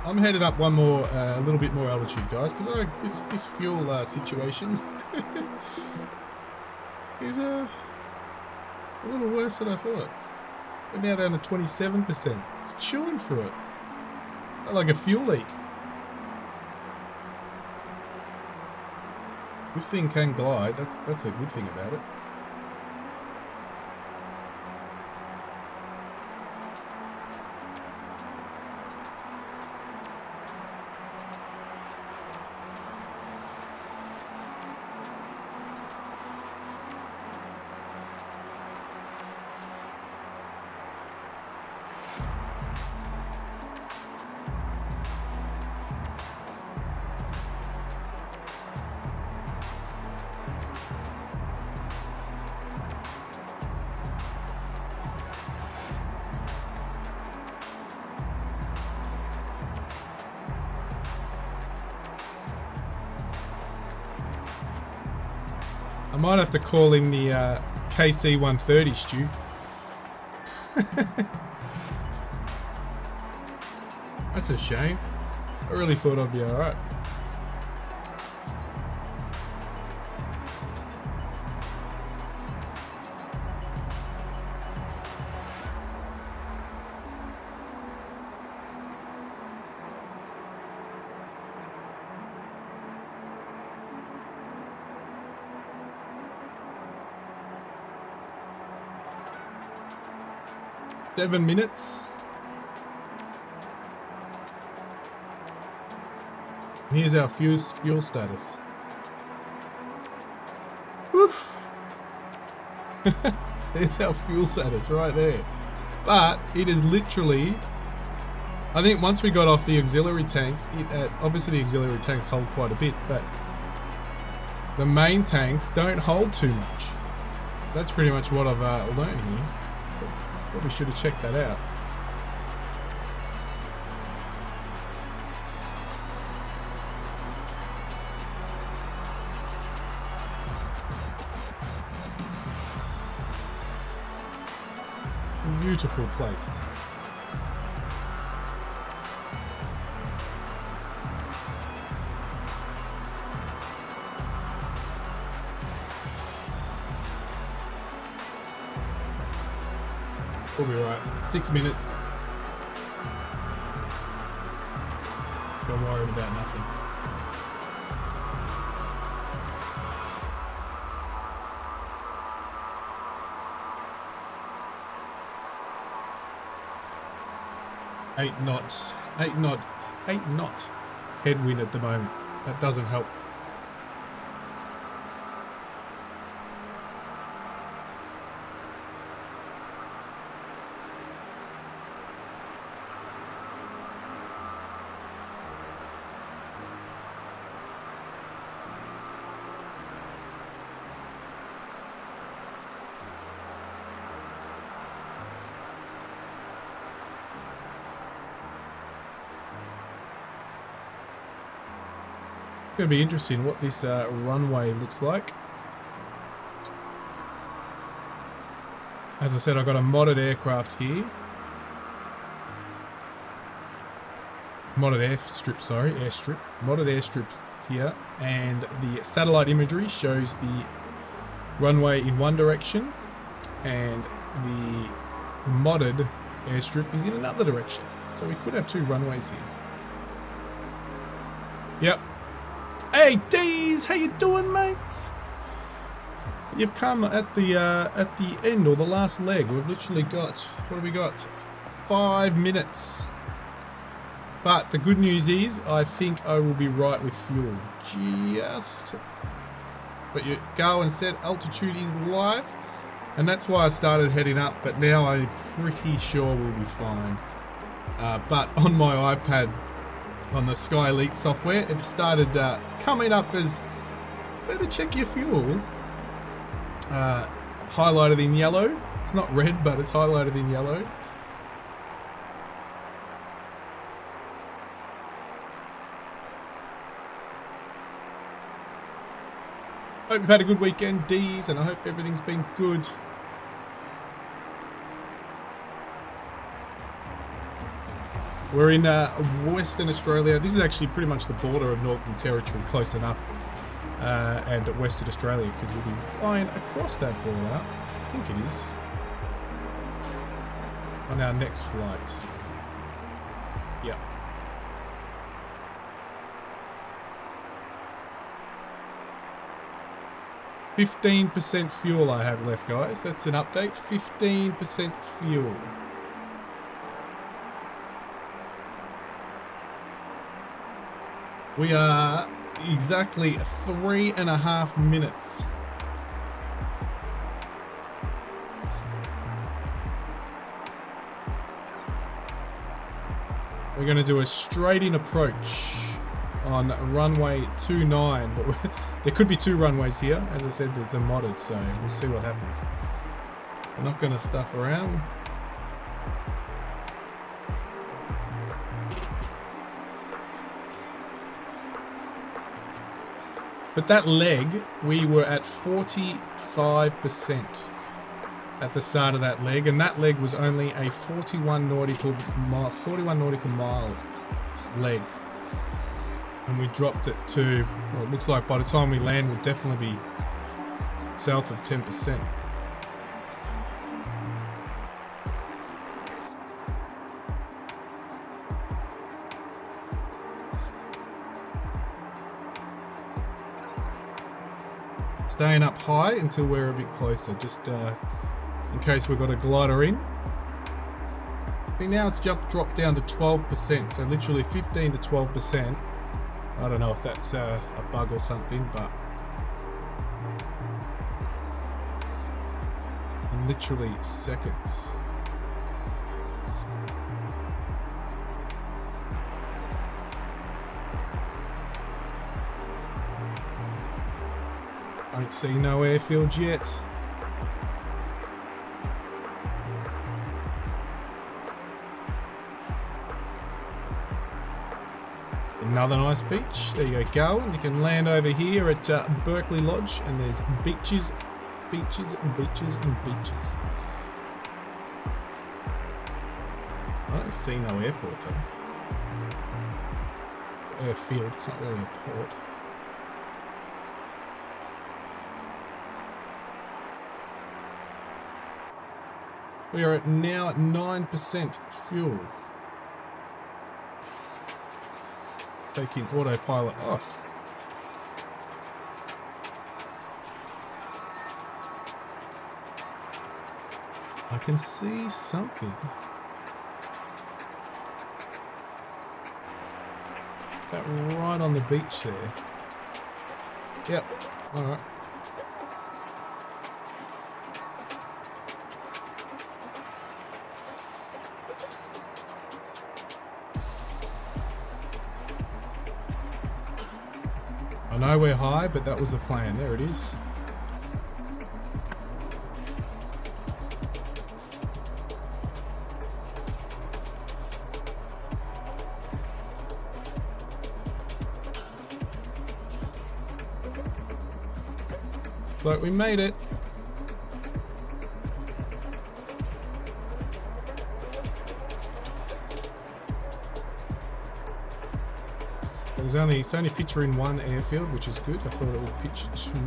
I'm headed up one more, a little bit more altitude, guys, because this fuel situation is a little worse than I thought. We're now down to 27%. It's chewing through it, like a fuel leak. This thing can glide. That's a good thing about it. I might have to call in the KC 130, Stu. That's a shame. I really thought I'd be alright. Seven minutes. Here's our fuel status. Woof. There's our fuel status right there. But it is literally, I think once we got off the auxiliary tanks, obviously the auxiliary tanks hold quite a bit, but the main tanks don't hold too much. That's pretty much what I've learned here. Probably should have checked that out. Beautiful place. We'll be right. 6 minutes. Don't worry about nothing. Eight knot headwind at the moment. That doesn't help. It's going to be interesting what this runway looks like. As I said, I've got a modded aircraft here. Modded airstrip, sorry, airstrip. Modded airstrip here. And the satellite imagery shows the runway in one direction. And the modded airstrip is in another direction. So we could have two runways here. Yep. Hey D's, how you doing, mates? You've come at the end or the last leg. We've literally got, what have we got? 5 minutes. But the good news is, I think I will be right with fuel. But you go and set altitude is live, and that's why I started heading up. But now I'm pretty sure we'll be fine. But on my iPad, on the Sky Elite software, it started coming up as better check your fuel. Highlighted in yellow. It's not red, but it's highlighted in yellow. Hope you've had a good weekend, D's, and I hope everything's been good. We're in Western Australia. This is actually pretty much the border of Northern Territory, close enough, and Western Australia, because we'll be flying across that border, I think it is, on our next flight. Yeah. %15 fuel I have left, guys. That's an update. 15% fuel. We are exactly 3.5 minutes. We're going to do a straight-in approach on runway 29, but there could be two runways here. As I said, there's a modded, so we'll see what happens. We're not going to stuff around. But that leg, we were at 45% at the start of that leg, and that leg was only a 41 nautical mile leg. And we dropped it to, well, it looks like by the time we land, we'll definitely be south of 10%. Staying up high until we're a bit closer, just in case we've got a glider in. And now it's dropped down to 12%, so literally 15 to 12%. I don't know if that's a bug or something, but in literally seconds. Don't see no airfields yet. Another nice beach. There you go, and you can land over here at Berkeley Lodge, and there's beaches, beaches, and beaches, and beaches. I don't see no airport though. Airfield, it's not really a port. We are now at 9% fuel. Taking autopilot off. I can see something. That right on the beach there. Yep. All right. I know we're high, but that was the plan. There it is. Looks like we made it. It's only picturing one airfield, which is good. I thought it would picture two.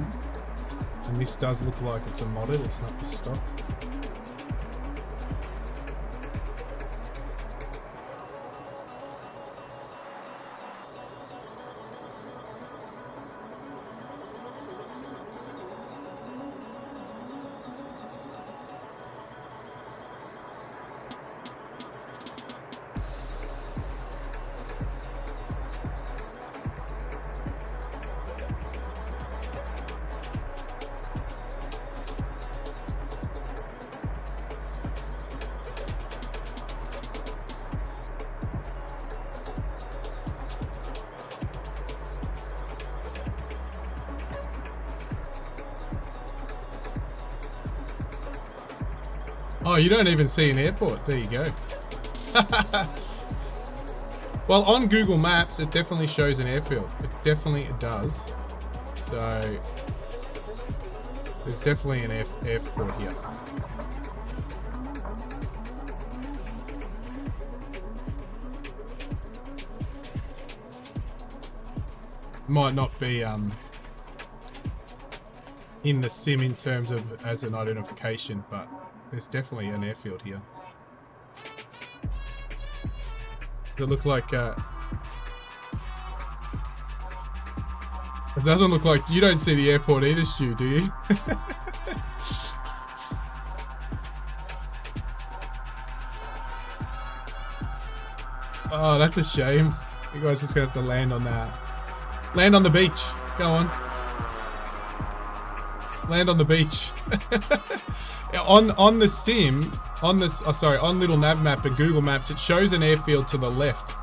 And this does look like it's a modded, it's not the stock. Oh, you don't even see an airport. There you go. Well, on Google Maps, it definitely shows an airfield. It definitely does. So, there's definitely an airport here. Might not be in the sim in terms of as an identification, but there's definitely an airfield here. It looks like it doesn't look like you don't see the airport either, Stu, do you? Oh, that's a shame. You guys just gonna have to land on that. Land on the beach. Go on. Land on the beach. On the sim, on this, oh sorry, on Little Nav Map and Google Maps, it shows an airfield to the left.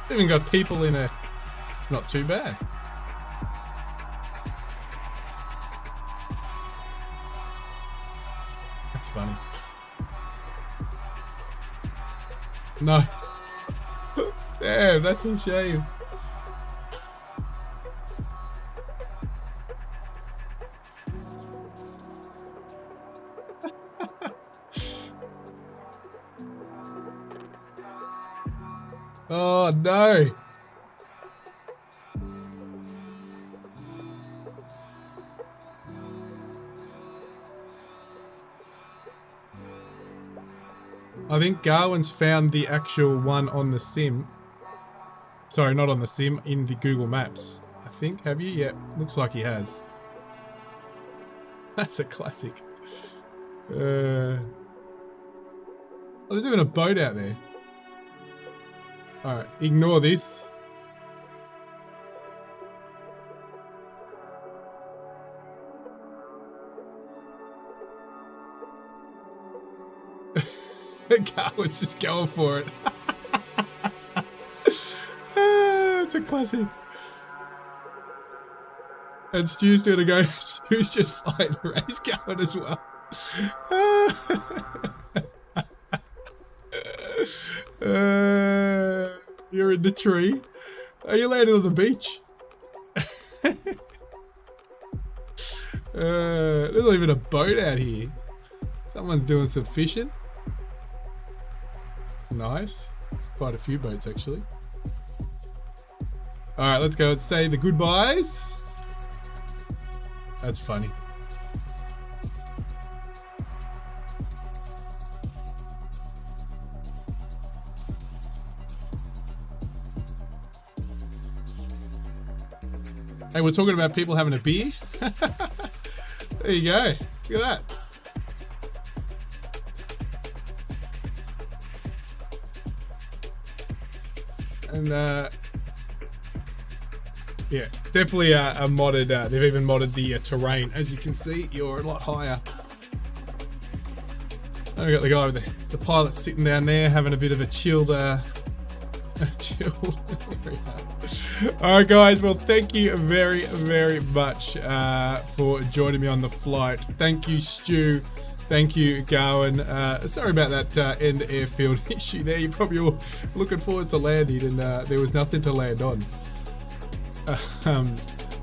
It's even got people in a. It's not too bad. That's funny. No. Damn, that's a shame. Oh no. I think Garwin's found the actual one on the sim. Sorry, not on the sim, in the Google Maps. I think, have you? Yeah, looks like he has. That's a classic. Oh, there's even a boat out there. Alright, ignore this. Garwin's just going for it. It's a classic. And Stu's gonna go. Stu's just flying a race going as well. You're in the tree. Are you landing on the beach? There's not even a boat out here. Someone's doing some fishing. Nice. There's quite a few boats actually. Alright, let's go and say the goodbyes. That's funny. Hey, we're talking about people having a beer. There you go. Look at that. And yeah, definitely a modded. They've even modded the terrain. As you can see, you're a lot higher. And we got the guy with the pilot sitting down there having a bit of a chilled. Alright guys, well thank you very, very much for joining me on the flight. Thank you Stu, thank you Garwin. Sorry about that end airfield issue there. You probably were looking forward to landing and there was nothing to land on.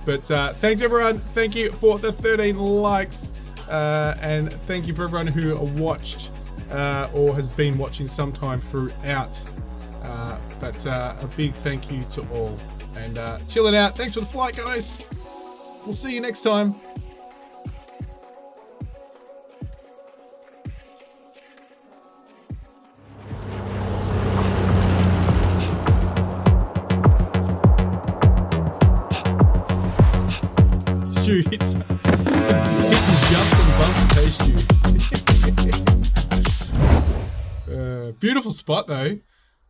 But thanks everyone, thank you for the 13 likes and thank you for everyone who watched or has been watching sometime throughout. But a big thank you to all and chilling out. Thanks for the flight guys. We'll see you next time. Stu hits just in bump face Stu. Beautiful spot though.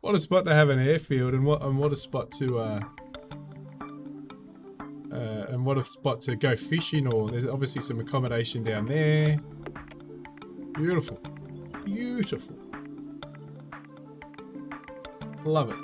What a spot to have an airfield, and what a spot to go fishing. Or there's obviously some accommodation down there. Beautiful, beautiful. Love it.